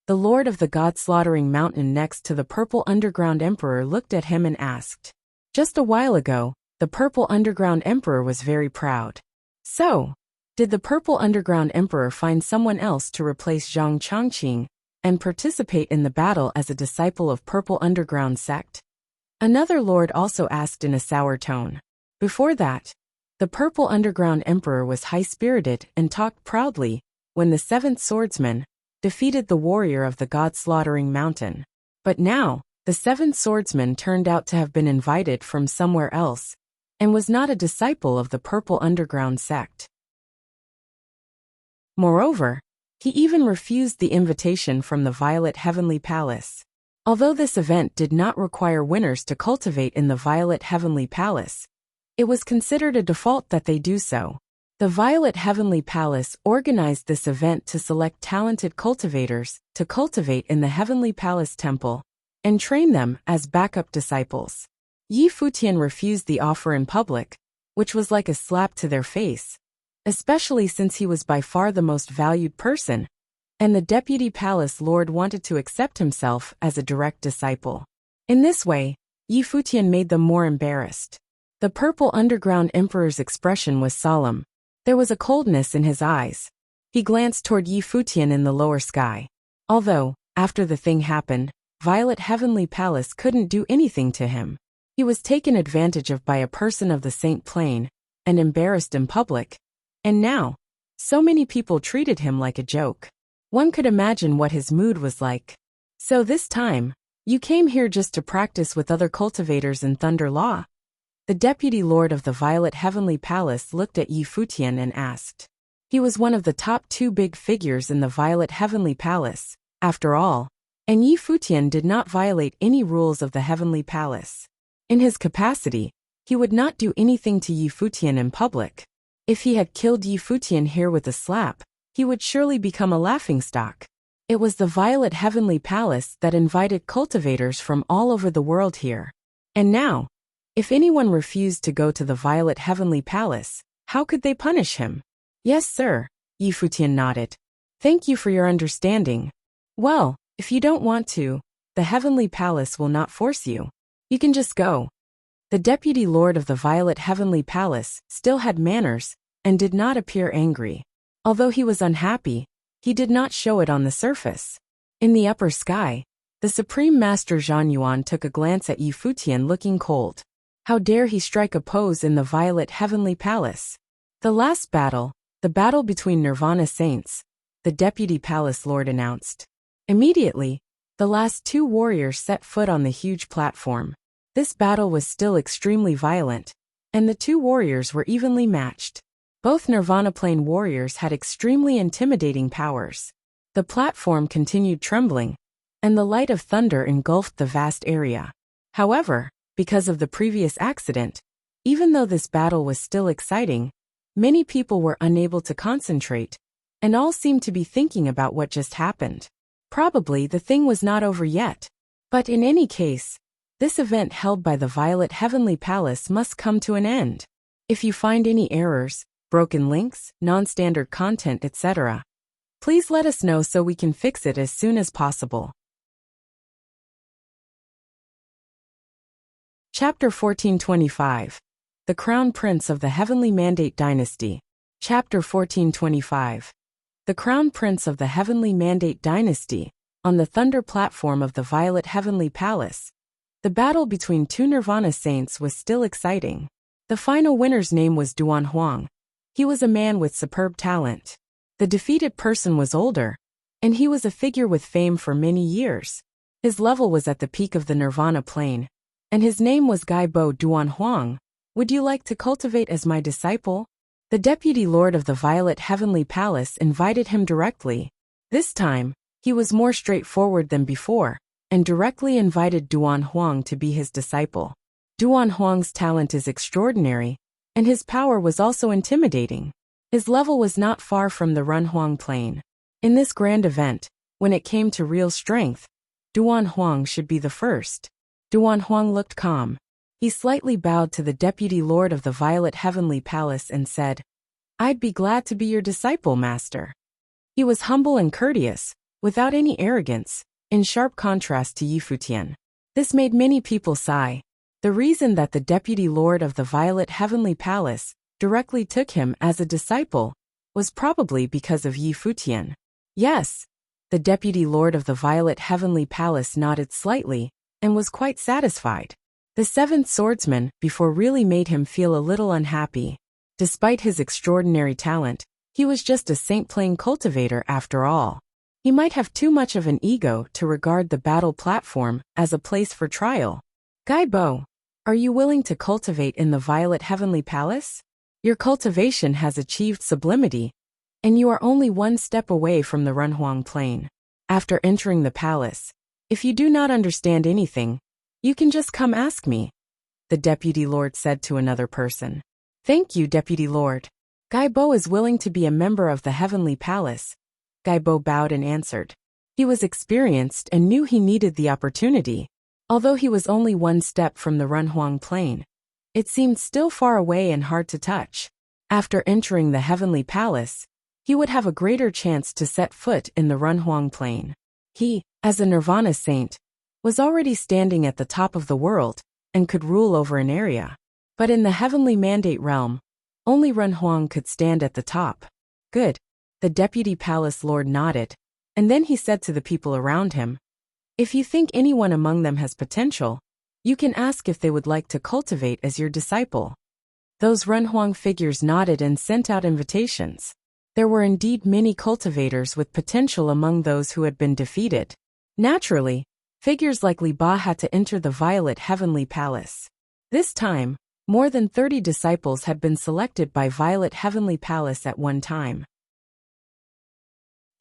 the Lord of the God-slaughtering mountain next to the Purple Underground Emperor looked at him and asked. Just a while ago, the Purple Underground Emperor was very proud. So, did the Purple Underground Emperor find someone else to replace Zhang Chongqing and participate in the battle as a disciple of Purple Underground sect? Another lord also asked in a sour tone. Before that, the Purple Underground Emperor was high-spirited and talked proudly when the seventh swordsman defeated the warrior of the God-slaughtering mountain. But now, the seventh swordsman turned out to have been invited from somewhere else and was not a disciple of the Purple Underground sect. Moreover, He even refused the invitation from the Violet Heavenly Palace. Although this event did not require winners to cultivate in the Violet Heavenly Palace, it was considered a default that they do so. The Violet Heavenly Palace organized this event to select talented cultivators to cultivate in the Heavenly Palace Temple and train them as backup disciples. Yi Futian refused the offer in public, which was like a slap to their face, especially since he was by far the most valued person, and the Deputy Palace Lord wanted to accept himself as a direct disciple. In this way, Yi Futian made them more embarrassed. The Purple Underground Emperor's expression was solemn. There was a coldness in his eyes. He glanced toward Yi Futian in the lower sky. Although, after the thing happened, Violet Heavenly Palace couldn't do anything to him. He was taken advantage of by a person of the Saint Plane and embarrassed in public. And now, so many people treated him like a joke. One could imagine what his mood was like. So this time, you came here just to practice with other cultivators in Thunder Law? The Deputy Lord of the Violet Heavenly Palace looked at Yi Futian and asked. He was one of the top 2 big figures in the Violet Heavenly Palace, after all, and Yi Futian did not violate any rules of the Heavenly Palace. In his capacity, he would not do anything to Yi Futian in public. If he had killed Yi Futian here with a slap, he would surely become a laughingstock. It was the Violet Heavenly Palace that invited cultivators from all over the world here. And now, if anyone refused to go to the Violet Heavenly Palace, how could they punish him? Yes, sir, Yi Futian nodded. Thank you for your understanding. Well, if you don't want to, the Heavenly Palace will not force you. You can just go. The Deputy Lord of the Violet Heavenly Palace still had manners and did not appear angry. Although he was unhappy, he did not show it on the surface. In the upper sky, the Supreme Master Zhan Yuan took a glance at Yi Futian looking cold. How dare he strike a pose in the Violet Heavenly Palace? The last battle, the battle between Nirvana Saints, the Deputy Palace Lord announced. Immediately, the last 2 warriors set foot on the huge platform. This battle was still extremely violent, and the 2 warriors were evenly matched. Both Nirvana Plane warriors had extremely intimidating powers. The platform continued trembling, and the light of thunder engulfed the vast area. However, because of the previous accident, even though this battle was still exciting, many people were unable to concentrate, and all seemed to be thinking about what just happened. Probably the thing was not over yet. But in any case, this event held by the Violet Heavenly Palace must come to an end. If you find any errors, broken links, non-standard content, etc., please let us know so we can fix it as soon as possible. Chapter 1425. The Crown Prince of the Heavenly Mandate Dynasty. Chapter 1425. The Crown Prince of the Heavenly Mandate Dynasty. On the Thunder platform of the Violet Heavenly Palace, the battle between 2 Nirvana Saints was still exciting. The final winner's name was Duan Huang. He was a man with superb talent. The defeated person was older, and he was a figure with fame for many years. His level was at the peak of the Nirvana Plane, and his name was Gai Bo Duan Huang. Would you like to cultivate as my disciple? The Deputy Lord of the Violet Heavenly Palace invited him directly. This time, he was more straightforward than before, and directly invited Duan Huang to be his disciple. Duan Huang's talent is extraordinary, and his power was also intimidating. His level was not far from the Run Huang Plane. In this grand event, when it came to real strength, Duan Huang should be the first. Duan Huang looked calm. He slightly bowed to the Deputy Lord of the Violet Heavenly Palace and said, "I'd be glad to be your disciple, Master." He was humble and courteous, without any arrogance, in sharp contrast to Yi Futian. This made many people sigh. The reason that the Deputy Lord of the Violet Heavenly Palace directly took him as a disciple was probably because of Yi Futian. Yes, the Deputy Lord of the Violet Heavenly Palace nodded slightly and was quite satisfied. The 7th swordsman before really made him feel a little unhappy. Despite his extraordinary talent, he was just a Saint Plane cultivator after all. He might have too much of an ego to regard the battle platform as a place for trial. Gai Bo, are you willing to cultivate in the Violet Heavenly Palace? Your cultivation has achieved sublimity, and you are only one step away from the Runhuang Plain. After entering the palace, if you do not understand anything, you can just come ask me, the deputy lord said to another person. Thank you, deputy lord. Gai Bo is willing to be a member of the heavenly palace. Gai Bo bowed and answered. He was experienced and knew he needed the opportunity. Although he was only one step from the Runhuang Plain, it seemed still far away and hard to touch. After entering the heavenly palace, he would have a greater chance to set foot in the Runhuang Plain. He, as a nirvana saint, was already standing at the top of the world and could rule over an area. But in the heavenly mandate realm, only Runhuang could stand at the top. Good. The deputy palace lord nodded, and then he said to the people around him, if you think anyone among them has potential, you can ask if they would like to cultivate as your disciple. Those Runhuang figures nodded and sent out invitations. There were indeed many cultivators with potential among those who had been defeated. Naturally, figures like Li Ba had to enter the Violet Heavenly Palace. This time, more than 30 disciples had been selected by Violet Heavenly Palace at one time.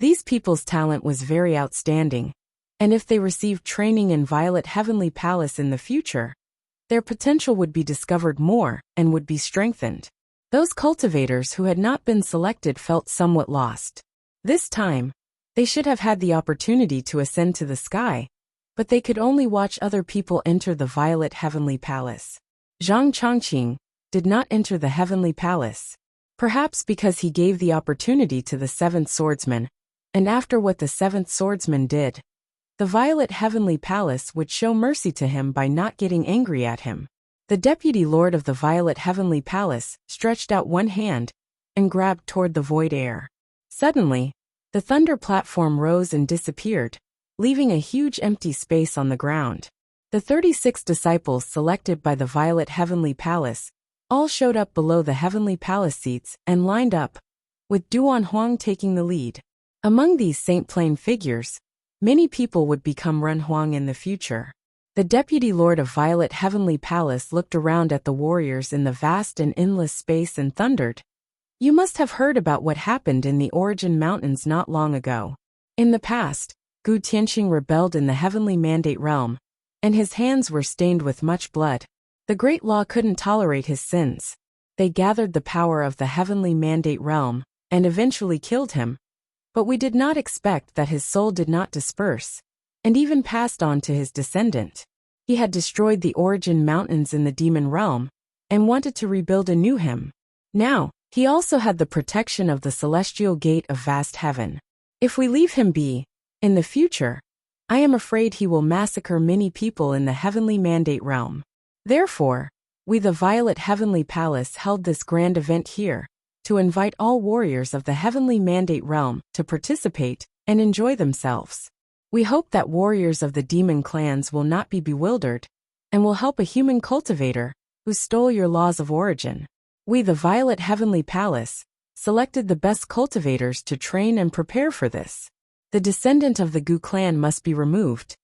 These people's talent was very outstanding, and if they received training in Violet Heavenly Palace in the future, their potential would be discovered more and would be strengthened. Those cultivators who had not been selected felt somewhat lost. This time, they should have had the opportunity to ascend to the sky, but they could only watch other people enter the Violet Heavenly Palace. Zhang Chongqing did not enter the Heavenly Palace, perhaps because he gave the opportunity to the seventh swordsman, and after what the seventh swordsman did, the Violet Heavenly Palace would show mercy to him by not getting angry at him. The deputy lord of the Violet Heavenly Palace stretched out one hand and grabbed toward the void air. Suddenly, the thunder platform rose and disappeared, leaving a huge empty space on the ground. The 36 disciples selected by the Violet Heavenly Palace all showed up below the Heavenly Palace seats and lined up, with Duan Huang taking the lead. Among these Saint Plain figures, many people would become Runhuang in the future. The deputy lord of Violet Heavenly Palace looked around at the warriors in the vast and endless space and thundered. You must have heard about what happened in the Origin Mountains not long ago. In the past, Gu Tianxing rebelled in the Heavenly Mandate realm, and his hands were stained with much blood. The Great Law couldn't tolerate his sins. They gathered the power of the Heavenly Mandate realm, and eventually killed him. But we did not expect that his soul did not disperse, and even passed on to his descendant. He had destroyed the Origin Mountains in the demon realm, and wanted to rebuild anew him. Now, he also had the protection of the celestial gate of vast heaven. If we leave him be, in the future, I am afraid he will massacre many people in the Heavenly Mandate realm. Therefore, we the Violet Heavenly Palace held this grand event here, to invite all warriors of the Heavenly Mandate realm to participate and enjoy themselves. We hope that warriors of the demon clans will not be bewildered, and will help a human cultivator who stole your laws of origin. We the Violet Heavenly Palace selected the best cultivators to train and prepare for this. The descendant of the Gu clan must be removed.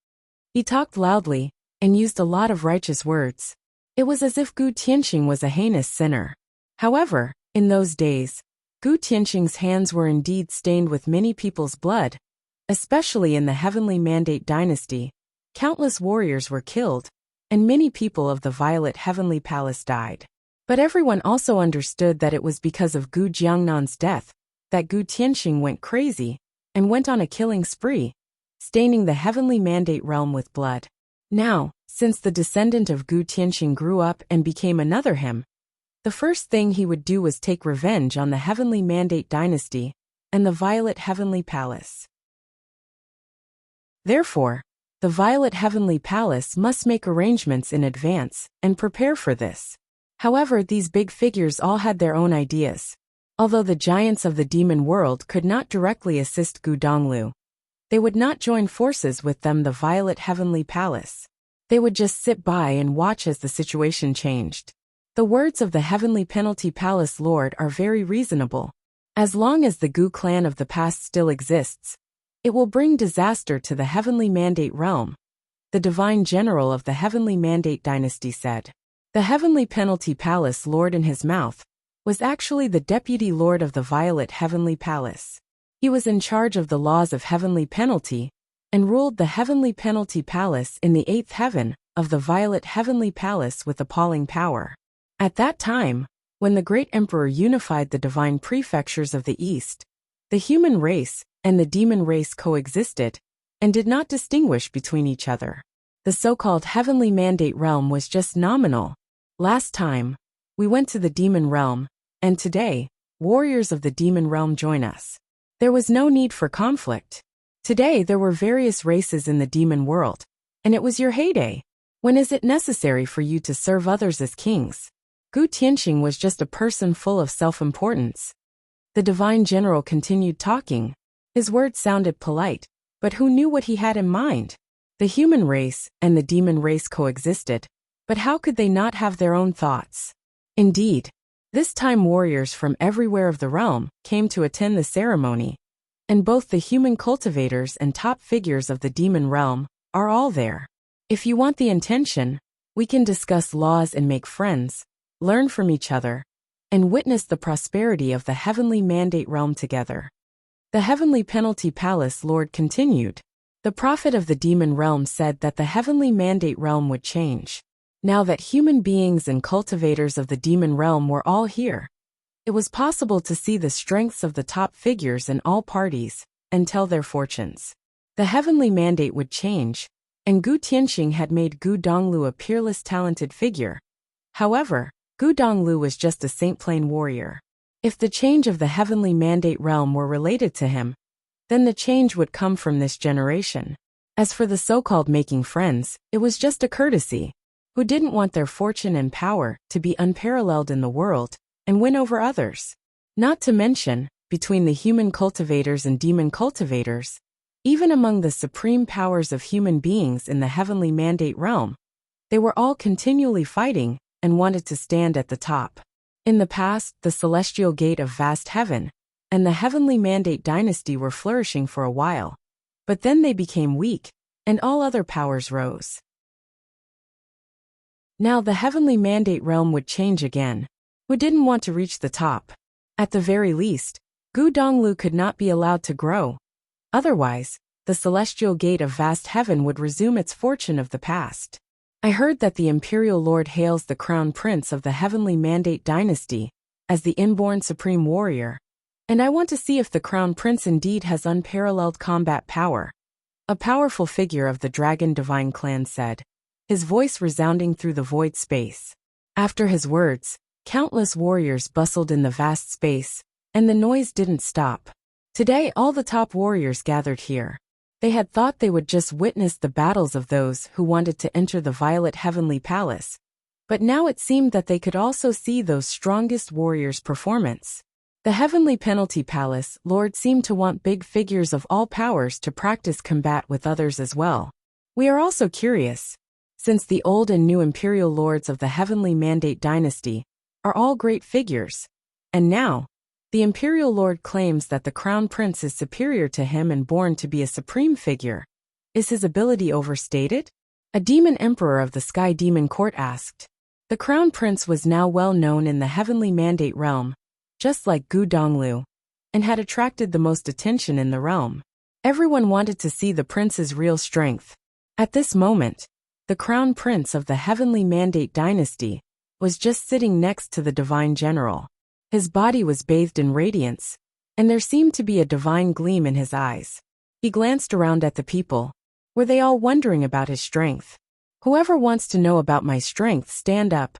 He talked loudly and used a lot of righteous words. It was as if Gu Tianxing was a heinous sinner. However, in those days, Gu Tianxing's hands were indeed stained with many people's blood, especially in the Heavenly Mandate dynasty. Countless warriors were killed, and many people of the Violet Heavenly Palace died. But everyone also understood that it was because of Gu Jiangnan's death that Gu Tianxing went crazy and went on a killing spree, staining the Heavenly Mandate realm with blood. Now, since the descendant of Gu Tianxing grew up and became another him, the first thing he would do was take revenge on the Heavenly Mandate dynasty and the Violet Heavenly Palace. Therefore, the Violet Heavenly Palace must make arrangements in advance and prepare for this. However, these big figures all had their own ideas. Although the giants of the demon world could not directly assist Gu Donglu, they would not join forces with them the Violet Heavenly Palace. They would just sit by and watch as the situation changed. The words of the Heavenly Penalty Palace Lord are very reasonable. As long as the Gu clan of the past still exists, it will bring disaster to the Heavenly Mandate realm, the Divine General of the Heavenly Mandate dynasty said. The Heavenly Penalty Palace Lord in his mouth was actually the Deputy Lord of the Violet Heavenly Palace. He was in charge of the laws of heavenly penalty and ruled the Heavenly Penalty Palace in the 8th heaven of the Violet Heavenly Palace with appalling power. At that time, when the great emperor unified the divine prefectures of the East, the human race and the demon race coexisted and did not distinguish between each other. The so-called Heavenly Mandate realm was just nominal. Last time, we went to the demon realm, and today, warriors of the demon realm join us. There was no need for conflict. Today there were various races in the demon world, and it was your heyday. When is it necessary for you to serve others as kings? Gu Tianxing was just a person full of self-importance. The divine general continued talking. His words sounded polite, but who knew what he had in mind? The human race and the demon race coexisted, but how could they not have their own thoughts? Indeed, this time warriors from everywhere of the realm came to attend the ceremony, and both the human cultivators and top figures of the demon realm are all there. If you want the intention, we can discuss laws and make friends, learn from each other, and witness the prosperity of the Heavenly Mandate realm together. The Heavenly Penalty Palace Lord continued. The prophet of the demon realm said that the Heavenly Mandate realm would change. Now that human beings and cultivators of the demon realm were all here, it was possible to see the strengths of the top figures in all parties and tell their fortunes. The Heavenly Mandate would change, and Gu Tianxing had made Gu Donglu a peerless talented figure. However, Gu Donglu was just a saint-plain warrior. If the change of the Heavenly Mandate realm were related to him, then the change would come from this generation. As for the so-called making friends, it was just a courtesy. Who didn't want their fortune and power to be unparalleled in the world and win over others? Not to mention, between the human cultivators and demon cultivators, even among the supreme powers of human beings in the Heavenly Mandate realm, they were all continually fighting and wanted to stand at the top. In the past, the celestial gate of vast heaven and the Heavenly Mandate dynasty were flourishing for a while, but then they became weak, and all other powers rose. Now the Heavenly Mandate realm would change again. Who didn't want to reach the top? At the very least, Gu Donglu could not be allowed to grow. Otherwise, the celestial gate of vast heaven would resume its fortune of the past. I heard that the Imperial Lord hails the Crown Prince of the Heavenly Mandate dynasty as the inborn supreme warrior, and I want to see if the Crown Prince indeed has unparalleled combat power. A powerful figure of the Dragon Divine clan said, his voice resounding through the void space. After his words, countless warriors bustled in the vast space, and the noise didn't stop. Today all the top warriors gathered here. They had thought they would just witness the battles of those who wanted to enter the Violet Heavenly Palace, but now it seemed that they could also see those strongest warriors' performance. The Heavenly Penalty Palace Lord seemed to want big figures of all powers to practice combat with others as well. We are also curious, since the old and new Imperial Lords of the Heavenly Mandate dynasty are all great figures, and now, the Imperial Lord claims that the Crown Prince is superior to him and born to be a supreme figure. Is his ability overstated? A demon emperor of the Sky Demon Court asked. The Crown Prince was now well known in the Heavenly Mandate realm, just like Gu Donglu, and had attracted the most attention in the realm. Everyone wanted to see the prince's real strength. At this moment, the Crown Prince of the Heavenly Mandate dynasty was just sitting next to the Divine General. His body was bathed in radiance, and there seemed to be a divine gleam in his eyes. He glanced around at the people. Were they all wondering about his strength? Whoever wants to know about my strength, stand up.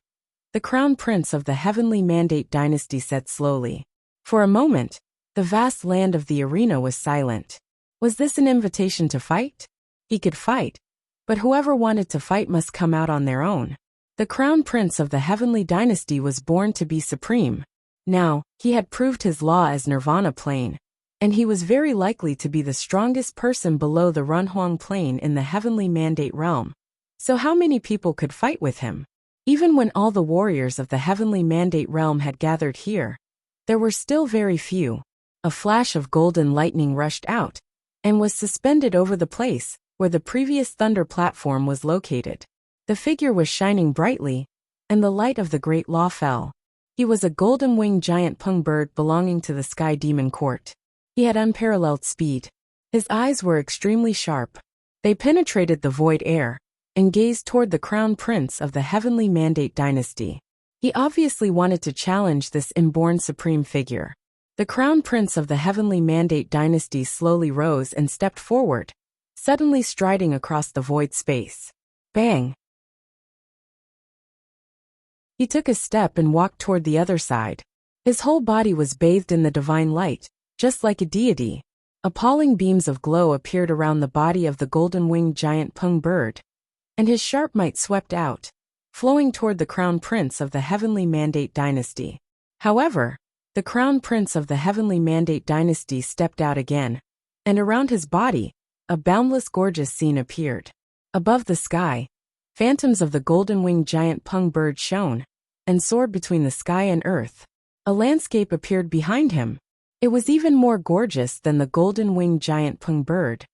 The Crown Prince of the Heavenly Mandate dynasty said slowly. For a moment, the vast land of the arena was silent. Was this an invitation to fight? He could fight, but whoever wanted to fight must come out on their own. The Crown Prince of the Heavenly Dynasty was born to be supreme. Now, he had proved his law as Nirvana plane, and he was very likely to be the strongest person below the Runhuang plane in the Heavenly Mandate realm. So how many people could fight with him? Even when all the warriors of the Heavenly Mandate realm had gathered here, there were still very few. A flash of golden lightning rushed out, and was suspended over the place where the previous thunder platform was located. The figure was shining brightly, and the light of the great law fell. He He was a golden-winged giant pung bird belonging to the Sky Demon Court. He had unparalleled speed. His eyes were extremely sharp. They penetrated the void air and gazed toward the crown prince of the Heavenly Mandate dynasty. He obviously wanted to challenge this inborn supreme figure. The crown prince of the Heavenly Mandate dynasty slowly rose and stepped forward, suddenly striding across the void space. Bang! He took a step and walked toward the other side. His whole body was bathed in the divine light, just like a deity. Appalling beams of glow appeared around the body of the golden-winged giant pung bird, and his sharp might swept out, flowing toward the crown prince of the Heavenly Mandate dynasty. However, the crown prince of the Heavenly Mandate dynasty stepped out again, and around his body, a boundless gorgeous scene appeared. Above the sky, phantoms of the golden-winged giant pung bird shone and soared between the sky and earth. A landscape appeared behind him. It was even more gorgeous than the golden-winged giant pung bird,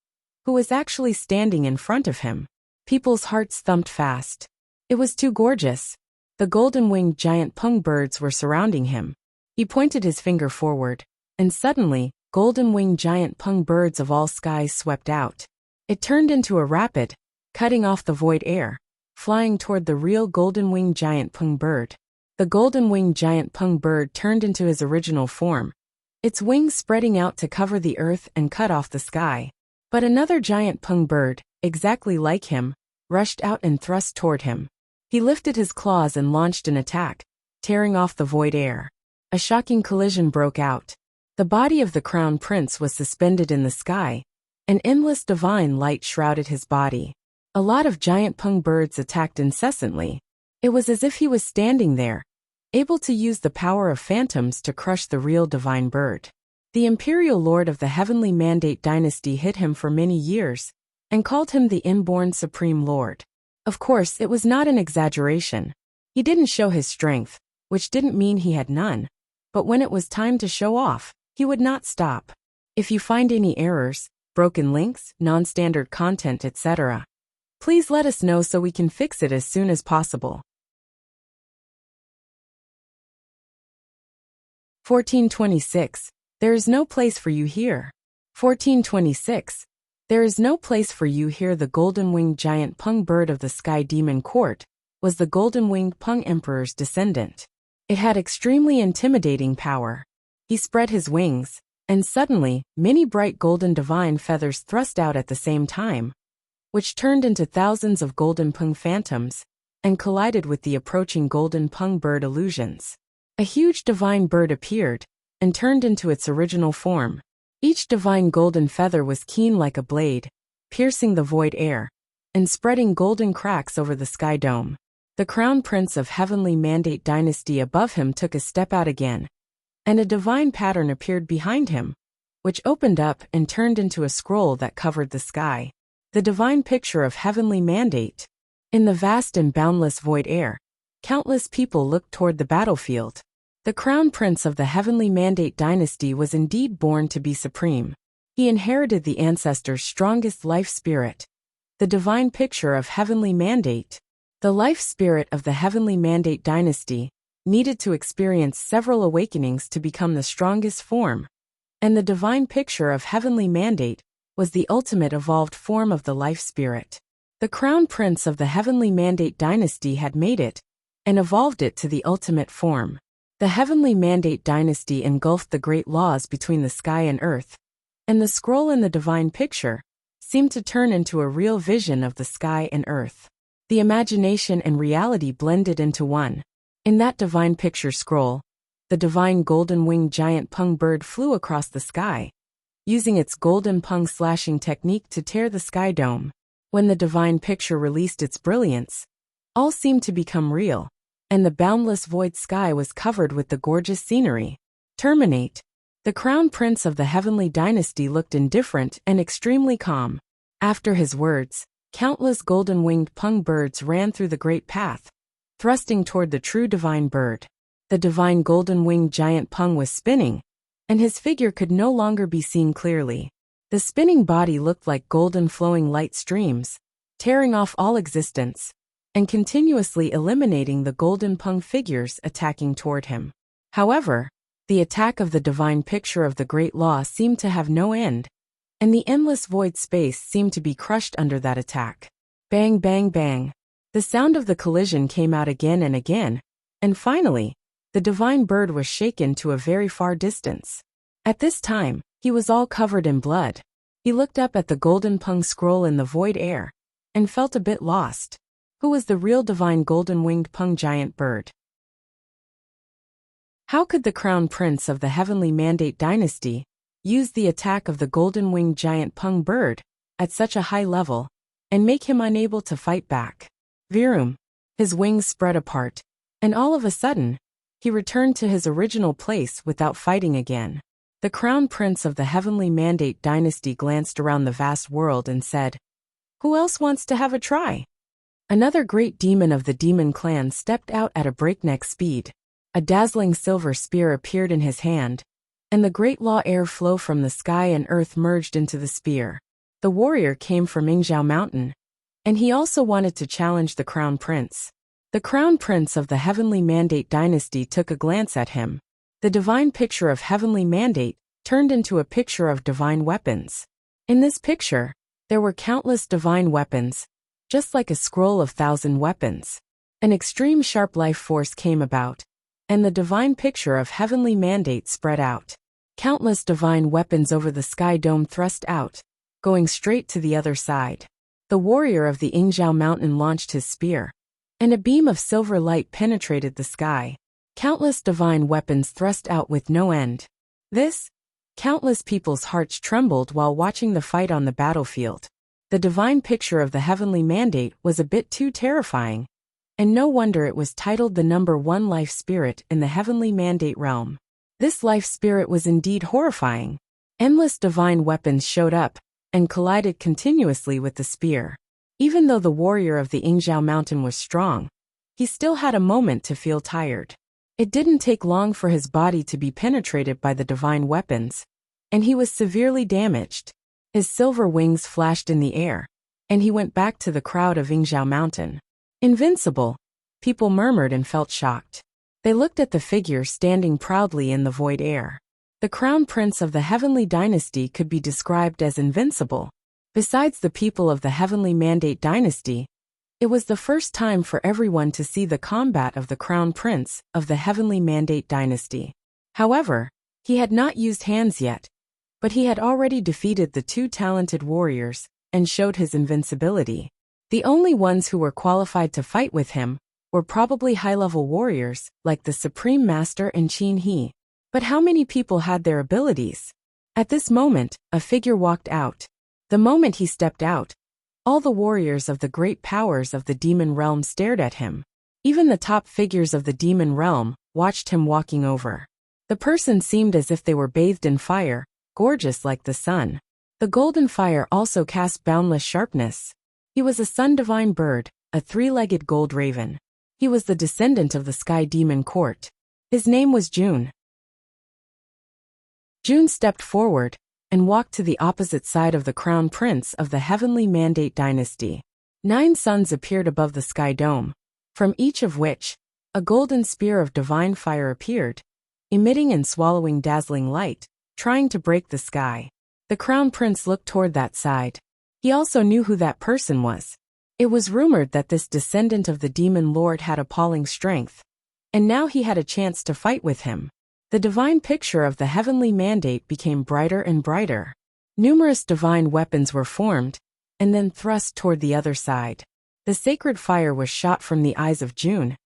who was actually standing in front of him. People's hearts thumped fast. It was too gorgeous. The golden-winged giant pung birds were surrounding him. He pointed his finger forward, and suddenly, golden-winged giant pung birds of all skies swept out. It turned into a rapid, cutting off the void air, flying toward the real golden-winged giant pung bird. The golden-winged giant pung bird turned into his original form, its wings spreading out to cover the earth and cut off the sky. But another giant pung bird, exactly like him, rushed out and thrust toward him. He lifted his claws and launched an attack, tearing off the void air. A shocking collision broke out. The body of the crown prince was suspended in the sky. An endless divine light shrouded his body. A lot of giant pung birds attacked incessantly. It was as if he was standing there, able to use the power of phantoms to crush the real divine bird. The imperial lord of the Heavenly Mandate dynasty hid him for many years and called him the inborn supreme lord. Of course, it was not an exaggeration. He didn't show his strength, which didn't mean he had none. But when it was time to show off, he would not stop. If you find any errors, broken links, non-standard content, etc., please let us know so we can fix it as soon as possible. 1426. There is no place for you here. 1426. There is no place for you here. The golden-winged giant pung bird of the Sky Demon Court was the golden-winged pung emperor's descendant. It had extremely intimidating power. He spread his wings, and suddenly, many bright golden divine feathers thrust out at the same time, which turned into thousands of golden pung phantoms and collided with the approaching golden pung bird illusions. A huge divine bird appeared and turned into its original form. Each divine golden feather was keen like a blade, piercing the void air and spreading golden cracks over the sky dome. The crown prince of Heavenly Mandate dynasty above him took a step out again, and a divine pattern appeared behind him, which opened up and turned into a scroll that covered the sky. The divine picture of Heavenly Mandate. In the vast and boundless void air, countless people looked toward the battlefield. The crown prince of the Heavenly Mandate dynasty was indeed born to be supreme. He inherited the ancestors' strongest life spirit, the divine picture of Heavenly Mandate. The life spirit of the Heavenly Mandate dynasty needed to experience several awakenings to become the strongest form, and the divine picture of Heavenly Mandate was the ultimate evolved form of the life spirit. The crown prince of the Heavenly Mandate dynasty had made it and evolved it to the ultimate form. The Heavenly Mandate dynasty engulfed the great laws between the sky and earth, and the scroll in the divine picture seemed to turn into a real vision of the sky and earth. The imagination and reality blended into one. In that divine picture scroll, the divine golden-winged giant pung bird flew across the sky, using its golden pung slashing technique to tear the sky dome. When the divine picture released its brilliance, all seemed to become real, and the boundless void sky was covered with the gorgeous scenery. Terminate. The crown prince of the Heavenly dynasty looked indifferent and extremely calm. After his words, countless golden-winged pung birds ran through the great path, thrusting toward the true divine bird. The divine golden-winged giant pung was spinning, and his figure could no longer be seen clearly. The spinning body looked like golden flowing light streams, tearing off all existence, and continuously eliminating the golden pung figures attacking toward him. However, the attack of the divine picture of the great law seemed to have no end, and the endless void space seemed to be crushed under that attack. Bang, bang, bang. The sound of the collision came out again and again, and finally, the divine bird was shaken to a very far distance. At this time, he was all covered in blood. He looked up at the golden pung scroll in the void air, and felt a bit lost. Who was the real divine golden-winged pung giant bird? How could the crown prince of the heavenly mandate dynasty use the attack of the golden-winged giant pung bird at such a high level and make him unable to fight back? Virum. His wings spread apart, and all of a sudden, he returned to his original place without fighting again. The crown prince of the heavenly mandate dynasty glanced around the vast world and said, "Who else wants to have a try?" Another great demon of the demon clan stepped out at a breakneck speed. A dazzling silver spear appeared in his hand, and the great law air flow from the sky and earth merged into the spear. The warrior came from Yingzhou Mountain, and he also wanted to challenge the crown prince. The crown prince of the heavenly mandate dynasty took a glance at him. The divine picture of heavenly mandate turned into a picture of divine weapons. In this picture, there were countless divine weapons, just like a scroll of 1,000 weapons. An extreme sharp life force came about, and the divine picture of heavenly mandate spread out. Countless divine weapons over the sky dome thrust out, going straight to the other side. The warrior of the Yingzhou Mountain launched his spear, and a beam of silver light penetrated the sky. Countless divine weapons thrust out with no end. Countless people's hearts trembled while watching the fight on the battlefield. The divine picture of the heavenly mandate was a bit too terrifying, and no wonder it was titled the #1 life spirit in the heavenly mandate realm. This life spirit was indeed horrifying. Endless divine weapons showed up and collided continuously with the spear. Even though the warrior of the Yingzhou Mountain was strong, he still had a moment to feel tired. It didn't take long for his body to be penetrated by the divine weapons, and he was severely damaged. His silver wings flashed in the air, and he went back to the crowd of Yingzhou Mountain. Invincible, people murmured and felt shocked. They looked at the figure standing proudly in the void air. The crown prince of the heavenly dynasty could be described as invincible. Besides the people of the heavenly mandate dynasty, it was the first time for everyone to see the combat of the crown prince of the heavenly mandate dynasty. However, he had not used hands yet, but he had already defeated the two talented warriors and showed his invincibility. The only ones who were qualified to fight with him were probably high-level warriors like the Supreme Master and Qin He. But how many people had their abilities? At this moment, a figure walked out. The moment he stepped out, all the warriors of the great powers of the demon realm stared at him. Even the top figures of the demon realm watched him walking over. The person seemed as if they were bathed in fire, gorgeous like the sun. The golden fire also cast boundless sharpness. He was a sun-divine bird, a three-legged gold raven. He was the descendant of the sky demon court. His name was June. June stepped forward and walked to the opposite side of the crown prince of the heavenly mandate dynasty. 9 suns appeared above the sky dome, from each of which a golden spear of divine fire appeared, emitting and swallowing dazzling light, trying to break the sky. The crown prince looked toward that side. He also knew who that person was. It was rumored that this descendant of the demon lord had appalling strength, and now he had a chance to fight with him. The divine picture of the heavenly mandate became brighter and brighter. Numerous divine weapons were formed, and then thrust toward the other side. The sacred fire was shot from the eyes of June,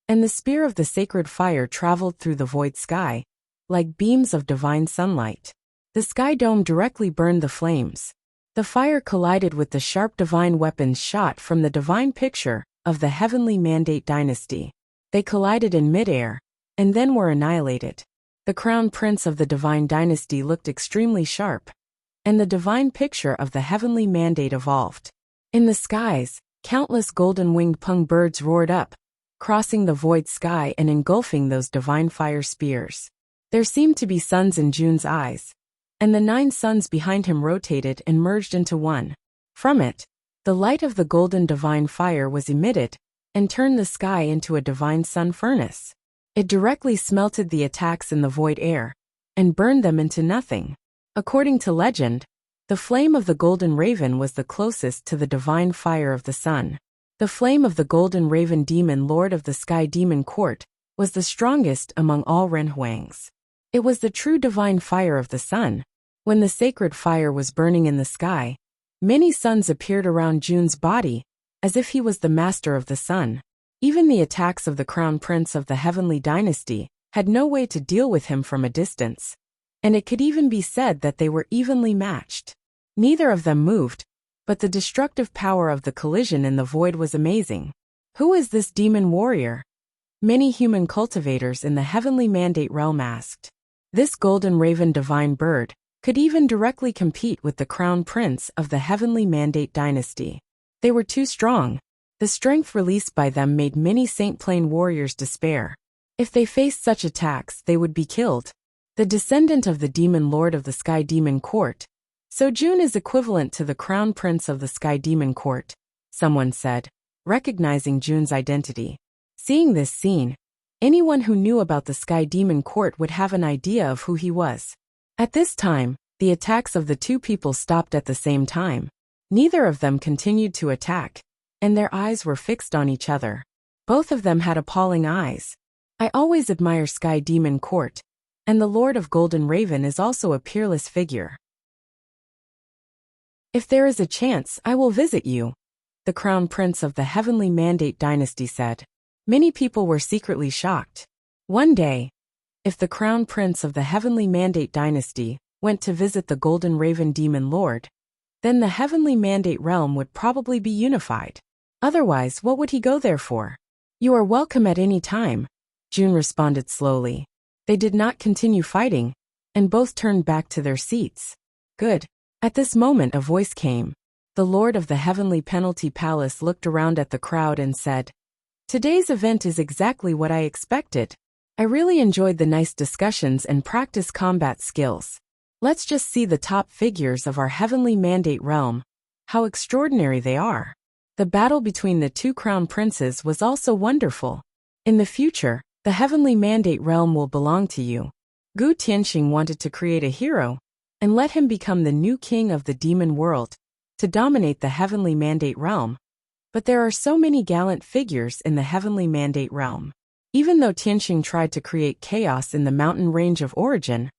and the spear of the sacred fire traveled through the void sky, like beams of divine sunlight. The sky dome directly burned the flames. The fire collided with the sharp divine weapons shot from the divine picture of the heavenly mandate dynasty. They collided in midair, and then were annihilated. The crown prince of the divine dynasty looked extremely sharp, and the divine picture of the heavenly mandate evolved. In the skies, countless golden-winged pung birds roared up, crossing the void sky and engulfing those divine fire spears. There seemed to be suns in June's eyes, and the 9 suns behind him rotated and merged into one. From it, the light of the golden divine fire was emitted and turned the sky into a divine sun furnace. It directly smelted the attacks in the void air and burned them into nothing. According to legend, the flame of the golden raven was the closest to the divine fire of the sun. The flame of the golden raven demon lord of the sky demon court was the strongest among all renhuangs. It was the true divine fire of the sun. When the sacred fire was burning in the sky, many suns appeared around Jun's body, as if he was the master of the sun. Even the attacks of the crown prince of the heavenly dynasty had no way to deal with him from a distance, and it could even be said that they were evenly matched. Neither of them moved, but the destructive power of the collision in the void was amazing. Who is this demon warrior? Many human cultivators in the heavenly mandate realm asked. This golden raven divine bird could even directly compete with the crown prince of the heavenly mandate dynasty. They were too strong. The strength released by them made many Saint Plain warriors despair. If they faced such attacks, they would be killed. The descendant of the demon lord of the sky demon court, so Jun is equivalent to the crown prince of the sky demon court, someone said, recognizing Jun's identity. Seeing this scene, anyone who knew about the sky demon court would have an idea of who he was. At this time, the attacks of the two people stopped at the same time. Neither of them continued to attack, and their eyes were fixed on each other. Both of them had appalling eyes. I always admire Sky Demon Court, and the Lord of Golden Raven is also a peerless figure. If there is a chance, I will visit you, the Crown Prince of the Heavenly Mandate Dynasty said. Many people were secretly shocked. One day, if the Crown Prince of the Heavenly Mandate Dynasty went to visit the Golden Raven Demon Lord, then the Heavenly Mandate realm would probably be unified. Otherwise, what would he go there for? You are welcome at any time, Jun responded slowly. They did not continue fighting, and both turned back to their seats. Good. At this moment a voice came. The Lord of the Heavenly Penalty Palace looked around at the crowd and said, "Today's event is exactly what I expected. I really enjoyed the nice discussions and practice combat skills. Let's just see the top figures of our Heavenly Mandate realm. How extraordinary they are." The battle between the two crown princes was also wonderful. In the future, the Heavenly Mandate realm will belong to you. Gu Tianxing wanted to create a hero and let him become the new king of the demon world, to dominate the Heavenly Mandate realm. But there are so many gallant figures in the Heavenly Mandate realm. Even though Tianxing tried to create chaos in the mountain range of origin,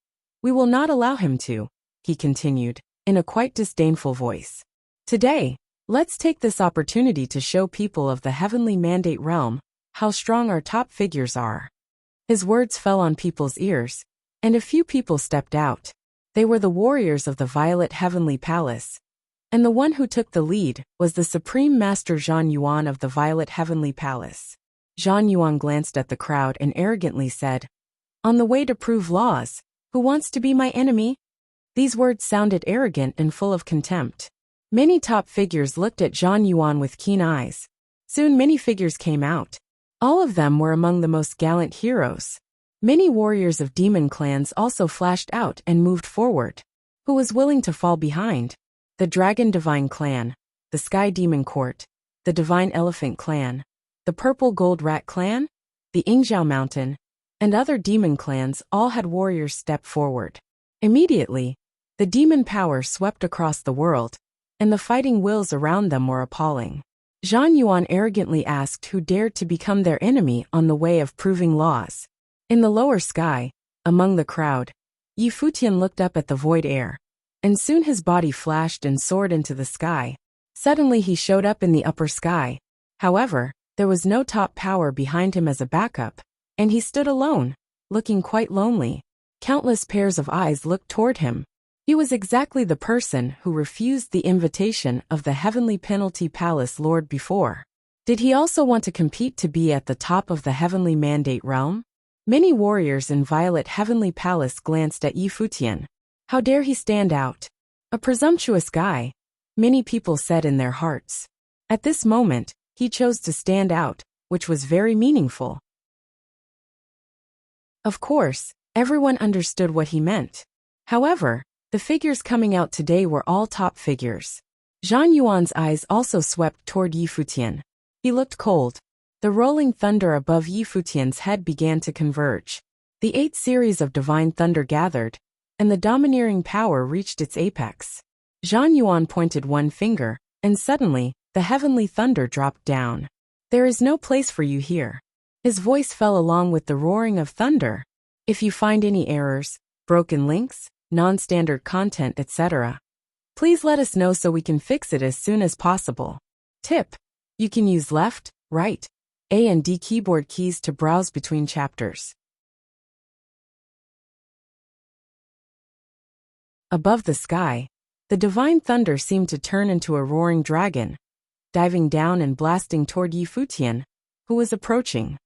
we will not allow him to, he continued, in a quite disdainful voice. Today, let's take this opportunity to show people of the Heavenly Mandate realm how strong our top figures are. His words fell on people's ears, and a few people stepped out. They were the warriors of the Violet Heavenly Palace, and the one who took the lead was the Supreme Master Zhan Yuan of the Violet Heavenly Palace. Zhan Yuan glanced at the crowd and arrogantly said, "On the way to prove laws, who wants to be my enemy?" These words sounded arrogant and full of contempt. Many top figures looked at Zhan Yuan with keen eyes. Soon many figures came out. All of them were among the most gallant heroes. Many warriors of demon clans also flashed out and moved forward. Who was willing to fall behind? The Dragon Divine Clan, the Sky Demon Court, the Divine Elephant Clan, the Purple Gold Rat Clan, the Ingzhao Mountain, and other demon clans all had warriors step forward. Immediately, the demon power swept across the world, and the fighting wills around them were appalling. Zhan Yuan arrogantly asked who dared to become their enemy on the way of proving laws. In the lower sky, among the crowd, Futian looked up at the void air, and soon his body flashed and soared into the sky. Suddenly he showed up in the upper sky. However, there was no top power behind him as a backup, and he stood alone, looking quite lonely. Countless pairs of eyes looked toward him. He was exactly the person who refused the invitation of the Heavenly Penalty Palace Lord before. Did he also want to compete to be at the top of the Heavenly Mandate realm? Many warriors in Violet Heavenly Palace glanced at Futian. How dare he stand out? A presumptuous guy, many people said in their hearts. At this moment, he chose to stand out, which was very meaningful. Of course, everyone understood what he meant. However, the figures coming out today were all top figures. Zhan Yuan's eyes also swept toward Futian. He looked cold. The rolling thunder above Yi Futian's head began to converge. The 8 series of divine thunder gathered, and the domineering power reached its apex. Zhang Yuan pointed one finger, and suddenly, the heavenly thunder dropped down. "There is no place for you here." His voice fell along with the roaring of thunder. "If you find any errors, broken links, non-standard content, etc., please let us know so we can fix it as soon as possible. Tip: you can use left, right, A and D keyboard keys to browse between chapters." Above the sky, the divine thunder seemed to turn into a roaring dragon, diving down and blasting toward Yi Futian, who was approaching.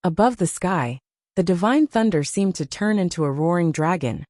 Above the sky, the divine thunder seemed to turn into a roaring dragon,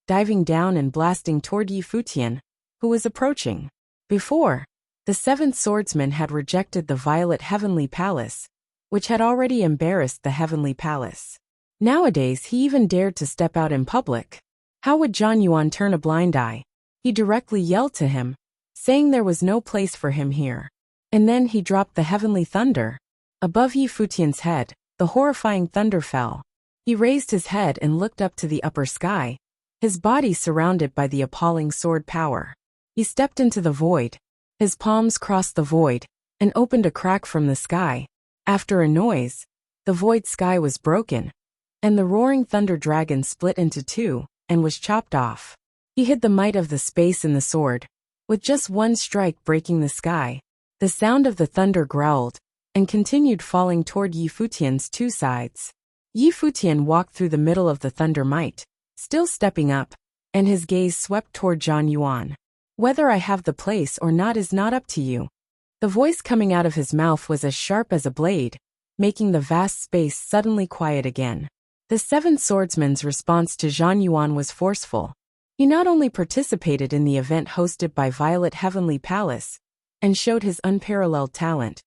diving down and blasting toward Yi Futian, who was approaching. Before, the 7th swordsman had rejected the violet heavenly palace, which had already embarrassed the heavenly palace. Nowadays he even dared to step out in public. How would Zhang Yuan turn a blind eye? He directly yelled to him, saying there was no place for him here. And then he dropped the heavenly thunder. Above Yi Futian's head, the horrifying thunder fell. He raised his head and looked up to the upper sky, his body surrounded by the appalling sword power. He stepped into the void. His palms crossed the void and opened a crack from the sky. After a noise, the void sky was broken, and the roaring thunder dragon split into 2 and was chopped off. He hid the might of the space in the sword, with just one strike breaking the sky. The sound of the thunder growled and continued falling toward Yi Futian's 2 sides. Yi Futian walked through the middle of the thunder might, still stepping up, and his gaze swept toward Zhang Yuan. "Whether I have the place or not is not up to you." The voice coming out of his mouth was as sharp as a blade, making the vast space suddenly quiet again. The 7th swordsman's response to Zhang Yuan was forceful. He not only participated in the event hosted by Violet Heavenly Palace and showed his unparalleled talent,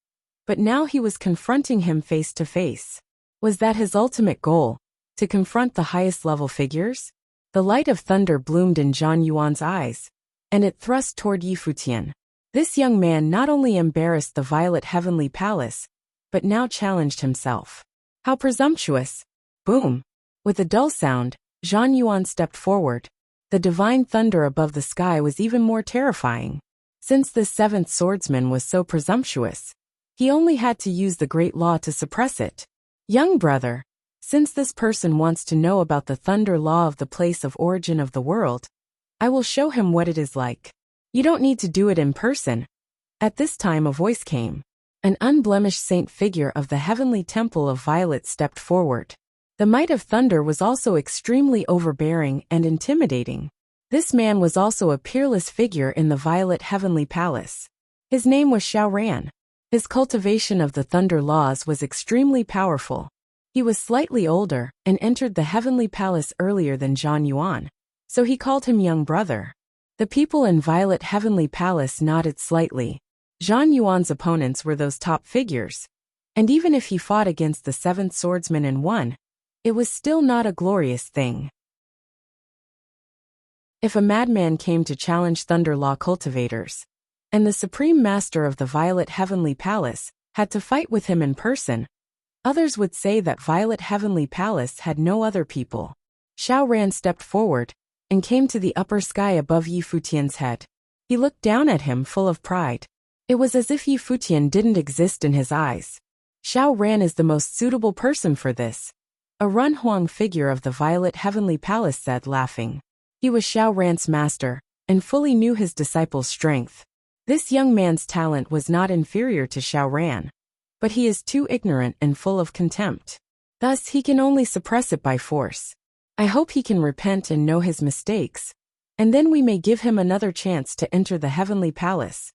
but now he was confronting him face to face. Was that his ultimate goal, to confront the highest level figures? The light of thunder bloomed in Zhang Yuan's eyes, and it thrust toward Yi Futian. This young man not only embarrassed the Violet Heavenly Palace, but now challenged himself. How presumptuous! Boom! With a dull sound, Zhang Yuan stepped forward. The divine thunder above the sky was even more terrifying. Since this 7th swordsman was so presumptuous, he only had to use the great law to suppress it. "Young brother, since this person wants to know about the thunder law of the place of origin of the world, I will show him what it is like. You don't need to do it in person." At this time a voice came. An unblemished saint figure of the heavenly temple of Violet stepped forward. The might of thunder was also extremely overbearing and intimidating. This man was also a peerless figure in the Violet Heavenly Palace. His name was Xiao Ran. His cultivation of the thunder laws was extremely powerful. He was slightly older and entered the Heavenly Palace earlier than Zhang Yuan, so he called him young brother. The people in Violet Heavenly Palace nodded slightly. Zhang Yuan's opponents were those top figures, and even if he fought against the 7th swordsman and won, it was still not a glorious thing. If a madman came to challenge thunder law cultivators, and the supreme master of the Violet Heavenly Palace had to fight with him in person, others would say that Violet Heavenly Palace had no other people. Xiao Ran stepped forward and came to the upper sky above Yi Futian's head. He looked down at him full of pride. It was as if Yi Futian didn't exist in his eyes. "Xiao Ran is the most suitable person for this," a Runhuang figure of the Violet Heavenly Palace said, laughing. He was Xiao Ran's master, and fully knew his disciple's strength. This young man's talent was not inferior to Xiao Ran, but he is too ignorant and full of contempt. Thus he can only suppress it by force. I hope he can repent and know his mistakes, and then we may give him another chance to enter the Heavenly Palace.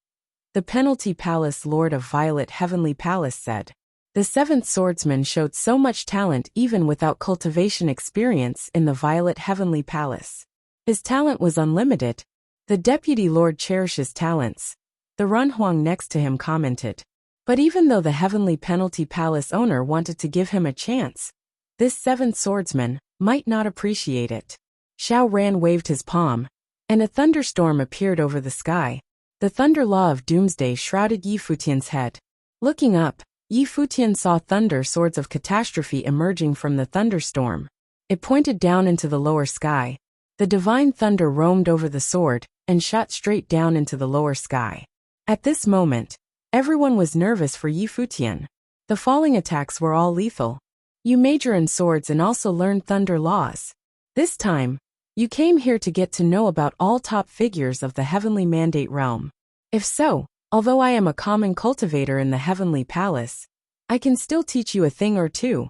The Penalty Palace Lord of Violet Heavenly Palace said. The 7th swordsman showed so much talent even without cultivation experience in the Violet Heavenly Palace. His talent was unlimited. The Deputy Lord cherishes talents, the Runhuang next to him commented. But even though the Heavenly Penalty Palace owner wanted to give him a chance, this 7th swordsman might not appreciate it. Xiao Ran waved his palm, and a thunderstorm appeared over the sky. The thunder law of doomsday shrouded Yi Futian's head. Looking up, Yi Futian saw thunder swords of catastrophe emerging from the thunderstorm. It pointed down into the lower sky. The divine thunder roamed over the sword and shot straight down into the lower sky. At this moment, everyone was nervous for Yi Futian. The falling attacks were all lethal. You major in swords and also learned thunder laws. This time, you came here to get to know about all top figures of the heavenly mandate realm. If so, although I am a common cultivator in the heavenly palace, I can still teach you a thing or two.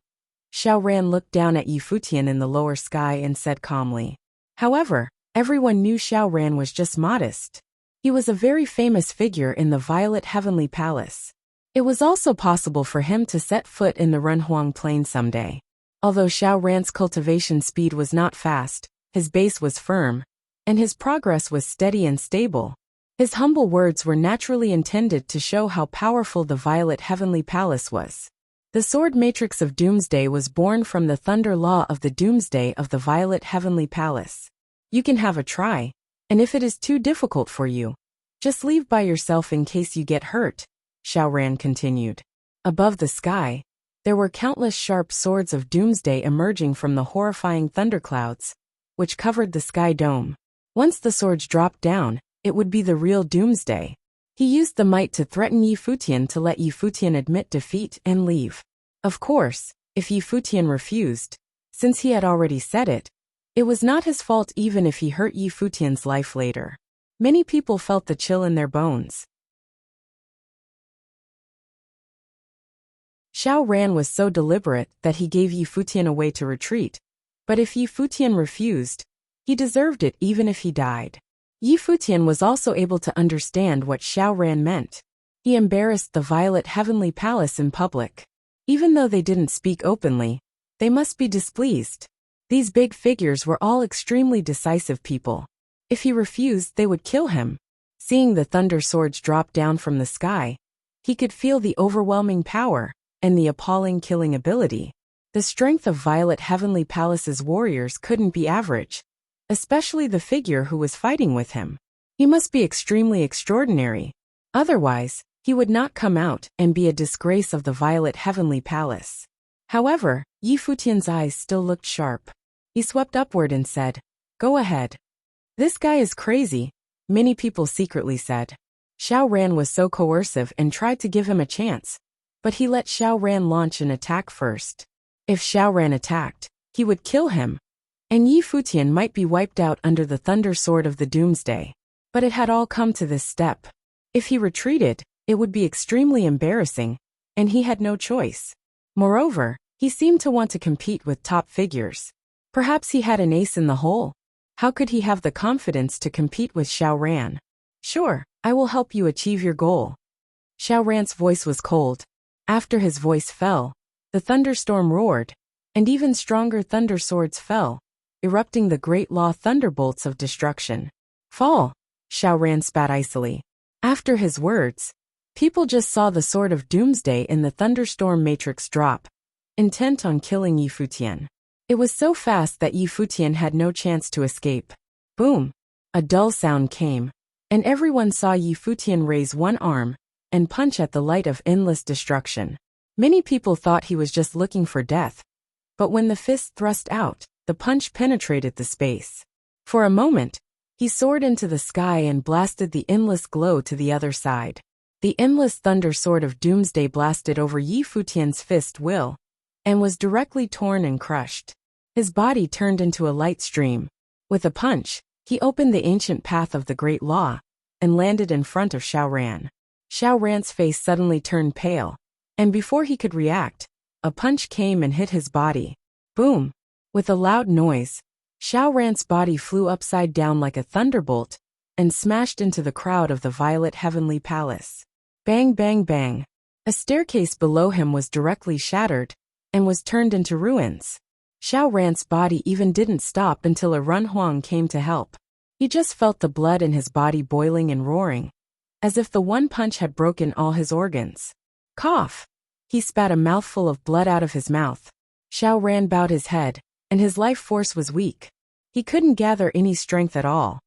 Xiao Ran looked down at Yi Futian in the lower sky and said calmly. However, everyone knew Xiao Ran was just modest. He was a very famous figure in the Violet Heavenly Palace. It was also possible for him to set foot in the Renhuang Plain someday. Although Xiao Ran's cultivation speed was not fast, his base was firm, and his progress was steady and stable. His humble words were naturally intended to show how powerful the Violet Heavenly Palace was. The Sword Matrix of Doomsday was born from the Thunder Law of the Doomsday of the Violet Heavenly Palace. You can have a try, and if it is too difficult for you, just leave by yourself in case you get hurt, Xiao Ran continued. Above the sky, there were countless sharp swords of Doomsday emerging from the horrifying thunderclouds, which covered the sky dome. Once the swords dropped down, it would be the real Doomsday. He used the might to threaten Yi Futian to let Yi Futian admit defeat and leave. Of course, if Yi Futian refused, since he had already said it, it was not his fault even if he hurt Yi Futian's life later. Many people felt the chill in their bones. Xiao Ran was so deliberate that he gave Yi Futian a way to retreat, but if Yi Futian refused, he deserved it even if he died. Yi Futian was also able to understand what Xiao Ran meant. He embarrassed the Violet Heavenly Palace in public. Even though they didn't speak openly, they must be displeased. These big figures were all extremely decisive people. If he refused, they would kill him. Seeing the thunder swords drop down from the sky, he could feel the overwhelming power and the appalling killing ability. The strength of Violet Heavenly Palace's warriors couldn't be average, especially the figure who was fighting with him. He must be extremely extraordinary. Otherwise, he would not come out and be a disgrace of the Violet Heavenly Palace. However, Yi Futian's eyes still looked sharp. He swept upward and said, "Go ahead." "This guy is crazy," many people secretly said. Xiao Ran was so coercive and tried to give him a chance, but he let Xiao Ran launch an attack first. If Xiao Ran attacked, he would kill him, and Yi Futian might be wiped out under the Thunder Sword of the Doomsday. But it had all come to this step. If he retreated, it would be extremely embarrassing, and he had no choice. Moreover, he seemed to want to compete with top figures. Perhaps he had an ace in the hole. How could he have the confidence to compete with Xiao Ran? "Sure, I will help you achieve your goal." Xiao Ran's voice was cold. After his voice fell, the thunderstorm roared, and even stronger thunder swords fell, erupting the great law thunderbolts of destruction. "Fall," Xiao Ran spat icily. After his words, people just saw the sword of Doomsday in the thunderstorm matrix drop, intent on killing Yi Futian. It was so fast that Yi Futian had no chance to escape. Boom! A dull sound came, and everyone saw Yi Futian raise one arm and punch at the light of endless destruction. Many people thought he was just looking for death, but when the fist thrust out, the punch penetrated the space. For a moment, he soared into the sky and blasted the endless glow to the other side. The endless thunder sword of Doomsday blasted over Yi Futian's fist will, and was directly torn and crushed. His body turned into a light stream. With a punch, he opened the ancient path of the Great Law, and landed in front of Xiao Ran. Xiao Ran's face suddenly turned pale, and before he could react, a punch came and hit his body. Boom! With a loud noise, Xiao Ran's body flew upside down like a thunderbolt, and smashed into the crowd of the Violet Heavenly Palace. Bang bang bang! A staircase below him was directly shattered, and was turned into ruins. Xiao Ran's body even didn't stop until a Renhuang came to help. He just felt the blood in his body boiling and roaring, as if the one punch had broken all his organs. Cough! He spat a mouthful of blood out of his mouth. Xiao Ran bowed his head, and his life force was weak. He couldn't gather any strength at all.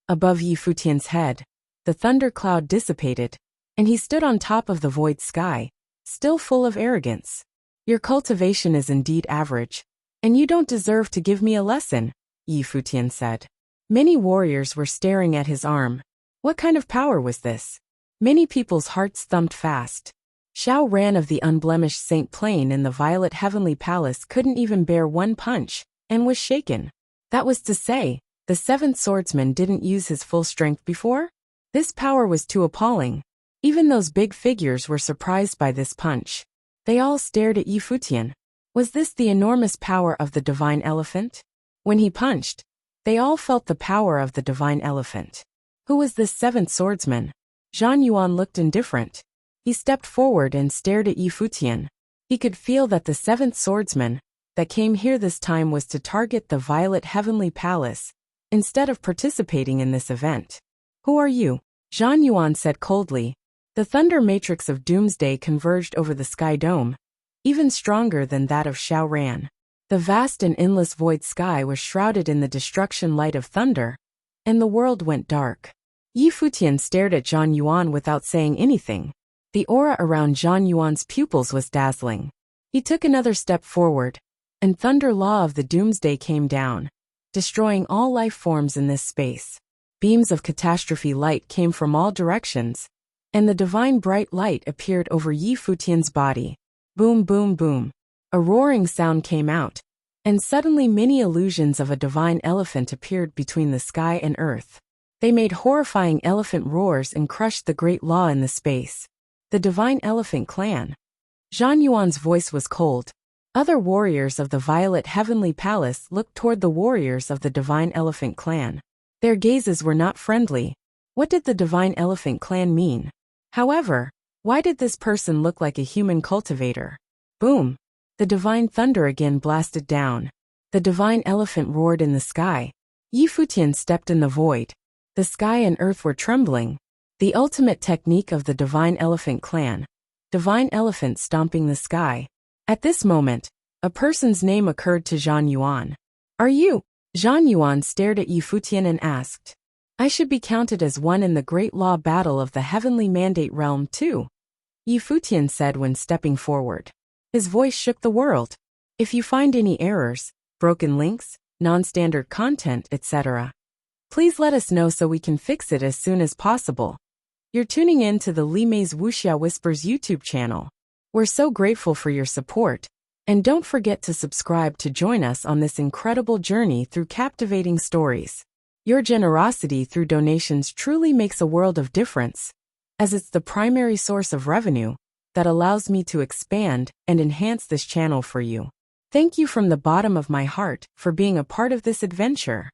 Above Yi Futian's head, the thunder cloud dissipated, and he stood on top of the void sky, still full of arrogance. Your cultivation is indeed average, and you don't deserve to give me a lesson, Futian said. Many warriors were staring at his arm. What kind of power was this? Many people's hearts thumped fast. Xiao Ran of the unblemished Saint Plain in the Violet Heavenly Palace couldn't even bear one punch, and was shaken. That was to say, the seventh swordsman didn't use his full strength before? This power was too appalling. Even those big figures were surprised by this punch. They all stared at Futian. Was this the enormous power of the divine elephant? When he punched, they all felt the power of the divine elephant. Who was this seventh swordsman? Zhang Yuan looked indifferent. He stepped forward and stared at Futian. He could feel that the seventh swordsman that came here this time was to target the Violet Heavenly Palace, instead of participating in this event. Who are you? Zhang Yuan said coldly. The thunder matrix of doomsday converged over the sky dome, even stronger than that of Xiao Ran. The vast and endless void sky was shrouded in the destruction light of thunder, and the world went dark. Futian stared at Zhang Yuan without saying anything. The aura around Zhang Yuan's pupils was dazzling. He took another step forward, and thunder law of the doomsday came down, destroying all life forms in this space. Beams of catastrophe light came from all directions, and the divine bright light appeared over Futian's body. Boom, boom, boom. A roaring sound came out, and suddenly many illusions of a divine elephant appeared between the sky and earth. They made horrifying elephant roars and crushed the great law in the space. The divine elephant clan. Zhang Yuan's voice was cold. Other warriors of the Violet Heavenly Palace looked toward the warriors of the divine elephant clan. Their gazes were not friendly. What did the divine elephant clan mean? However, why did this person look like a human cultivator? Boom! The divine thunder again blasted down. The divine elephant roared in the sky. Futian stepped in the void. The sky and earth were trembling. The ultimate technique of the divine elephant clan. Divine elephant stomping the sky. At this moment, a person's name occurred to Zhang Yuan. Are you? Zhang Yuan stared at Futian and asked. I should be counted as one in the great law battle of the heavenly mandate realm too, Futian said when stepping forward. His voice shook the world. If you find any errors, broken links, non-standard content, etc., please let us know so we can fix it as soon as possible. You're tuning in to the Li Mei's Wuxia Whispers YouTube channel. We're so grateful for your support, and don't forget to subscribe to join us on this incredible journey through captivating stories. Your generosity through donations truly makes a world of difference, as it's the primary source of revenue that allows me to expand and enhance this channel for you. Thank you from the bottom of my heart for being a part of this adventure.